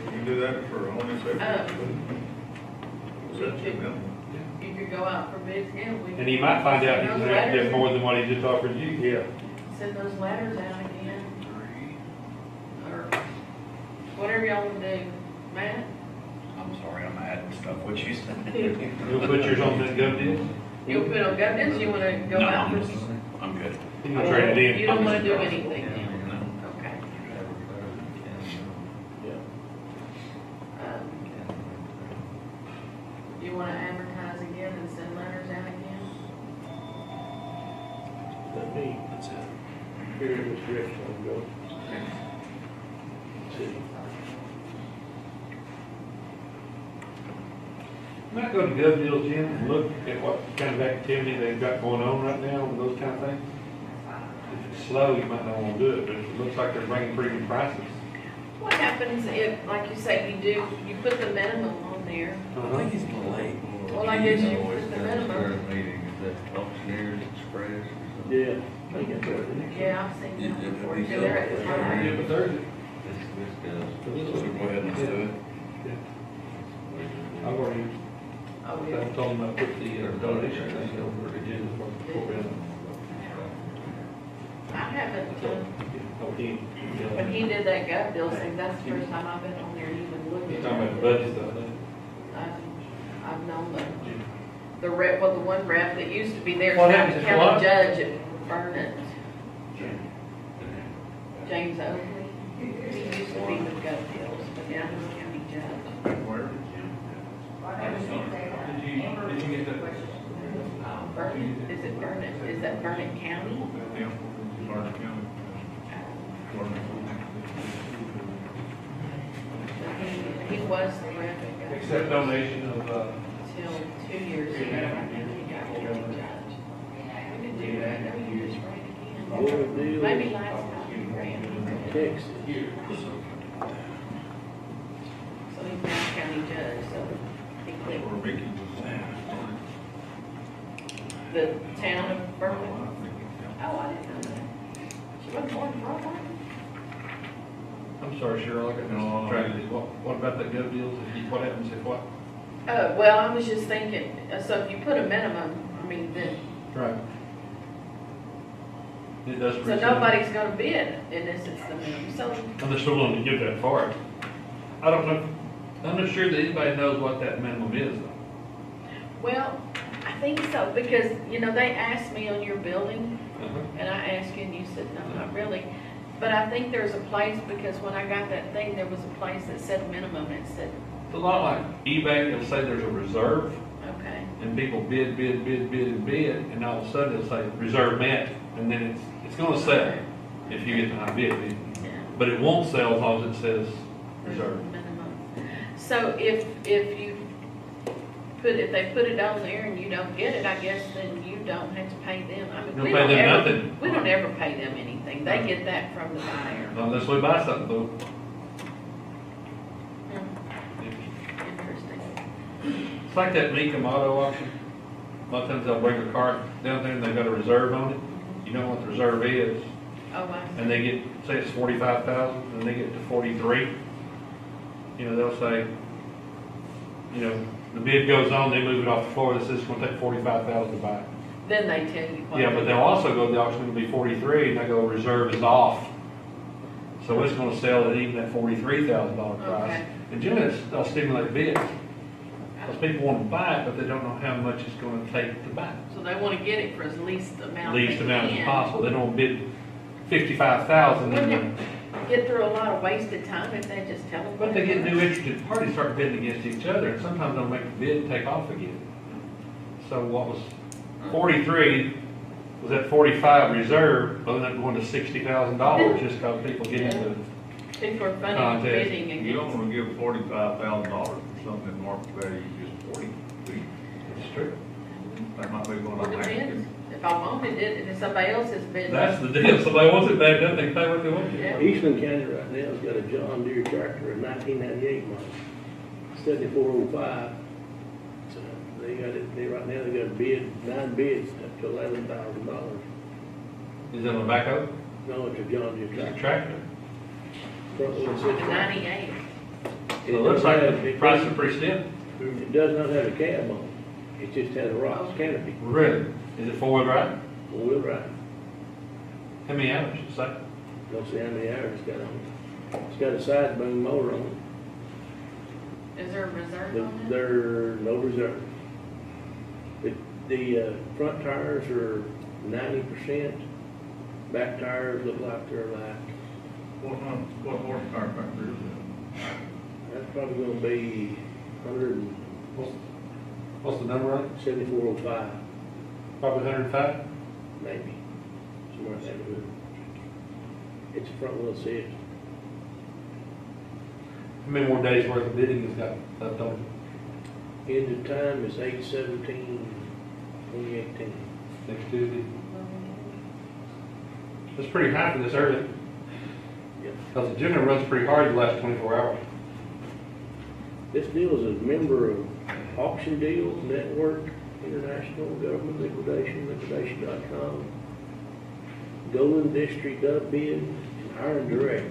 You can do that for only say. That's your minimum. You could go out for bids, yeah, we. And he might find out he's Send gonna those have to get letters- more than what he just offered you. Yeah. Send those letters out again. Or whatever y'all wanna do, Matt? I'm sorry, I'm adding stuff, what you said. You'll put yours on that Gov Deals? You'll put on governance, you wanna go No, out for? I'm good. He's gonna trade it in. You don't wanna do anything then? No. Okay. Yeah. You wanna advertise again and send letters out again? Let me, That's it. here in this direction, I'll go. See. Might go to Gov Deals, Jim, and look at what kind of activity they've got going on right now and those kind of things. If it's slow, you might not wanna do it, but if it looks like they're bringing pretty good prices. What happens if, like you say, you put the minimum on there? Uh-huh. He's a little late. Well, I guess you always put the got a minimum. start meeting, is that Auctioneers Express or something? Yeah. I think that's what it is. Yeah, I've seen Yeah, that before, we so go. they're at the Yeah, time. but Thursday. This goes. So go ahead and let's do it. I've already, Oh, I yeah. told them I put the donation thing over again for them. I haven't, Okay. when he did that gut bill thing, that's the first time I've been on there and even looked You're at talking about the it. budget stuff, huh? I've known the rep, well, the one rep that used to be there, What county happened to what? judge at Vernon, James Oakley. He used to be with gut bills, but now he's county judge. Where? Did you get that? Vernon, is it Vernon, is that Vernon County? Yeah, Large County. He was the rep at gut Accept donation of, till 2 years ago, and then he got county judge. We could do that, I mean, you just write again. What we do still Maybe last time, grand. Texas. So he's now county judge, so he That's quit where Mickey was at. the town of Berlin. Oh, I didn't know that. She wasn't born in Berlin? I'm sorry, Cheryl, I got No. distracted. What about that gov deals? What happens if what? Well, I was just thinking, so if you put a minimum, I mean, then, Right. It does. so nobody's gonna bid unless it's the minimum, so, And they're still willing to give that for it. I don't know, I'm not sure that anybody knows what that minimum is though. well, I think so, because, you know, they asked me on your building, Uh-huh. and I asked you, and you said, no, not really. But I think there's a place, because when I got that thing, there was a place that said minimum, it said, It's a lot like eBay, it'll say there's a reserve, okay, and people bid, and all of a sudden it'll say reserve met, and then it's gonna sell if you get the high bid. yeah. But it won't sell as long as it says reserve. Minimum. So if you if they put it on there and you don't get it, I guess then you don't have to pay them. I mean, Don't we pay don't them ever, nothing. we don't ever pay them anything. They get that from the buyer. Not unless we buy something though. Interesting. It's like that Mecum auto auction. A lot of times they'll bring a car down there and they've got a reserve on it. You know what the reserve is, Oh, I see. and they get, say it's 45,000, and they get to 43. You know, they'll say, you know, the bid goes on, they move it off the floor, this is gonna take 45,000 to buy it. Then they tell you what. Yeah, but they'll also go to the auction, it'll be 43, and they go, reserve is off. So it's gonna sell at even that $43,000 price. Okay. And generally, they'll stimulate bids. Because people want to buy it, but they don't know how much it's gonna take to buy it. So they want to get it for as least amount. Least they amount as can. possible. They don't bid 55,000 Wouldn't and it get through a lot of wasted time if they just tell them? but they get new interested parties start bidding against each other, and sometimes they'll make the bid take off again. So what was 43 was at 45 reserve, but then going to $60,000 just because people get into it. People are funny Contest. bidding You don't against. wanna give $45,000 for something that market value is just 40. It's true. That might be one Well, of the depends. If I wanted it, and if somebody else has bid. That's the deal. Somebody wants it back, then they pay what they want. Yeah. Eastland County right now has got a John Deere tractor, a 1998 model, 7405. So they got it, right now they got a bid, 9 bids up to $11,000. Is it on the backhoe? No, it's a John Deere It's a tractor. tractor. Front wheel The system. 98. So it looks like the price is pretty steep. It does not have a cab on it. It just has a rocks canopy, Really? Is it four-wheel drive? 4-wheel drive. How many hours, you say? Don't see how many hours it's got on it. It's got a side boom motor on it. Is there a reserve But on it? there are no reserve. The front tires are 90%. Back tires look like they're like, What horsepower factor is it? that's probably gonna be 100 What's the number on it? 7405, Probably 105? maybe, somewhere in that neighborhood. It's a front wheel assist. How many more days worth of bidding has got left on it? End of time is 8/17/2018. Next Tuesday? That's pretty high for this early. Yep. Because it generally runs pretty hard the last 24 hours. This deal is a member of Auction Deals Network, International Government Liquidation, liquidation.com, Golden District Upbid, and Iron Direct.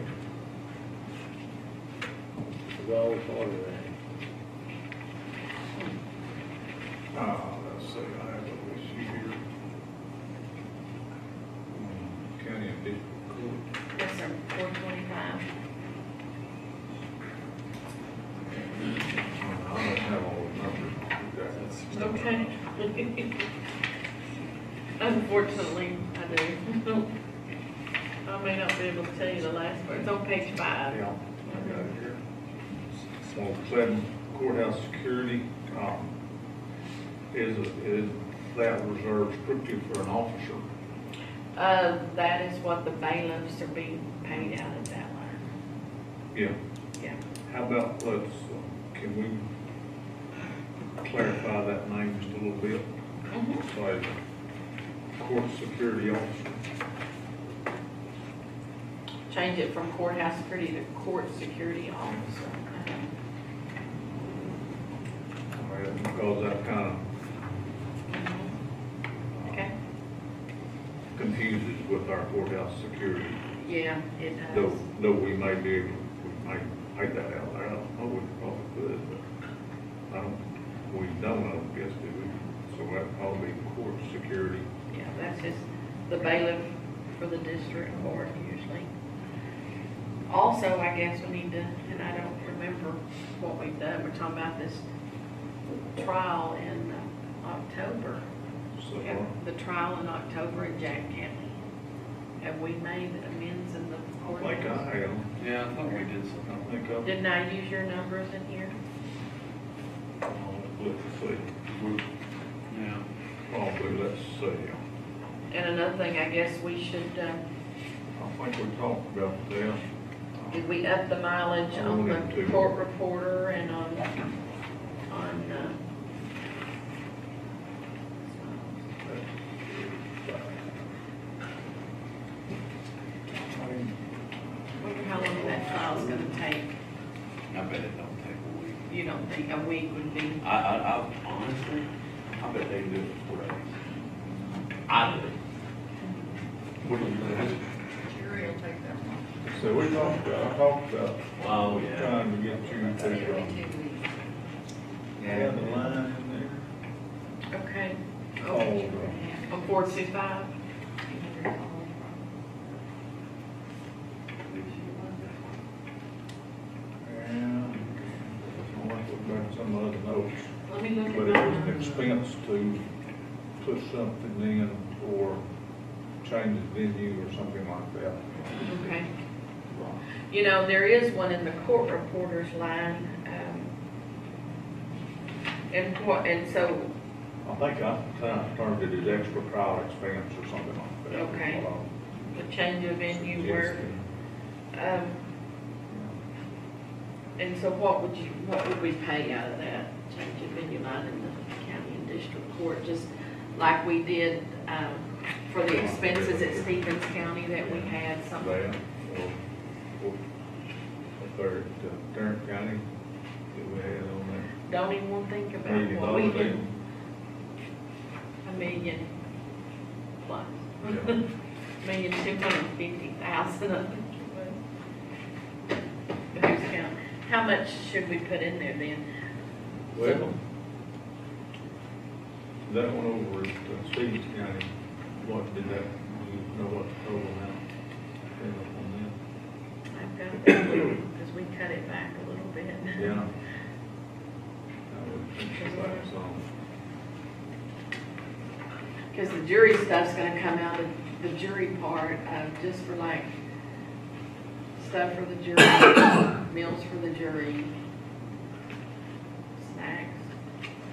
It's all part of that. Let's see, I have a list here. County and district court. Yes, sir, 425. I don't have all the numbers. Okay. Unfortunately, I do. I may not be able to tell you the last one. It's on page 5. Yeah, I got it here. So, 7 courthouse security, is that reserved strictly for an officer? That is what the bailiffs are being paid out of that line. Yeah. Yeah. How about, can we clarify that name just a little bit? Mm-hmm. Say, court security officer. change it from courthouse security to court security officer. All right, because that kind of Okay, confuses with our courthouse security. yeah, it does. Though we may be able, we might take that out there, I don't know, we probably could, but I don't, we don't know, guess, do we? So that probably be court security. Yeah, that's just the bailiff for the district court usually. Also, I guess we need to, and I don't remember what we've done, we're talking about this trial in October. So Yeah, the trial in October in Jack County. Have we made amends in the I court? think I have, Yeah, I thought we did I something. think I'll, Didn't I use your numbers in here? let's see, Yeah. probably, let's see. And another thing, I guess we should, I think we talked about that. did we up the mileage I on wanted the to. court reporter and on, wonder how long that trial's gonna take? I bet it don't take a week. You don't think a week would be? I honestly, I bet they can do it in 4 days. I do. What do you think? Jury will take that long. So we talked about Oh, yeah. trying to get you It's gonna to, be 2 weeks. add the line in there. Okay. Oh, On 425? and I want to look back at some of the other notes, Let me look at but it was an my. expense to put something in or change the venue or something like that. Okay. You know, there is one in the court reporter's line, and so, I think I termed it as extra trial expense or something like that. Okay. the change of venue where, and so what would we pay out of that change of venue line in the county and district court, just like we did, for the expenses at Stevens County that we had something? That, or a third, Tarrant County, that we had on there. Don't even want to think about $1 what we million did. $1 million plus. Yeah. $1,250,000. Who's count? How much should we put in there then? Well, that one over at Stevens County, what did that, you know what the total amount came up on I've got that, because we cut it back a little bit. that? Yeah. I would think that's on. Because the jury stuff's gonna come out of the jury part, just for like, stuff for the jury, meals for the jury, snacks,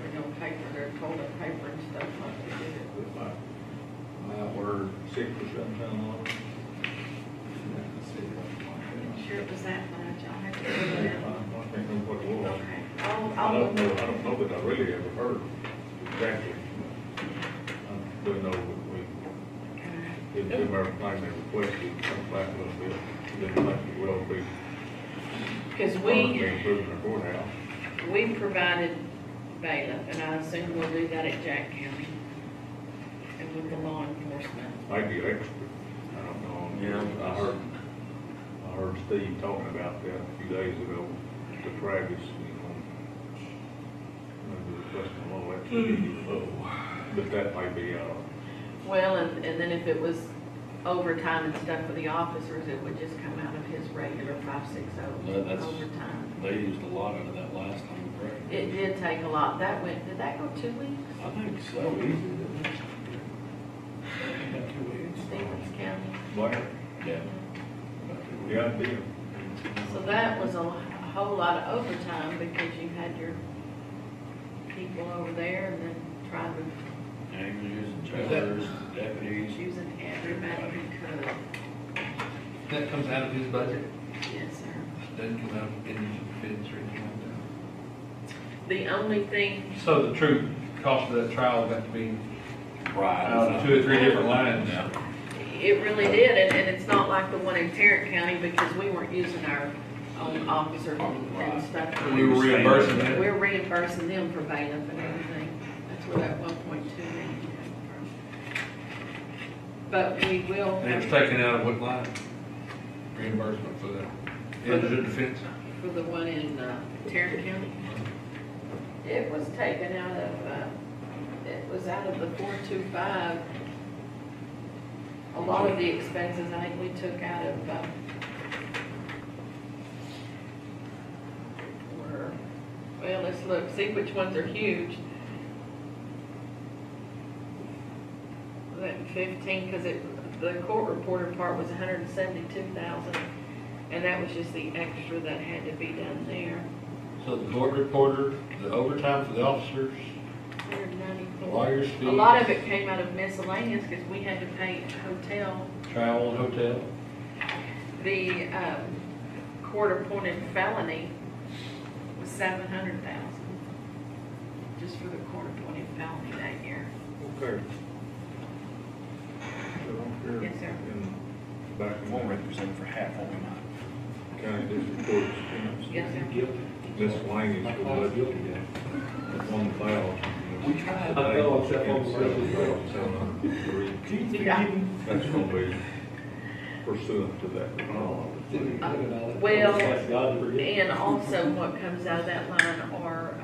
there's no paper, there's toilet paper and stuff like they did. With my word, 6 or 7 pound Sure it was that much, I'll have to I do that. can't remember what it was. Okay, I I'll don't look. know that I really ever heard exactly. I do know that we did do everything they requested, come back a little bit, didn't think it will be. Because Improving the courthouse. we provided bailiff, and I assume we'll do that at Jack County. And with the law enforcement. Maybe extra, I don't know. Yeah. I heard Steve talking about that a few days ago to Travis, maybe requesting a little extra. But that may be out. Well, and then if it was overtime and stuff for the officers, it would just come out of his regular 560 No, that's- overtime. They used a lot out of that last time, correct? It did take a lot. Did that go 2 weeks? I think so. Stevens County? Blair? Yeah. Yeah, I did. So that was a whole lot of overtime because you had your people over there and then trying to Anglers and trailers, deputies. using everybody who could. That comes out of his budget? Yes, sir. Doesn't come out of any bids or anything like The only thing, that? So the true cost of that trial got to be Right. out of 2 or 3 different lines. It really did, and it's not like the one in Tarrant County because we weren't using our own officers and stuff. We were reimbursing them. We're reimbursing them for bailiff and everything. That's where that 1.2 million came from. But we will. And it was taken out of what line? Reimbursement for the indigent defense? For the one in Tarrant County? It was taken out of, it was out of the 425. A lot of the expenses, I think we took out of, well, let's look, see which ones are huge. That 15, because the court reporter part was 172,000, and that was just the extra that had to be done there. So the court reporter, the overtime for the officers, 194. lawyers' fees. A lot of it came out of miscellaneous because we had to pay hotel. Travel and hotel. The court-appointed felony was 700,000, just for the court-appointed felony that year. Okay. Yes, sir. Back in We'll represent for half, won't we not? county district court expense, Yes, sir. miscellaneous for budget, 1,000. We tried. I know, except on Yeah. That's gonna be pursuant to that. Well, and also what comes out of that line are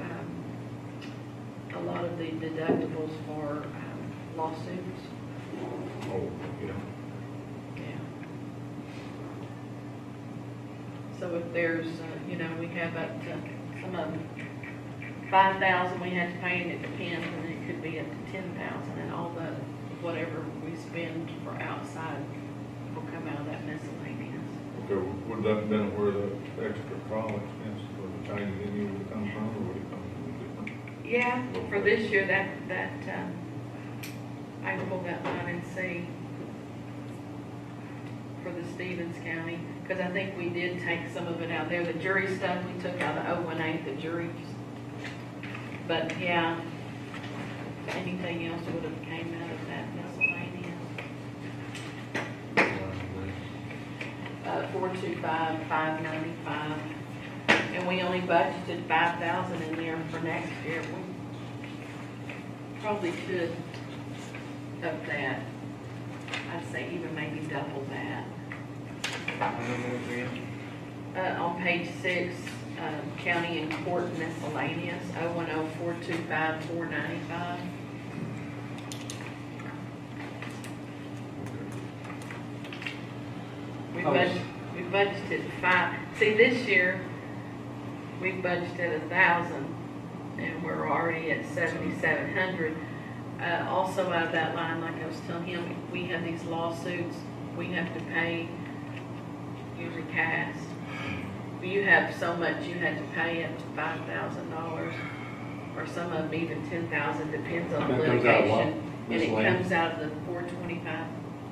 a lot of the deductibles for lawsuits. Oh, yeah. Yeah. So if there's, we have up to some of them, 5,000 we have to pay, and it depends, and it could be up to 10,000, and all the, whatever we spend for outside will come out of that miscellaneous. Okay, would that been where the extra trial expense for the change in you would come from, or would it come from different? Yeah, for this year, that I can pull that line and see for the Stevens County, because I think we did take some of it out there. The jury stuff, we took out of 018, the jury. But yeah, anything else would have came out of that miscellaneous. 425, 595, and we only budgeted 5,000 in there for next year. We probably could up that. I'd say even maybe double that. On page 6, county and court miscellaneous, 010-425, 495. We budgeted 5. See, this year, we budgeted 1,000, and we're already at 7,700. Also out of that line, like I was telling him, we have these lawsuits, we have to pay, usually cash. You have so much you had to pay up to $5,000, or some of them even 10,000, depends on the That comes out of what? litigation. And it comes out of the 425,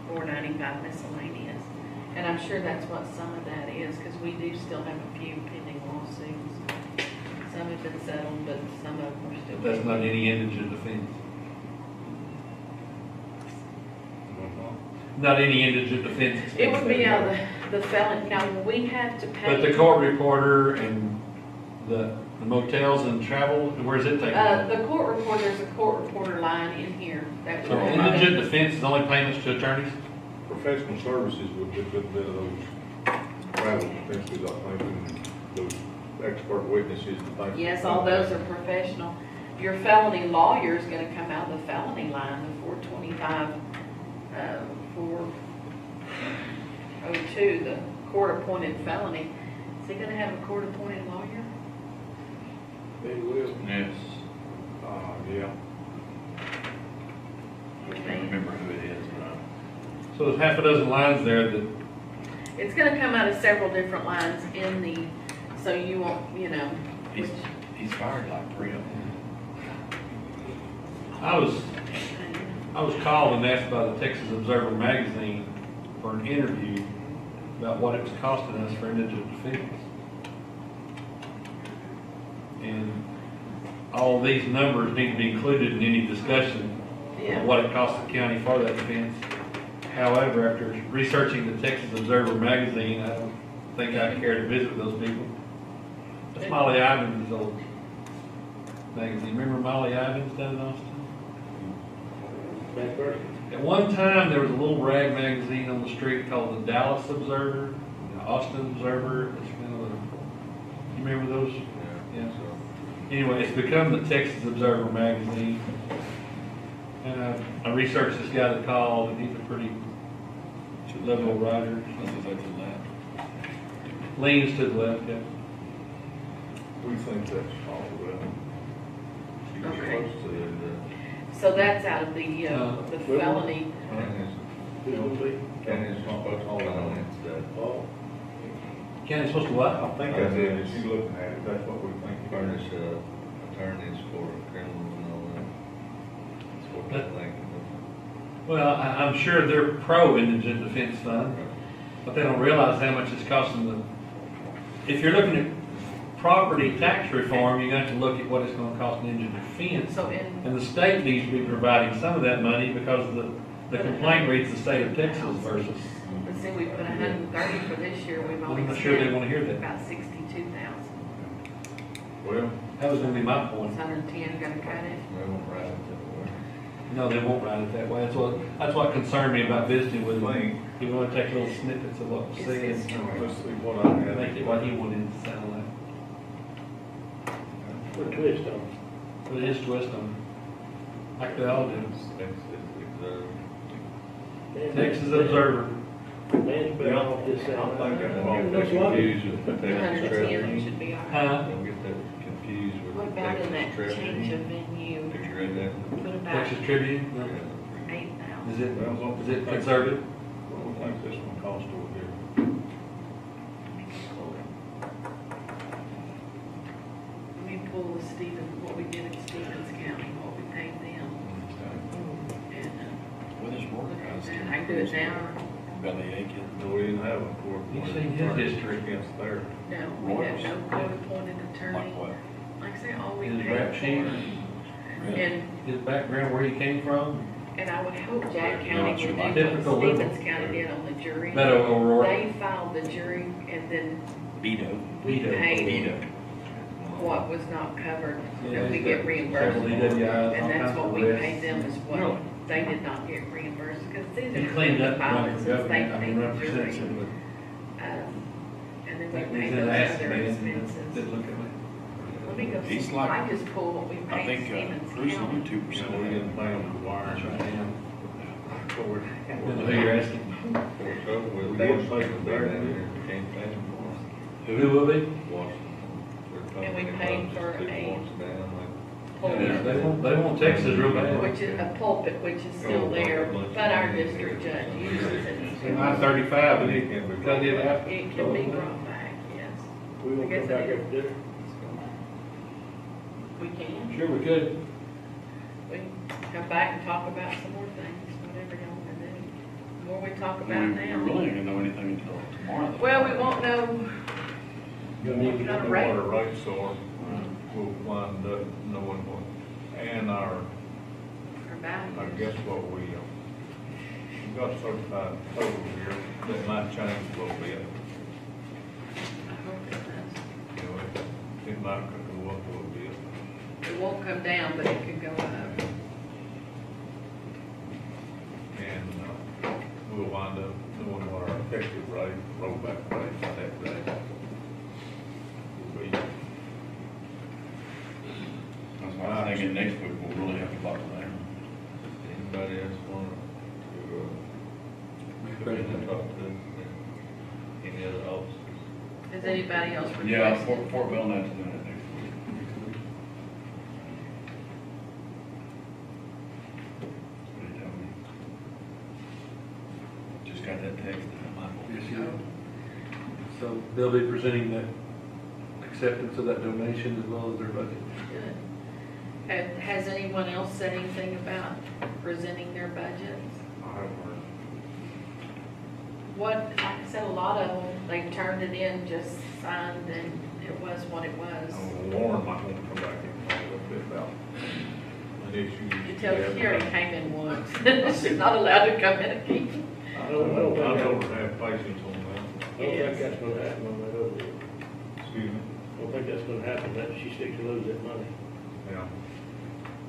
495 miscellaneous. And I'm sure that's what some of that is, because we do still have a few pending lawsuits. Some have been settled, but some of them are still. That's not any indigent defense. Not any indigent defense expense. It would be out of the felon. Now, we have to pay. But the court reporter and the motels and travel, where's it taken? The court reporter, there's a court reporter line in here. That So would indigent defense is only payments to attorneys? Professional services would be a good bit of those travel expenses, I think, and those expert witnesses and things. Yes, all those are professional. Your felony lawyer is gonna come out of the felony line, the 425, 402, the court-appointed felony. Is he gonna have a court-appointed lawyer? They will. Yes. Yeah. I can't remember who it is, but So there's half a dozen lines there that, It's gonna come out of several different lines in the, so you won't, which, he's fired like 3 of them. I was called and asked by the Texas Observer magazine for an interview about what it was costing us for indigent defense. And all these numbers need to be included in any discussion yeah. of what it costs the county for that defense. However, after researching the Texas Observer magazine, I don't think I care to visit with those people. That's Molly Ivins' old magazine. Remember Molly Ivins down in Austin? Back first. At one time, there was a little rag magazine on the street called the Dallas Observer, the Austin Observer. It's kind of you remember those? Yeah. Anyway, it's become the Texas Observer magazine. And I researched this guy that called, and he's a pretty liberal writer. Leans to the left, yeah. We think that's all well. She was Okay. supposed to, So that's out of the felony. Who's gonna be? County's supposed to hold on it today. Oh, County's supposed to what? I think that's it, if she's looking at it, that's what we think. Furnish attorneys for criminals and all that. That's what they're thinking. Well, I'm sure they're pro-indigent defense fund, but they don't realize how much it's costing them. If you're looking at property tax reform, you have to look at what it's gonna cost in indigent defense. So And the state needs to be providing some of that money because the complaint reads the state of Texas versus, let's see, we put 130 for this year, we've only I'm not sure they spent wanna hear that. about 62,000. Well, That was gonna be my point. 110, gonna cut it. They won't write it that way. No, they won't write it that way. That's what concerned me about visiting with him. Think. You wanna take little snippets of what was said, It's let's see what I and had. make it what he wanted it to sound like. put a twist on But it is twist on, like they all do. Texas Observer. it. Texas Observer. Man's better off this side. I'm thinking Give about him no Get swap. confused with the Texas 110 Treasury. should be all right. Huh? Don't get that confused with What the about in Texas that change of Treasury. venue? Did you read that? Put about Texas Tribune, no? 8,000. Is it conservative? What we think this one cost over here. Let me pull the what we did in Stevens County, what we paid them. And, With his work, look I at was that. I can do it now. belly aching. No, we didn't have a court. You seen his history. Against there. No, we had no court-appointed attorney. Like what? Like I say, all we His paid rap sheet, for. And, his background, where he came from. and I would hope Jack No, County it's would your do typical what liberal. Stevens County did on the jury. Beto O'Rourke. They filed the jury and then Beto. we Beto. paid Beto. what was not covered, Yeah, that we he's get got reimbursed several for. DWIs, all And that's kinds what of we arrests. paid them is Really? what they did not get reimbursed, because these He are cleaned up, violence running and for state government, I mean, paid the represents jury. him, And then but we he's paid an those asset other man, expenses. didn't look at me. Let me go He's see, like- I just pulled what we I paid think, Stevens Bruce will County. do 2% So of we that. didn't pay them the wire. That's right, yeah. Forward. You know who you're asking? Fort Trouble with They Washington, were taking there, there. can't pay them for it. Who will be? Washington. And we paid for a Yeah, they want Texas real bad. Which is a pulpit, which is still there, but our district judge uses it. In I-35, and it cut it out. It can be brought back, yes. We won't come back after dinner. We can. Sure we could. We can come back and talk about some more things, whatever you want to do. The more we talk We about really ain't now. gonna know anything until tomorrow. Well, we won't know Gonna need what to kind of The rate. water rates are, we'll wind up knowing what, and our, Our I values. guess what we've got certified total here, that might change a little bit. I hope it does. You know, it might go up a little bit. It won't come down, but it could go up. And, we'll wind up knowing what our effective rate, rollback rate, that rate will be. That's why I think next week we'll really have to buckle down. Anybody else want to talk to any other officers? Has anybody else Yeah, requested? Fort Belknap's doing it next week. That's what he told me. Just got that text in my phone. So they'll be presenting the acceptance of that donation as well as their budget. Good. Has anyone else said anything about presenting their budgets? I haven't heard. What, like I said, a lot of them, they turned it in, just signed, and it was what it was. Lauren might want to come back and talk a little bit about an issue. You tell Carrie came in once, she's not allowed to come in again. I don't I think don't have patience on that. that's gonna happen on that other one. Excuse me? I don't think that's gonna happen, that she sticks to lose that money, Yeah.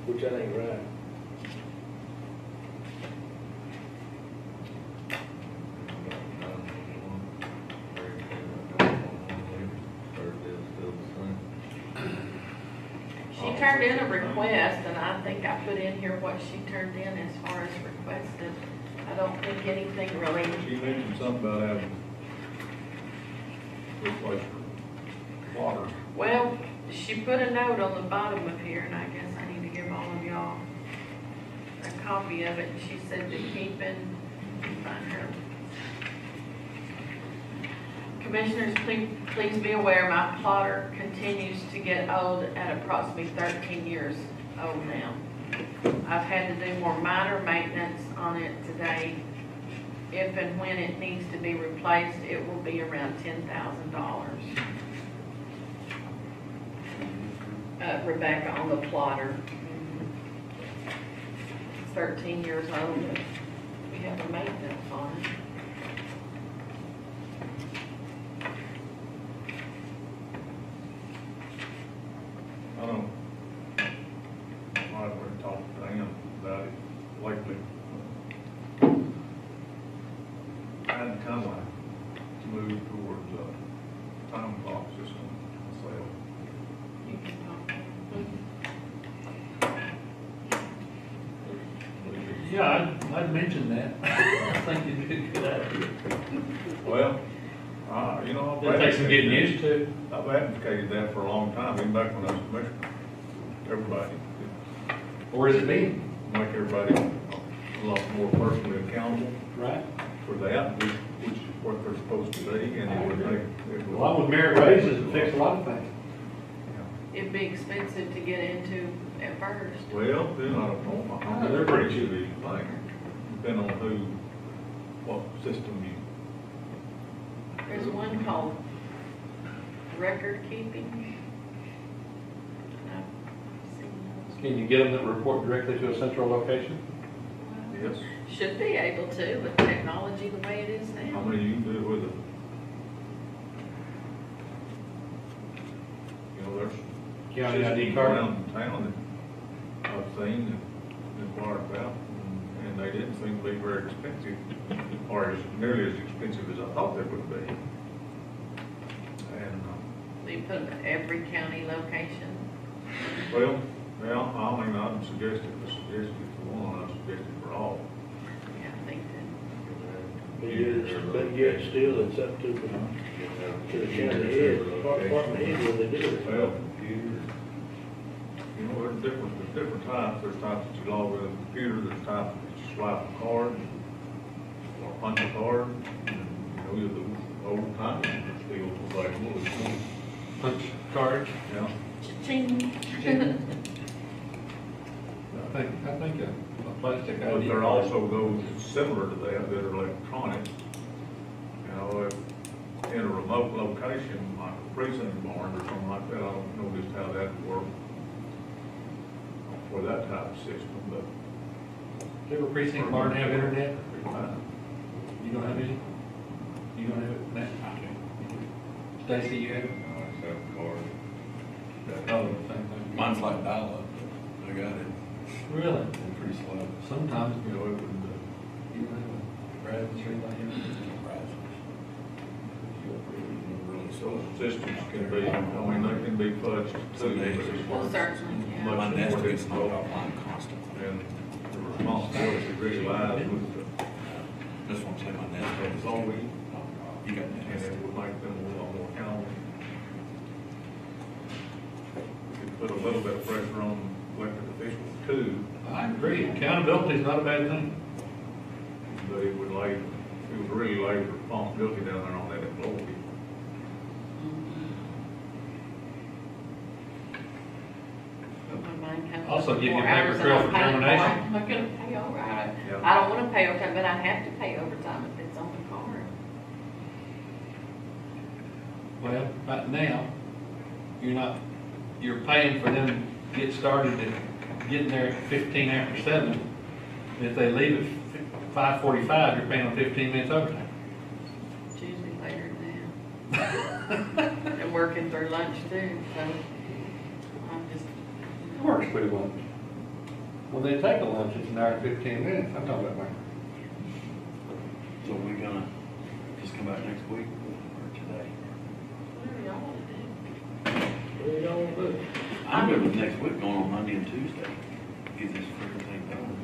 which that ain't right. She turned in a request, and I think I put in here what she turned in as far as requested. I don't think anything really, She mentioned something about having replaced her water. well, she put a note on the bottom of here, and I guess I need to give all of y'all a copy of it. She said to keep in, find her. Commissioners, please be aware my plotter continues to get old at approximately 13 years old now. I've had to do more minor maintenance on it today. If and when it needs to be replaced, it will be around $10,000. Rebecca on the plotter. It's 13 years old, and we have a maintenance on it. I don't, I've been talking to him about it lately. I'd kind of like to move towards a time clock system myself. You can talk to him. Yeah, I'd mention that. I think it'd be a good idea. Well, you know, It'll take some getting used to. I've advocated that for a long time, even back when I was commissioner. Everybody, Where does it be? make everybody a lot more personally accountable Right. for that, which is what they're supposed to be, and it would make. it would- Along with merit raises, it fix a lot of things. It'd be expensive to get into at first. Well, then I don't know, they're pretty cheap, thing, depending on who, what system you. There's one called record keeping. I've seen those. Can you get them that report directly to a central location? Yes. Should be able to with technology the way it is How now. many you can do with it? You know, there's. County ID systems card? around town that I've seen and inquired about, and they didn't seem to be very expensive, or as nearly as expensive as I thought they would be. And, So you put them at every county location. well, I mean, I'd suggest it for one, I'd suggest it for all. Yeah, I think that. But yet still, it's up to the county head, department head when they do it. Well, you know, there's different types. There's types that you log with a computer, there's types that you swipe a card or punch a card. And, you know, the old times are still available. Punch card? Yeah. Ching. I think a plastic But ID. there are also those similar to that that are electronic. You know, in a remote location, like a precinct barn or something like that, I don't know just how that would work for that type of system, but. Does every precinct barn have internet? uh, You don't have any? You don't have it, Matt? Stacy, you have it? Oh, same thing. Mine's like dial-up, I got it, Really? it's pretty slow. Sometimes, you know, it would, you don't have a Bradley Street like that. Really So slow. systems can be, I mean, they can be fudged too. but it's Well, certainly, yeah. much My nest more gets knocked difficult, offline constantly. and the responsibility really lies with the, This one's in my nest. it's always, You got and nest. it would make them a lot more accountable. It put a little bit of pressure on elected officials too, I agree, accountability is not a bad thing. but it would lay, it would really lay the responsibility down there on that employee. My mind comes Also up give you 4 a paper hours and trail I'm for paying termination. it. I'm not gonna pay overtime. Yeah. I don't wanna pay overtime, but I have to pay overtime if it's on the card. Well, right now, you're paying for them to get started at getting there at 15 after 7. If they leave at 5:45, you're paying them 15 minutes overtime. It's usually later than and working through lunch too, so I'm just. Works pretty well. When they take a lunch, it's an hour and 15 minutes, I'm talking about my. So we gonna just come back next week or today? Whatever y'all wanna do. What do you all want to do? I'm good with next week going on Monday and Tuesday. Get this freaking thing done.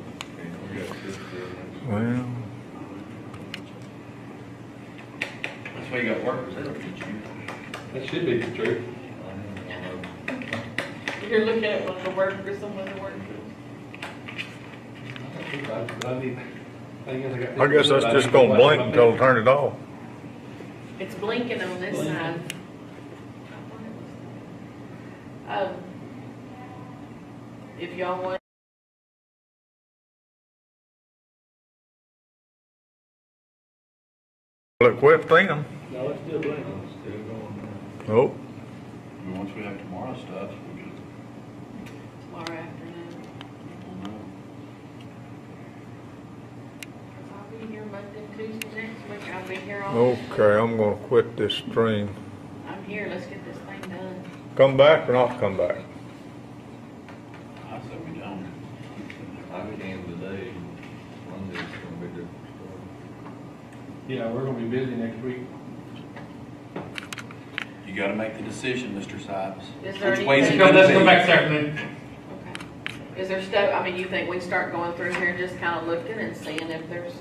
We got this, Well, That's why you got workers, they don't teach you. That should be the truth. You're looking at one of the workers, someone to work I guess that's just gonna blink until I turn it off. It's blinking on this side. If y'all want. Well, it quit then. No, it's still blinking. Still going now. Nope. I mean, once we have tomorrow's stuff, we can, Tomorrow afternoon. we'll know. I'll be here Monday and Tuesday next week. I'll be here all. Okay, I'm gonna quit this stream. I'm here. Let's get this thing done. Come back or not come back? I said we don't. I think at the end of the day, Monday's gonna be different story. Yeah, we're gonna be busy next week. You gotta make the decision, Mr. Sipes. Is there Which way's it anything- gonna Let's go be? back this afternoon. Okay. Is there stuff, I mean, you think we can start going through here and just kind of looking and seeing if there's